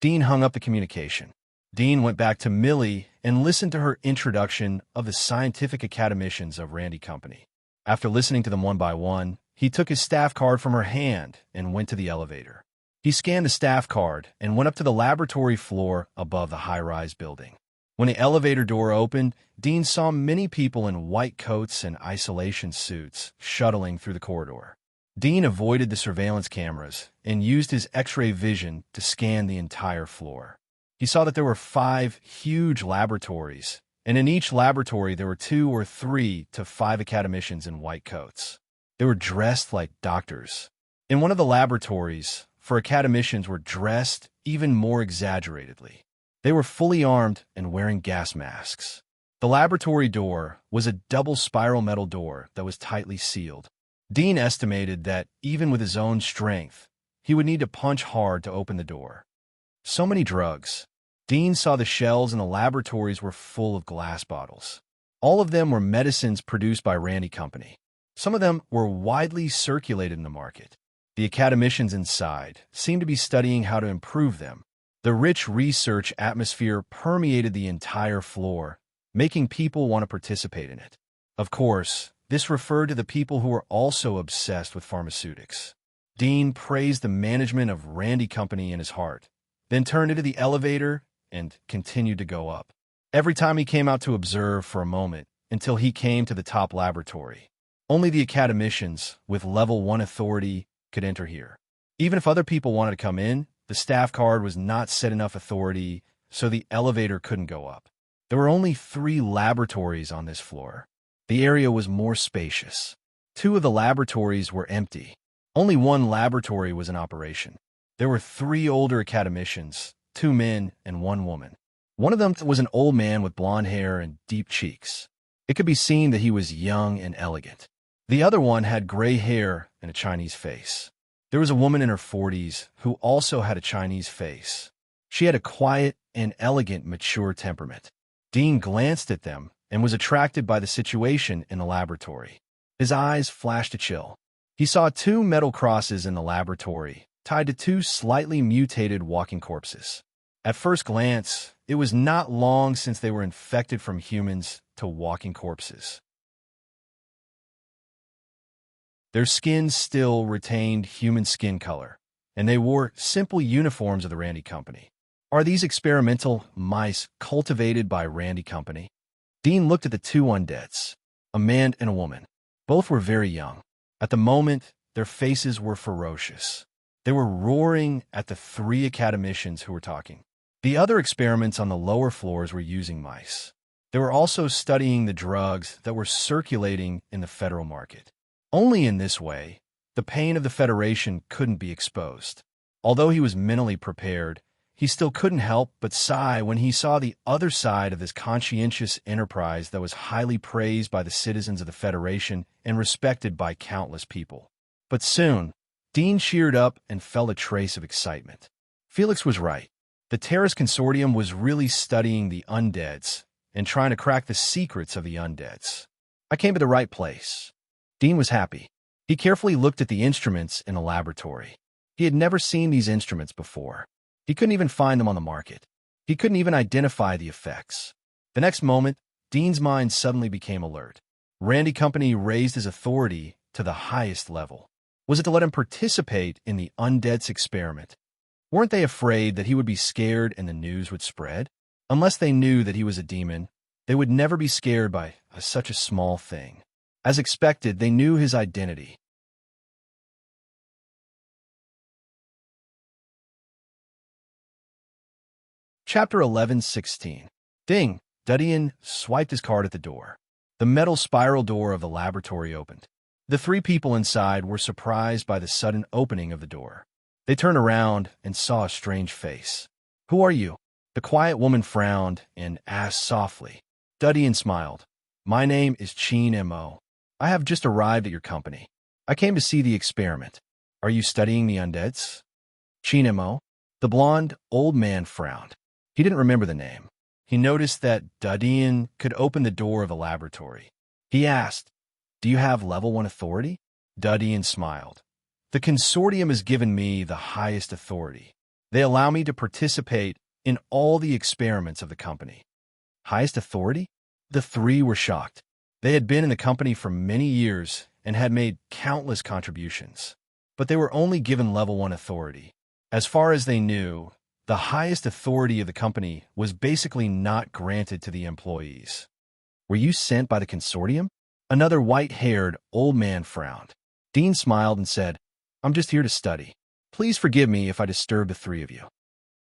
Dean hung up the communication. Dean went back to Millie and listened to her introduction of the scientific academicians of Randy Company. After listening to them one by one, he took his staff card from her hand and went to the elevator. He scanned the staff card and went up to the laboratory floor above the high-rise building. When the elevator door opened, Dean saw many people in white coats and isolation suits shuttling through the corridor. Dean avoided the surveillance cameras and used his X-ray vision to scan the entire floor. He saw that there were 5 huge laboratories, and in each laboratory there were 2 or 3 to 5 academicians in white coats. They were dressed like doctors. In one of the laboratories, 4 academicians were dressed even more exaggeratedly. They were fully armed and wearing gas masks. The laboratory door was a double spiral metal door that was tightly sealed. Dean estimated that, even with his own strength, he would need to punch hard to open the door. So many drugs. Dean saw the shelves in the laboratories were full of glass bottles. All of them were medicines produced by Randy Company. Some of them were widely circulated in the market. The academicians inside seemed to be studying how to improve them. The rich research atmosphere permeated the entire floor, making people want to participate in it. Of course, this referred to the people who were also obsessed with pharmaceutics. Dean praised the management of Randy Company in his heart, then turned into the elevator and continued to go up. Every time he came out to observe for a moment until he came to the top laboratory. Only the academicians with level 1 authority could enter here. Even if other people wanted to come in, the staff card was not set enough authority, so the elevator couldn't go up. There were only 3 laboratories on this floor. The area was more spacious. 2 of the laboratories were empty. Only 1 laboratory was in operation. There were 3 older academicians, 2 men and 1 woman. One of them was an old man with blonde hair and deep cheeks. It could be seen that he was young and elegant. The other one had gray hair and a Chinese face. There was a woman in her 40s who also had a Chinese face. She had a quiet and elegant, mature temperament. Dean glanced at them and was attracted by the situation in the laboratory. His eyes flashed a chill. He saw 2 metal crosses in the laboratory, tied to 2 slightly mutated walking corpses. At first glance, it was not long since they were infected from humans to walking corpses. Their skins still retained human skin color, and they wore simple uniforms of the Randy Company. Are these experimental mice cultivated by Randy Company? Dean looked at the 2 undeads, a man and a woman. Both were very young. At the moment, their faces were ferocious. They were roaring at the 3 academicians who were talking. The other experiments on the lower floors were using mice. They were also studying the drugs that were circulating in the federal market. Only in this way, the pain of the Federation couldn't be exposed. Although he was mentally prepared, he still couldn't help but sigh when he saw the other side of this conscientious enterprise that was highly praised by the citizens of the Federation and respected by countless people. But soon, Dean cheered up and felt a trace of excitement. Felix was right. The terrorist consortium was really studying the undeads and trying to crack the secrets of the undeads. I came to the right place. Dean was happy. He carefully looked at the instruments in the laboratory. He had never seen these instruments before. He couldn't even find them on the market. He couldn't even identify the effects. The next moment, Dean's mind suddenly became alert. Randy Company raised his authority to the highest level. Was it to let him participate in the undead's experiment? Weren't they afraid that he would be scared and the news would spread? Unless they knew that he was a demon, they would never be scared by such a small thing. As expected, they knew his identity. Chapter 11:16. Ding! Dudian swiped his card at the door. The metal spiral door of the laboratory opened. The three people inside were surprised by the sudden opening of the door. They turned around and saw a strange face. "Who are you?" The quiet woman frowned and asked softly. Dudian smiled. "My name is Chin Mo. I have just arrived at your company. I came to see the experiment. Are you studying the undeads?" Chin Mo? The blond, old man frowned. He didn't remember the name. He noticed that Dudian could open the door of the laboratory. He asked, "Do you have level 1 authority?" Dudian smiled. "The consortium has given me the highest authority. They allow me to participate in all the experiments of the company." Highest authority? The three were shocked. They had been in the company for many years and had made countless contributions. But they were only given level 1 authority. As far as they knew, the highest authority of the company was basically not granted to the employees. "Were you sent by the consortium?" Another white-haired old man frowned. Dean smiled and said, "I'm just here to study. Please forgive me if I disturb the three of you."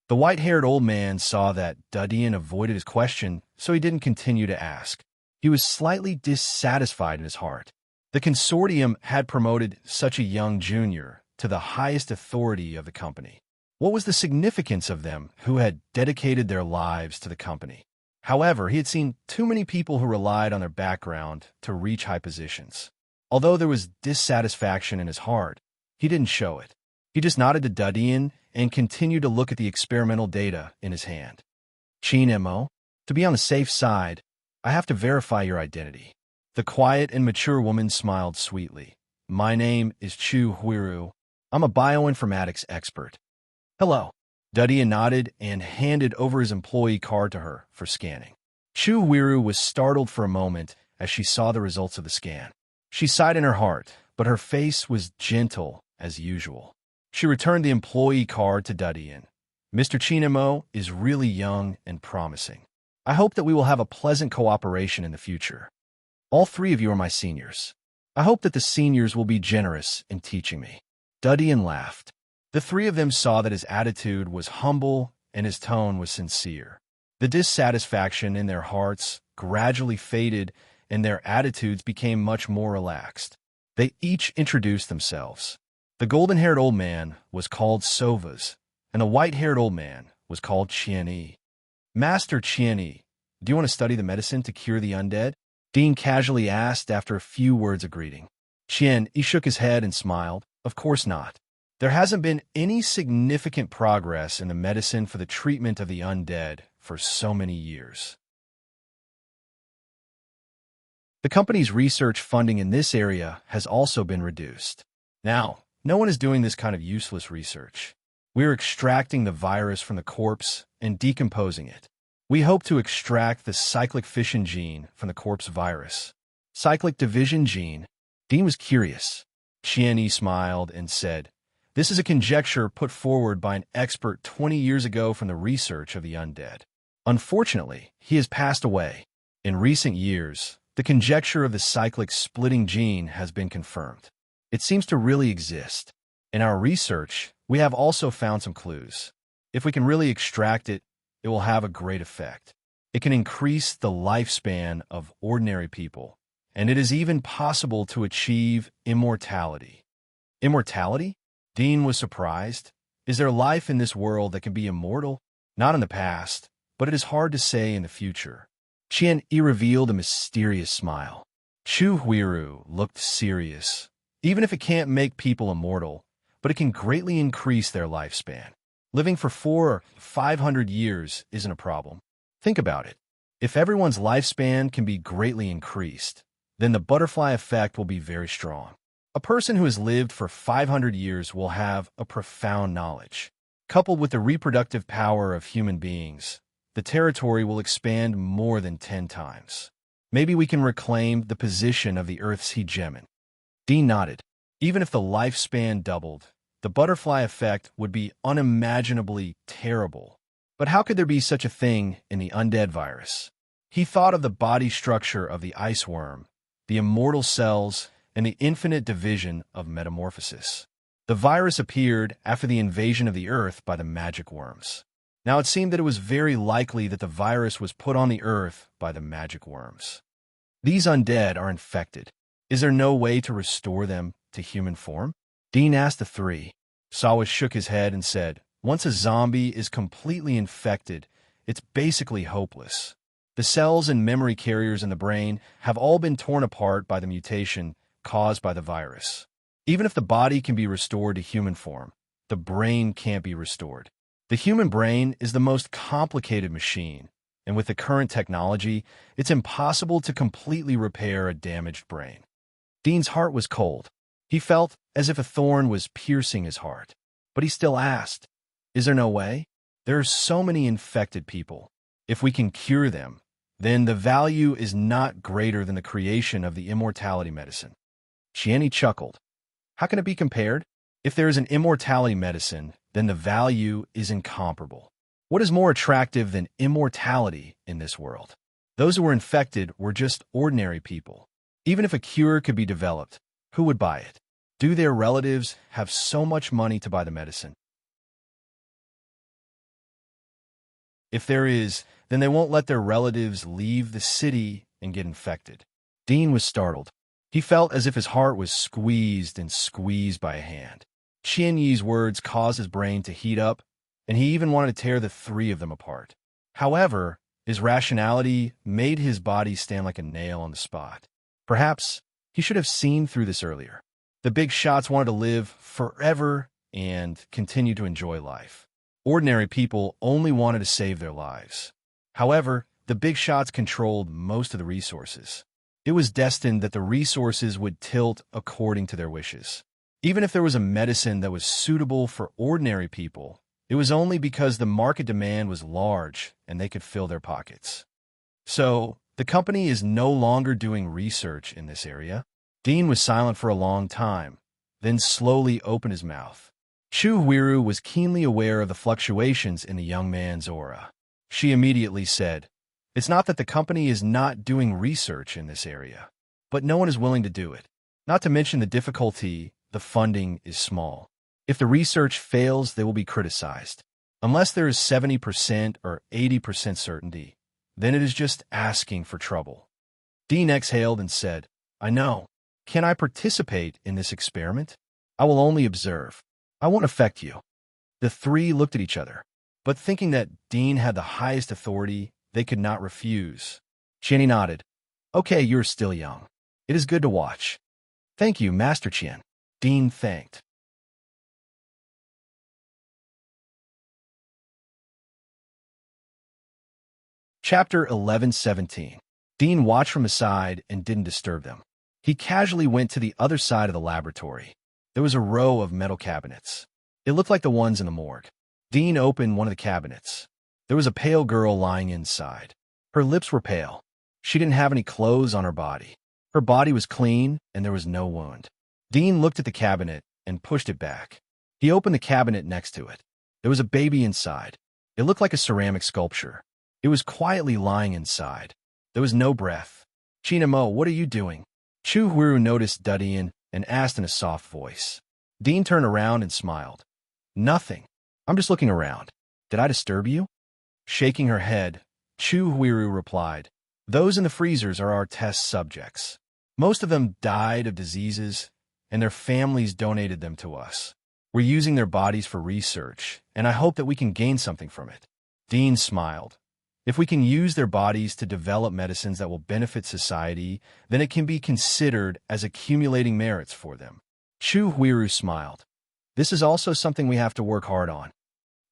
The white-haired old man saw that Dudian avoided his question, so he didn't continue to ask. He was slightly dissatisfied in his heart. The consortium had promoted such a young junior to the highest authority of the company. What was the significance of them who had dedicated their lives to the company? However, he had seen too many people who relied on their background to reach high positions. Although there was dissatisfaction in his heart, he didn't show it. He just nodded to Dudian and continued to look at the experimental data in his hand. "Chin Mo, to be on the safe side, I have to verify your identity." The quiet and mature woman smiled sweetly. "My name is Chu Huiru. I'm a bioinformatics expert." "Hello." Dudian nodded and handed over his employee card to her for scanning. Chu Huiru was startled for a moment as she saw the results of the scan. She sighed in her heart, but her face was gentle as usual. She returned the employee card to Dudian. "Mr. Chin Mo is really young and promising. I hope that we will have a pleasant cooperation in the future. All three of you are my seniors. I hope that the seniors will be generous in teaching me." Dudian laughed. The three of them saw that his attitude was humble and his tone was sincere. The dissatisfaction in their hearts gradually faded and their attitudes became much more relaxed. They each introduced themselves. The golden-haired old man was called Sovas, and the white-haired old man was called Qian. "Master Qian, do you want to study the medicine to cure the undead?" Dean casually asked after a few words of greeting. Qian shook his head and smiled. "Of course not. There hasn't been any significant progress in the medicine for the treatment of the undead for so many years. The company's research funding in this area has also been reduced. Now, no one is doing this kind of useless research. We're extracting the virus from the corpse and decomposing it. We hope to extract the cyclic fission gene from the corpse virus." Cyclic division gene? Dean was curious. Qian smiled and said, "This is a conjecture put forward by an expert 20 years ago from the research of the undead. Unfortunately, he has passed away. In recent years, the conjecture of the cyclic splitting gene has been confirmed. It seems to really exist. In our research, we have also found some clues. If we can really extract it, it will have a great effect. It can increase the lifespan of ordinary people, and it is even possible to achieve immortality." Immortality? Dean was surprised. Is there life in this world that can be immortal? Not in the past, but it is hard to say in the future. Qian revealed a mysterious smile. Chu Huiru looked serious. Even if it can't make people immortal, but it can greatly increase their lifespan. Living for 400 or 500 years isn't a problem. Think about it. If everyone's lifespan can be greatly increased, then the butterfly effect will be very strong. A person who has lived for 500 years will have a profound knowledge. Coupled with the reproductive power of human beings, the territory will expand more than 10 times. Maybe we can reclaim the position of the Earth's hegemon. Dean nodded. Even if the lifespan doubled, the butterfly effect would be unimaginably terrible. But how could there be such a thing in the undead virus? He thought of the body structure of the ice worm, the immortal cells, and the infinite division of metamorphosis. The virus appeared after the invasion of the Earth by the magic worms. Now it seemed that it was very likely that the virus was put on the Earth by the magic worms. These undead are infected. Is there no way to restore them to human form? Dean asked the three. Sawa shook his head and said, once a zombie is completely infected, it's basically hopeless. The cells and memory carriers in the brain have all been torn apart by the mutation caused by the virus. Even if the body can be restored to human form, the brain can't be restored. The human brain is the most complicated machine, and with the current technology, it's impossible to completely repair a damaged brain. Dean's heart was cold. He felt as if a thorn was piercing his heart. But he still asked, is there no way? There are so many infected people. If we can cure them, then the value is not greater than the creation of the immortality medicine. Chiani chuckled. How can it be compared? If there is an immortality medicine, then the value is incomparable. What is more attractive than immortality in this world? Those who were infected were just ordinary people. Even if a cure could be developed, who would buy it? Do their relatives have so much money to buy the medicine? If there is, then they won't let their relatives leave the city and get infected. Dean was startled. He felt as if his heart was squeezed and squeezed by a hand. Qian Yi's words caused his brain to heat up, and he even wanted to tear the three of them apart. However, his rationality made his body stand like a nail on the spot. Perhaps he should have seen through this earlier. The big shots wanted to live forever and continue to enjoy life. Ordinary people only wanted to save their lives. However, the big shots controlled most of the resources. It was destined that the resources would tilt according to their wishes. Even if there was a medicine that was suitable for ordinary people, it was only because the market demand was large and they could fill their pockets. So, the company is no longer doing research in this area. Dean was silent for a long time, then slowly opened his mouth. Chu Huiru was keenly aware of the fluctuations in the young man's aura. She immediately said, it's not that the company is not doing research in this area, but no one is willing to do it. Not to mention the difficulty, the funding is small. If the research fails, they will be criticized. Unless there is 70% or 80% certainty, then it is just asking for trouble. Dean exhaled and said, I know. Can I participate in this experiment? I will only observe. I won't affect you. The three looked at each other, but thinking that Dean had the highest authority, they could not refuse. Qian nodded. Okay, you're still young. It is good to watch. Thank you, Master Qian. Dean thanked. Chapter 11:17. Dean watched from his side and didn't disturb them. He casually went to the other side of the laboratory. There was a row of metal cabinets. It looked like the ones in the morgue. Dean opened one of the cabinets. There was a pale girl lying inside. Her lips were pale. She didn't have any clothes on her body. Her body was clean, and there was no wound. Dean looked at the cabinet and pushed it back. He opened the cabinet next to it. There was a baby inside. It looked like a ceramic sculpture. It was quietly lying inside. There was no breath. Chinamo, what are you doing? Chu Huiru noticed Dudian and asked in a soft voice. Dean turned around and smiled. Nothing. I'm just looking around. Did I disturb you? Shaking her head, Chu Huiru replied, those in the freezers are our test subjects. Most of them died of diseases, and their families donated them to us. We're using their bodies for research, and I hope that we can gain something from it. Dean smiled. If we can use their bodies to develop medicines that will benefit society, then it can be considered as accumulating merits for them. Chu Huiru smiled. This is also something we have to work hard on.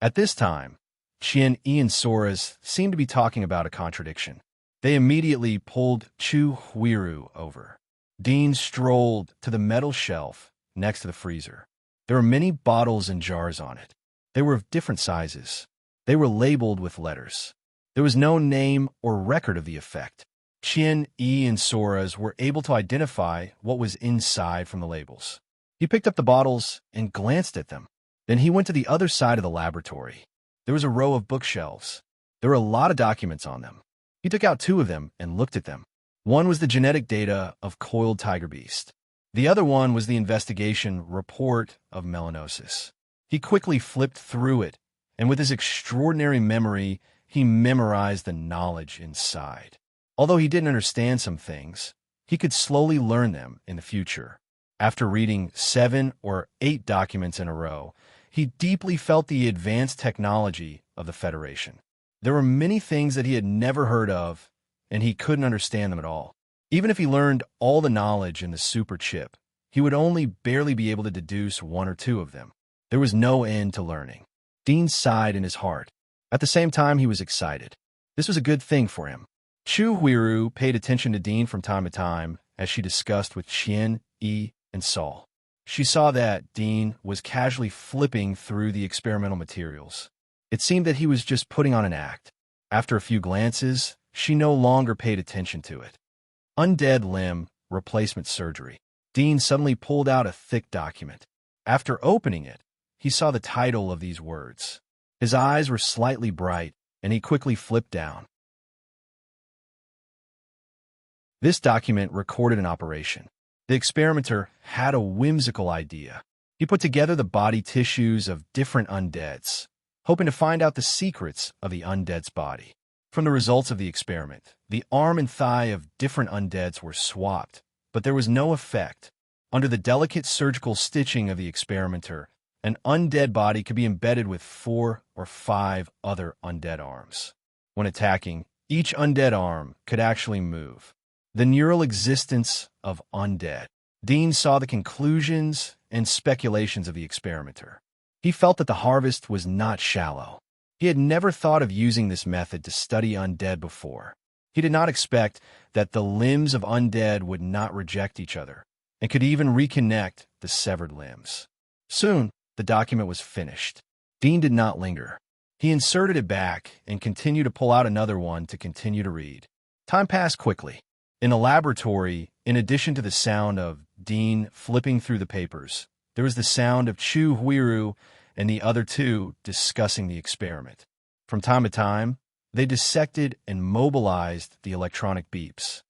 At this time, Qian Yi and Soras seemed to be talking about a contradiction. They immediately pulled Chu Huiru over. Dean strolled to the metal shelf next to the freezer. There were many bottles and jars on it. They were of different sizes. They were labeled with letters. There was no name or record of the effect. Qian, Yi, and Sora's were able to identify what was inside from the labels. He picked up the bottles and glanced at them. Then he went to the other side of the laboratory. There was a row of bookshelves. There were a lot of documents on them. He took out 2 of them and looked at them. One was the genetic data of coiled tiger beast. The other one was the investigation report of melanosis. He quickly flipped through it, and with his extraordinary memory, he memorized the knowledge inside. Although he didn't understand some things, he could slowly learn them in the future. After reading 7 or 8 documents in a row, he deeply felt the advanced technology of the Federation. There were many things that he had never heard of, and he couldn't understand them at all. Even if he learned all the knowledge in the super chip, he would only barely be able to deduce 1 or 2 of them. There was no end to learning. Dean sighed in his heart. At the same time, he was excited. This was a good thing for him. Chu Huiru paid attention to Dean from time to time as she discussed with Qian, Yi, and Saul. She saw that Dean was casually flipping through the experimental materials. It seemed that he was just putting on an act. After a few glances, she no longer paid attention to it. Undead limb replacement surgery. Dean suddenly pulled out a thick document. After opening it, he saw the title of these words. His eyes were slightly bright, and he quickly flipped down. This document recorded an operation. The experimenter had a whimsical idea. He put together the body tissues of different undeads, hoping to find out the secrets of the undead's body. From the results of the experiment, the arm and thigh of different undeads were swapped, but there was no effect. Under the delicate surgical stitching of the experimenter, an undead body could be embedded with 4 or 5 other undead arms. When attacking, each undead arm could actually move. The neural existence of undead. Dean saw the conclusions and speculations of the experimenter. He felt that the harvest was not shallow. He had never thought of using this method to study undead before. He did not expect that the limbs of undead would not reject each other and could even reconnect the severed limbs. Soon, the document was finished. Dean did not linger. He inserted it back and continued to pull out another one to continue to read. Time passed quickly. In the laboratory, in addition to the sound of Dean flipping through the papers, there was the sound of Chu Huiru and the other 2 discussing the experiment. From time to time, they dissected and mobilized the electronic beeps.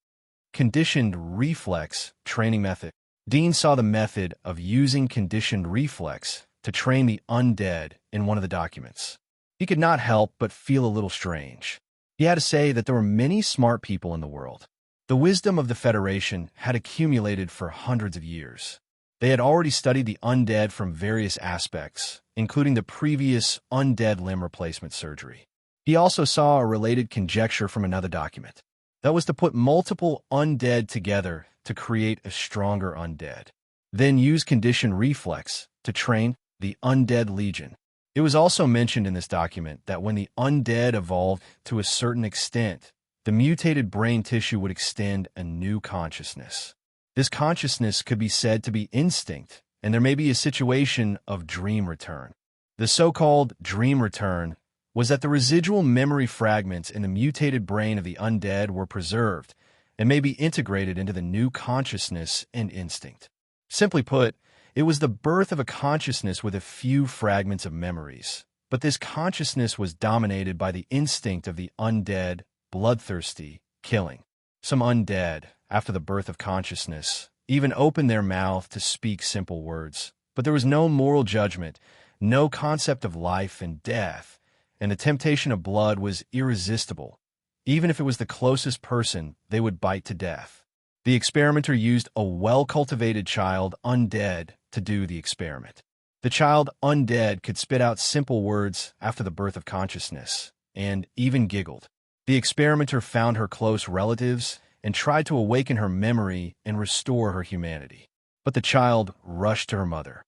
Conditioned reflex training method. Dean saw the method of using conditioned reflex to train the undead in one of the documents. He could not help but feel a little strange. He had to say that there were many smart people in the world. The wisdom of the Federation had accumulated for hundreds of years. They had already studied the undead from various aspects, including the previous undead limb replacement surgery. He also saw a related conjecture from another document. That was to put multiple undead together to create a stronger undead. Then use conditioned reflex to train the undead legion. It was also mentioned in this document that when the undead evolved to a certain extent, the mutated brain tissue would extend a new consciousness. This consciousness could be said to be instinct, and there may be a situation of dream return. The so-called dream return was that the residual memory fragments in the mutated brain of the undead were preserved and may be integrated into the new consciousness and instinct. Simply put, it was the birth of a consciousness with a few fragments of memories, but this consciousness was dominated by the instinct of the undead, bloodthirsty, killing. Some undead, after the birth of consciousness, even opened their mouth to speak simple words, but there was no moral judgment, no concept of life and death, and the temptation of blood was irresistible. Even if it was the closest person, they would bite to death. The experimenter used a well-cultivated child undead to do the experiment. The child undead could spit out simple words after the birth of consciousness, and even giggled. The experimenter found her close relatives and tried to awaken her memory and restore her humanity. But the child rushed to her mother.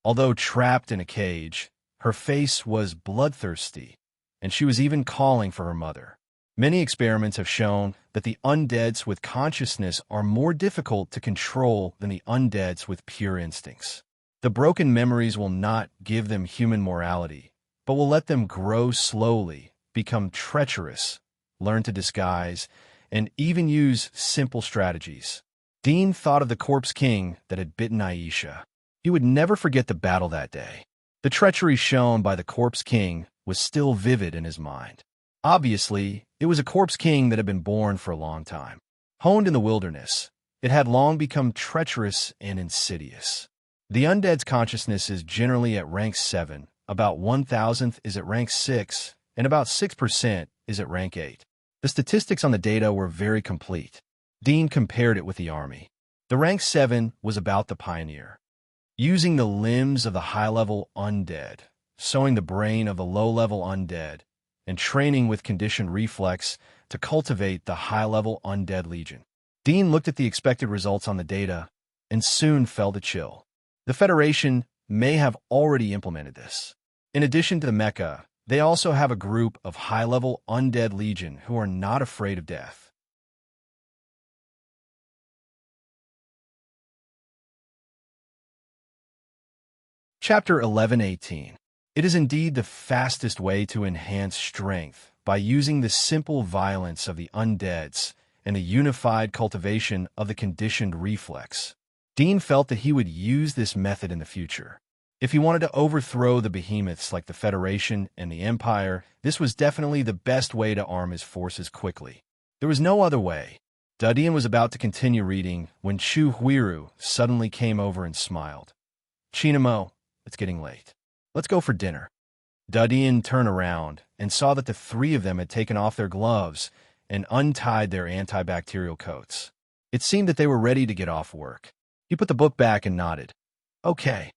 Although trapped in a cage, her face was bloodthirsty, and she was even calling for her mother. Many experiments have shown that the undeads with consciousness are more difficult to control than the undeads with pure instincts. The broken memories will not give them human morality, but will let them grow slowly, become treacherous, learn to disguise, and even use simple strategies. Dean thought of the corpse king that had bitten Aisha. He would never forget the battle that day. The treachery shown by the corpse king was still vivid in his mind. Obviously, it was a corpse king that had been born for a long time. Honed in the wilderness, it had long become treacherous and insidious. The undead's consciousness is generally at rank 7, about 1,000th is at rank 6, and about 6% is at rank 8. The statistics on the data were very complete. Dean compared it with the army. The rank 7 was about the pioneer. Using the limbs of the high-level undead, sowing the brain of the low-level undead, and training with conditioned reflex to cultivate the high-level undead legion. Dean looked at the expected results on the data and soon felt a chill. The Federation may have already implemented this. In addition to the mecha, they also have a group of high-level undead legion who are not afraid of death. Chapter 11:18. It is indeed the fastest way to enhance strength by using the simple violence of the undeads and the unified cultivation of the conditioned reflex. Dean felt that he would use this method in the future. If he wanted to overthrow the behemoths like the Federation and the Empire, this was definitely the best way to arm his forces quickly. There was no other way. Dadian was about to continue reading when Chu Huiru suddenly came over and smiled. "Chinamo, it's getting late. Let's go for dinner." Dadian turned around and saw that the three of them had taken off their gloves and untied their antibacterial coats. It seemed that they were ready to get off work. He put the book back and nodded. "Okay."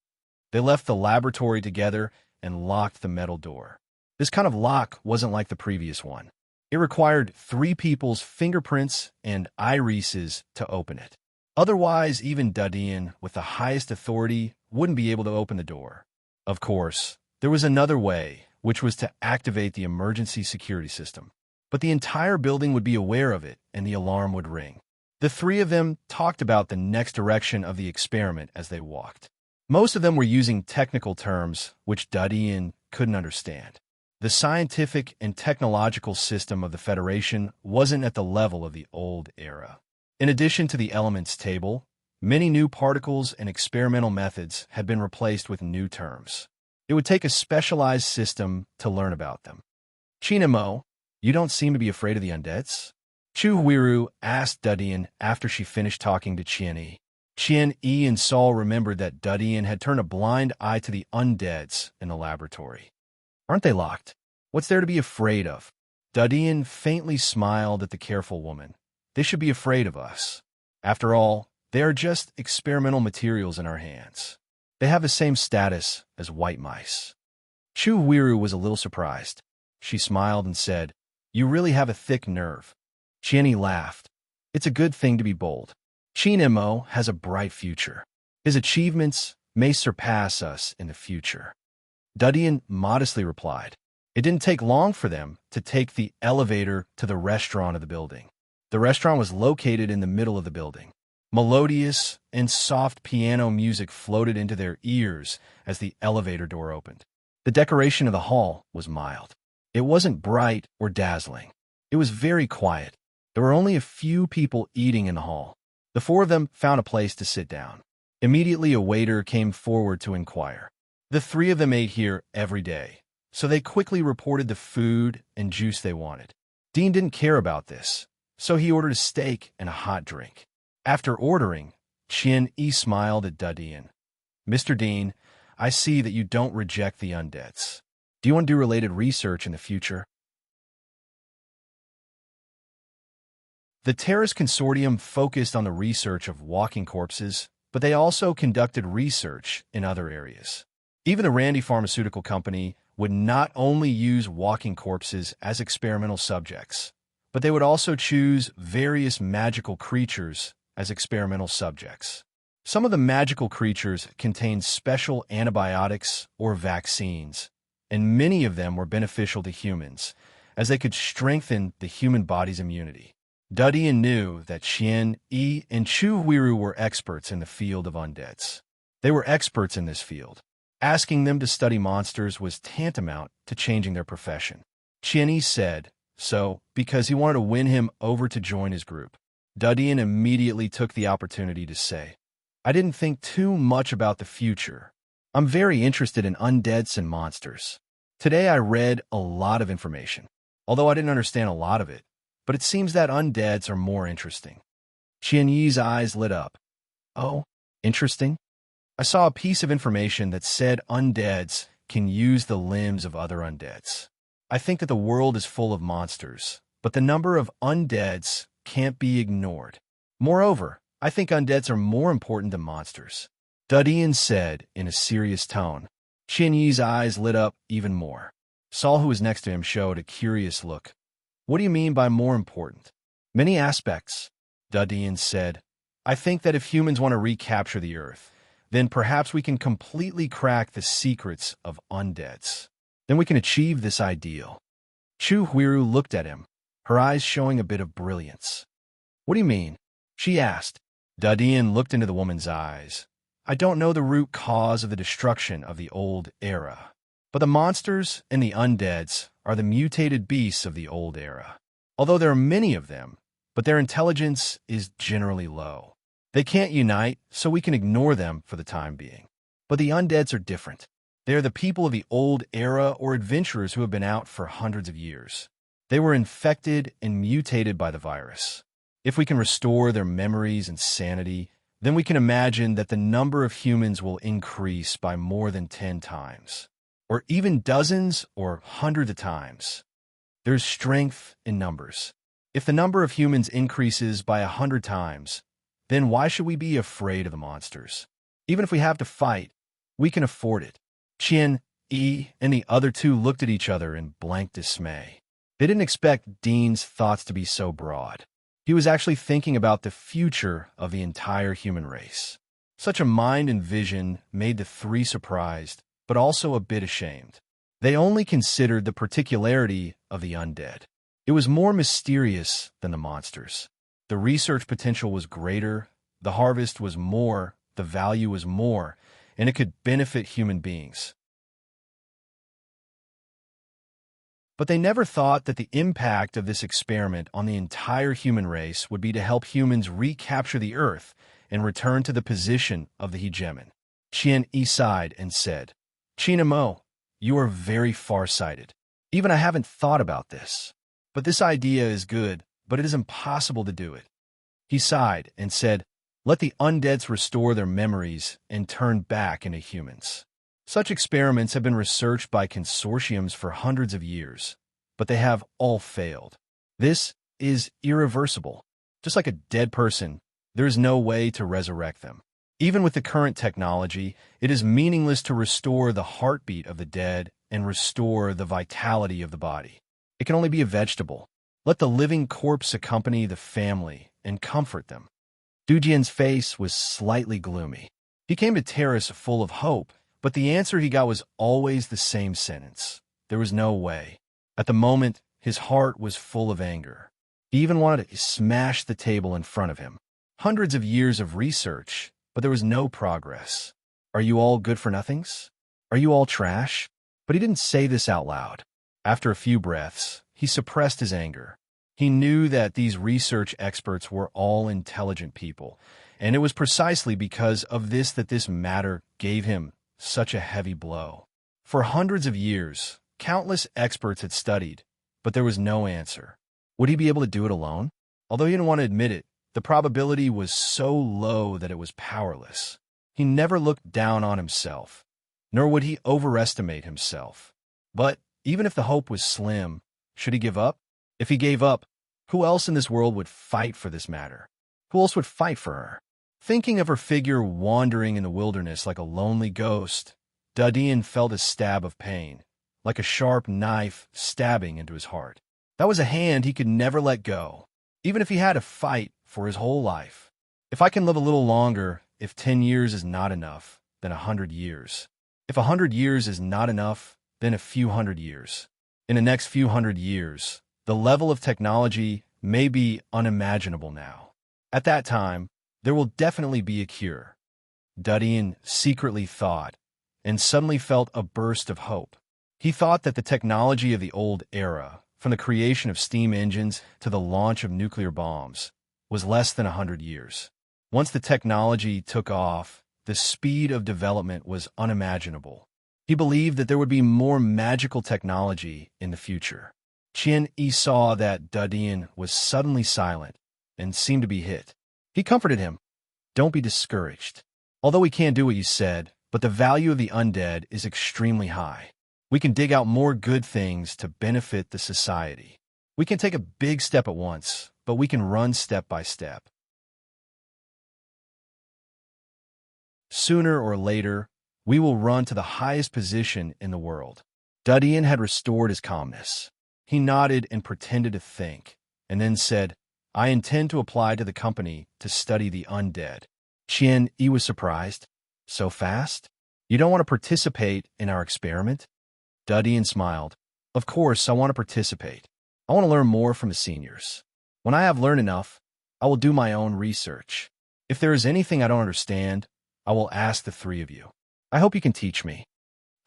They left the laboratory together and locked the metal door. This kind of lock wasn't like the previous one. It required 3 people's fingerprints and irises to open it. Otherwise, even Dadian, with the highest authority, wouldn't be able to open the door. Of course, there was another way, which was to activate the emergency security system. But the entire building would be aware of it, and the alarm would ring. The 3 of them talked about the next direction of the experiment as they walked. Most of them were using technical terms which Dadian couldn't understand. The scientific and technological system of the Federation wasn't at the level of the old era. In addition to the elements table, many new particles and experimental methods had been replaced with new terms. It would take a specialized system to learn about them. "Chinamo, you don't seem to be afraid of the undeads?" Chu Huiru asked Dadian after she finished talking to Qian-Yi. Qian-Yi and Saul remembered that Dadian had turned a blind eye to the undeads in the laboratory. "Aren't they locked? What's there to be afraid of?" Dadian faintly smiled at the careful woman. "They should be afraid of us. After all, they are just experimental materials in our hands. They have the same status as white mice." Chu Huiru was a little surprised. She smiled and said, "You really have a thick nerve." Qian-Yi laughed. "It's a good thing to be bold. Chinamo has a bright future. His achievements may surpass us in the future." Dadian modestly replied. It didn't take long for them to take the elevator to the restaurant of the building. The restaurant was located in the middle of the building. Melodious and soft piano music floated into their ears as the elevator door opened. The decoration of the hall was mild. It wasn't bright or dazzling. It was very quiet. There were only a few people eating in the hall. The 4 of them found a place to sit down. Immediately, a waiter came forward to inquire. The 3 of them ate here every day, so they quickly reported the food and juice they wanted. Dean didn't care about this, so he ordered a steak and a hot drink. After ordering, Qian-Yi smiled at Dadian. "Mr. Dean, I see that you don't reject the undeads. Do you want to do related research in the future?" The Terrace Consortium focused on the research of walking corpses, but they also conducted research in other areas. Even the Randy Pharmaceutical Company would not only use walking corpses as experimental subjects, but they would also choose various magical creatures as experimental subjects. Some of the magical creatures contained special antibiotics or vaccines, and many of them were beneficial to humans, as they could strengthen the human body's immunity. Dudian knew that Qian, Yi, and Chu Huiru were experts in the field of undeads. They were experts in this field. Asking them to study monsters was tantamount to changing their profession. Qian Yi said so because he wanted to win him over to join his group. Dudian immediately took the opportunity to say, I didn't think too much about the future. I'm very interested in undeads and monsters. Today I read a lot of information, although I didn't understand a lot of it, but it seems that undeads are more interesting. Qian Yi's eyes lit up. Oh, interesting? I saw a piece of information that said undeads can use the limbs of other undeads. I think that the world is full of monsters, but the number of undeads can't be ignored. Moreover, I think undeads are more important than monsters. Dudian said in a serious tone. Qian Yi's eyes lit up even more. Saul, who was next to him, showed a curious look. What do you mean by more important? Many aspects, Dudian said. I think that if humans want to recapture the Earth, then perhaps we can completely crack the secrets of undeads. Then we can achieve this ideal. Chu Huiru looked at him, her eyes showing a bit of brilliance. What do you mean? She asked. Dudian looked into the woman's eyes. I don't know the root cause of the destruction of the old era, but the monsters and the undeads are the mutated beasts of the old era. Although there are many of them, but their intelligence is generally low. They can't unite, so we can ignore them for the time being. But the undeads are different. They are the people of the old era or adventurers who have been out for hundreds of years. They were infected and mutated by the virus. If we can restore their memories and sanity, then we can imagine that the number of humans will increase by more than 10 times, or even dozens or hundreds of times. There's strength in numbers. If the number of humans increases by 100 times, then why should we be afraid of the monsters? Even if we have to fight, we can afford it. Qian, Yi, and the other two looked at each other in blank dismay. They didn't expect Dean's thoughts to be so broad. He was actually thinking about the future of the entire human race. Such a mind and vision made the three surprised, but also a bit ashamed. They only considered the particularity of the undead. It was more mysterious than the monsters. The research potential was greater, the harvest was more, the value was more, and it could benefit human beings. But they never thought that the impact of this experiment on the entire human race would be to help humans recapture the Earth and return to the position of the hegemon. Qian Yi sighed and said, China Mo, you are very far-sighted. Even I haven't thought about this. But this idea is good, but it is impossible to do it. He sighed and said, let the undeads restore their memories and turn back into humans. Such experiments have been researched by consortiums for hundreds of years, but they have all failed. This is irreversible. Just like a dead person, there is no way to resurrect them. Even with the current technology, it is meaningless to restore the heartbeat of the dead and restore the vitality of the body. It can only be a vegetable. Let the living corpse accompany the family and comfort them. Dujian's face was slightly gloomy. He came to Terrace full of hope, but the answer he got was always the same sentence. There was no way. At the moment, his heart was full of anger. He even wanted to smash the table in front of him. Hundreds of years of research, but there was no progress. Are you all good-for-nothings? Are you all trash? But he didn't say this out loud. After a few breaths, he suppressed his anger. He knew that these research experts were all intelligent people, and it was precisely because of this that this matter gave him such a heavy blow. For hundreds of years, countless experts had studied, but there was no answer. Would he be able to do it alone? Although he didn't want to admit it, the probability was so low that it was powerless. He never looked down on himself, nor would he overestimate himself. But even if the hope was slim, should he give up? If he gave up, who else in this world would fight for this matter? Who else would fight for her? Thinking of her figure wandering in the wilderness like a lonely ghost, Dudian felt a stab of pain, like a sharp knife stabbing into his heart. That was a hand he could never let go, even if he had to fight for his whole life. If I can live a little longer, if 10 years is not enough, then 100 years. If 100 years is not enough, then a few hundred years. In the next few hundred years, the level of technology may be unimaginable now. At that time, there will definitely be a cure. Dudian secretly thought, and suddenly felt a burst of hope. He thought that the technology of the old era, from the creation of steam engines to the launch of nuclear bombs, was less than 100 years. Once the technology took off, the speed of development was unimaginable. He believed that there would be more magical technology in the future. Qian-Yi saw that Dudian was suddenly silent and seemed to be hit. He comforted him. Don't be discouraged. Although we can't do what you said, but the value of the undead is extremely high. We can dig out more good things to benefit the society. We can take a big step at once, but we can run step by step. Sooner or later, we will run to the highest position in the world. Dudian had restored his calmness. He nodded and pretended to think, and then said, I intend to apply to the company to study the undead. Qian-Yi was surprised. So fast? You don't want to participate in our experiment? Dudian smiled. Of course, I want to participate. I want to learn more from the seniors. When I have learned enough, I will do my own research. If there is anything I don't understand, I will ask the three of you. I hope you can teach me.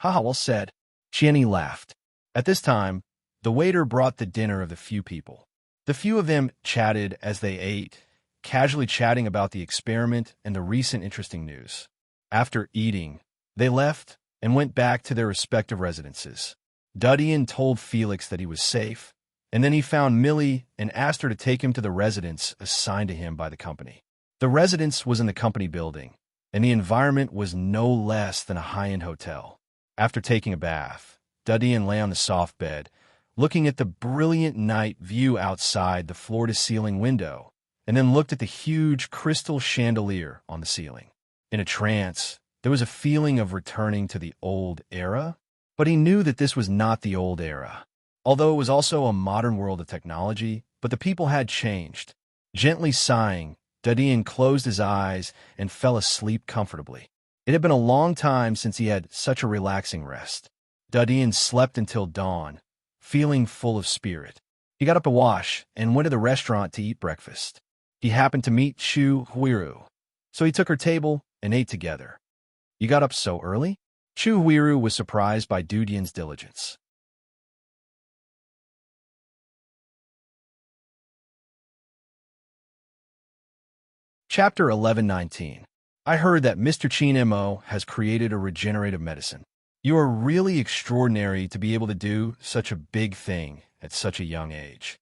Haha, well said. Qian-Yi laughed. At this time, the waiter brought the dinner of the few people. The few of them chatted as they ate, casually chatting about the experiment and the recent interesting news. After eating, they left and went back to their respective residences. Dudian told Felix that he was safe, and then he found Millie and asked her to take him to the residence assigned to him by the company. The residence was in the company building, and the environment was no less than a high-end hotel. After taking a bath, Dudian lay on the soft bed, looking at the brilliant night view outside the floor-to-ceiling window, and then looked at the huge crystal chandelier on the ceiling. In a trance, there was a feeling of returning to the old era, but he knew that this was not the old era. Although it was also a modern world of technology, but the people had changed. Gently sighing, Dudian closed his eyes and fell asleep comfortably. It had been a long time since he had such a relaxing rest. Dudian slept until dawn, feeling full of spirit. He got up to wash and went to the restaurant to eat breakfast. He happened to meet Chu Huiru, so he took her table and ate together. You got up so early? Chu Huiru was surprised by Dudian's diligence. Chapter 1119. I heard that Mr. Chin Mo has created a regenerative medicine. You are really extraordinary to be able to do such a big thing at such a young age.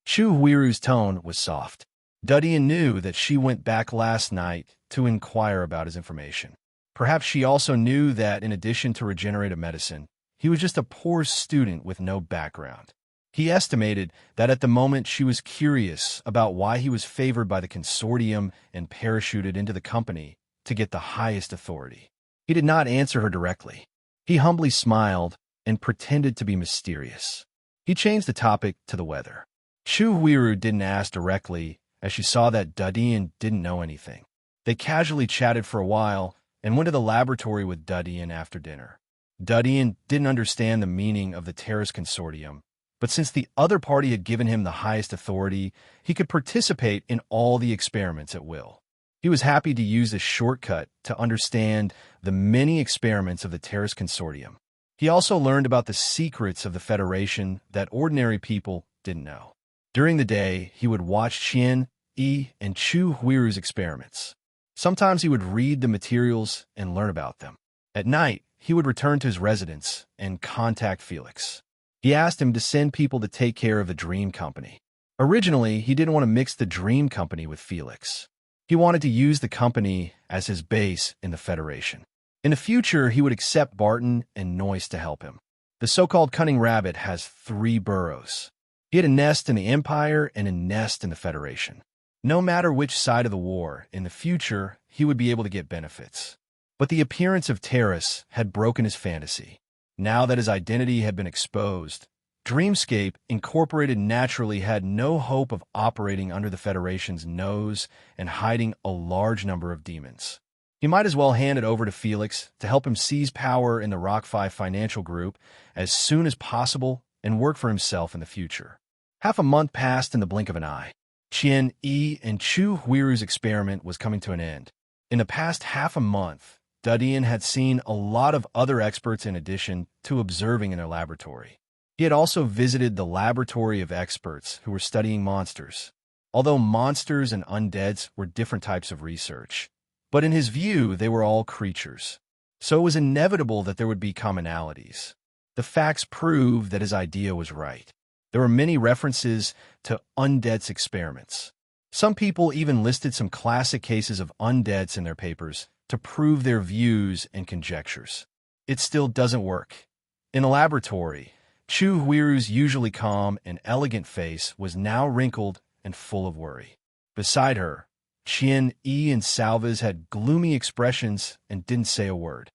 Chu Huiru's tone was soft. Dudian knew that she went back last night to inquire about his information. Perhaps she also knew that in addition to regenerative medicine, he was just a poor student with no background. He estimated that at the moment she was curious about why he was favored by the consortium and parachuted into the company to get the highest authority. He did not answer her directly. He humbly smiled and pretended to be mysterious. He changed the topic to the weather. Chu Huiru didn't ask directly, as she saw that Dudian didn't know anything. They casually chatted for a while and went to the laboratory with Dudian after dinner. Dudian didn't understand the meaning of the terrorist consortium, but since the other party had given him the highest authority, he could participate in all the experiments at will. He was happy to use this shortcut to understand the many experiments of the terrorist consortium. He also learned about the secrets of the Federation that ordinary people didn't know. During the day, he would watch Qian-Yi and Chu Huiru's experiments. Sometimes he would read the materials and learn about them. At night, he would return to his residence and contact Felix. He asked him to send people to take care of the Dream Company. Originally, he didn't want to mix the Dream Company with Felix. He wanted to use the company as his base in the Federation. In the future, he would accept Barton and Noyce to help him. The so-called Cunning Rabbit has 3 burrows. He had a nest in the Empire and a nest in the Federation. No matter which side of the war, in the future, he would be able to get benefits. But the appearance of Terrace had broken his fantasy. Now that his identity had been exposed, Dreamscape Incorporated naturally had no hope of operating under the Federation's nose and hiding a large number of demons. He might as well hand it over to Felix to help him seize power in the Rock 5 financial group as soon as possible and work for himself in the future. Half a month passed in the blink of an eye. Qian Yi and Chu Huiru's experiment was coming to an end. In the past half a month, Dadian had seen a lot of other experts in addition to observing in their laboratory. He had also visited the laboratory of experts who were studying monsters. Although monsters and undeads were different types of research, but in his view, they were all creatures. So it was inevitable that there would be commonalities. The facts proved that his idea was right. There were many references to undeads experiments. Some people even listed some classic cases of undeads in their papers to prove their views and conjectures. It still doesn't work. In the laboratory, Chu Huiru's usually calm and elegant face was now wrinkled and full of worry. Beside her, Qian Yi and Salvas had gloomy expressions and didn't say a word.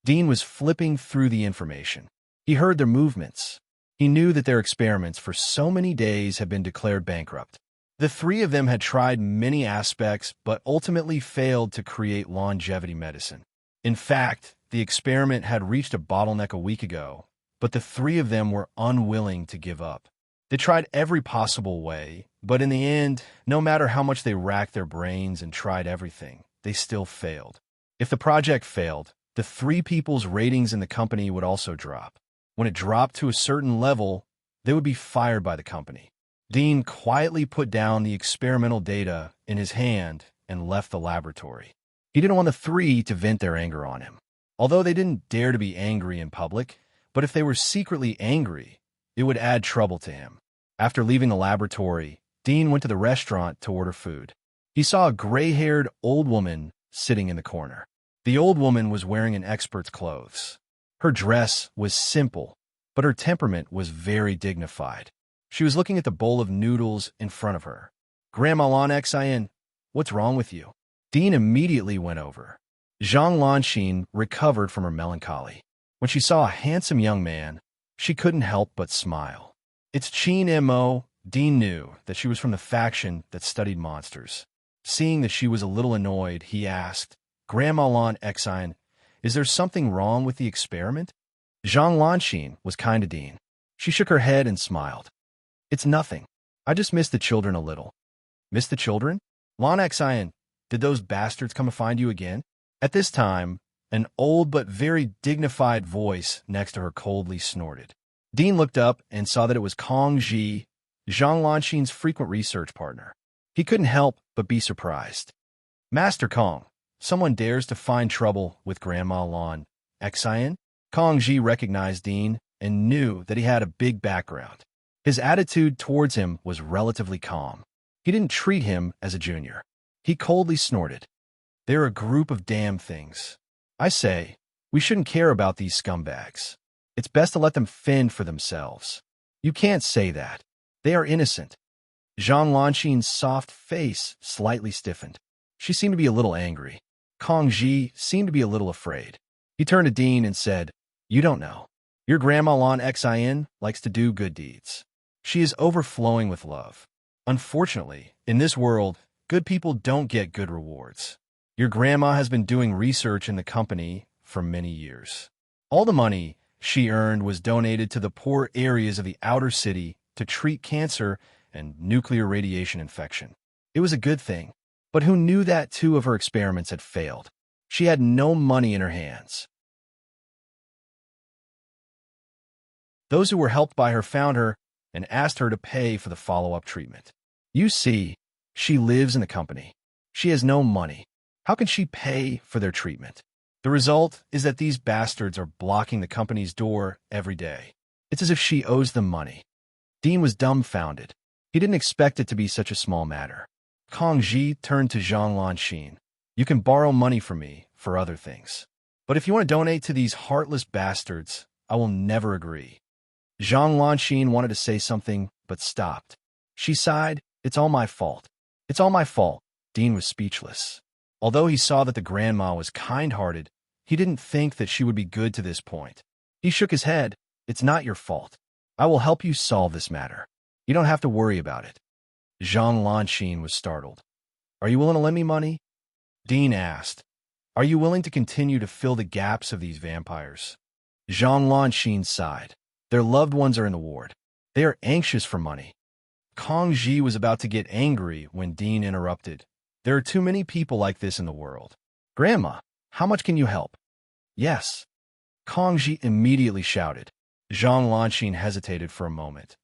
Dean was flipping through the information. He heard their movements. He knew that their experiments for so many days had been declared bankrupt. The three of them had tried many aspects, but ultimately failed to create longevity medicine. In fact, the experiment had reached a bottleneck a week ago, but the three of them were unwilling to give up. They tried every possible way, but in the end, no matter how much they racked their brains and tried everything, they still failed. If the project failed, the three people's ratings in the company would also drop. When it dropped to a certain level, they would be fired by the company. Dean quietly put down the experimental data in his hand and left the laboratory. He didn't want the three to vent their anger on him. Although they didn't dare to be angry in public, but if they were secretly angry, it would add trouble to him. After leaving the laboratory, Dean went to the restaurant to order food. He saw a gray-haired old woman sitting in the corner. The old woman was wearing an expert's clothes. Her dress was simple, but her temperament was very dignified. She was looking at the bowl of noodles in front of her. "Grandma Lan Xin, what's wrong with you?" Dean immediately went over. Zhang Lanxin recovered from her melancholy. When she saw a handsome young man, she couldn't help but smile. It's Qin Mo. Dean knew that she was from the faction that studied monsters. Seeing that she was a little annoyed, he asked, "Grandma Lan Xin, is there something wrong with the experiment?" Zhang Lanxin was kind to Dean. She shook her head and smiled. "It's nothing. I just miss the children a little." "Miss the children? Lan Xin, did those bastards come to find you again?" At this time, an old but very dignified voice next to her coldly snorted. Dean looked up and saw that it was Kong Ji, Zhang Lanxin's frequent research partner. He couldn't help but be surprised. "Master Kong, someone dares to find trouble with Grandma Lan Xin?" Kong Ji recognized Dean and knew that he had a big background. His attitude towards him was relatively calm. He didn't treat him as a junior. He coldly snorted. "They're a group of damn things. I say, we shouldn't care about these scumbags. It's best to let them fend for themselves." "You can't say that. They are innocent." Zhang Lanxin's soft face slightly stiffened. She seemed to be a little angry. Kong Ji seemed to be a little afraid. He turned to Dean and said, "You don't know. Your Grandma Lan Xin likes to do good deeds. She is overflowing with love. Unfortunately, in this world, good people don't get good rewards. Your grandma has been doing research in the company for many years. All the money she earned was donated to the poor areas of the outer city to treat cancer and nuclear radiation infection. It was a good thing, but who knew that two of her experiments had failed? She had no money in her hands. Those who were helped by her found her and asked her to pay for the follow-up treatment. You see, she lives in the company. She has no money. How can she pay for their treatment? The result is that these bastards are blocking the company's door every day. It's as if she owes them money." Dean was dumbfounded. He didn't expect it to be such a small matter. Kong Ji turned to Zhang Lanxin. "You can borrow money from me for other things. But if you want to donate to these heartless bastards, I will never agree." Zhang Lanxin wanted to say something, but stopped. She sighed. "It's all my fault. It's all my fault." Dean was speechless. Although he saw that the grandma was kind-hearted, he didn't think that she would be good to this point. He shook his head. "It's not your fault. I will help you solve this matter. You don't have to worry about it." Zhang Lanxin was startled. "Are you willing to lend me money?" Dean asked. "Are you willing to continue to fill the gaps of these vampires?" Zhang Lanxin sighed. Their loved ones are in the ward. They are anxious for money. Kong Ji was about to get angry when Dean interrupted. There are too many people like this in the world. Grandma, how much can you help? Yes. Kong Ji immediately shouted. Zhang Lanxin hesitated for a moment.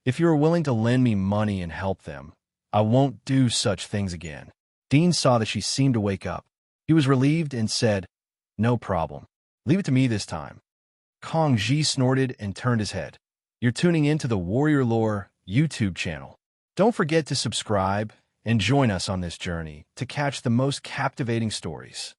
If you are willing to lend me money and help them, I won't do such things again. Dean saw that she seemed to wake up. He was relieved and said, No problem. Leave it to me this time. Kong Ji snorted and turned his head. You're tuning into the Warrior Lore YouTube channel. Don't forget to subscribe and join us on this journey to catch the most captivating stories.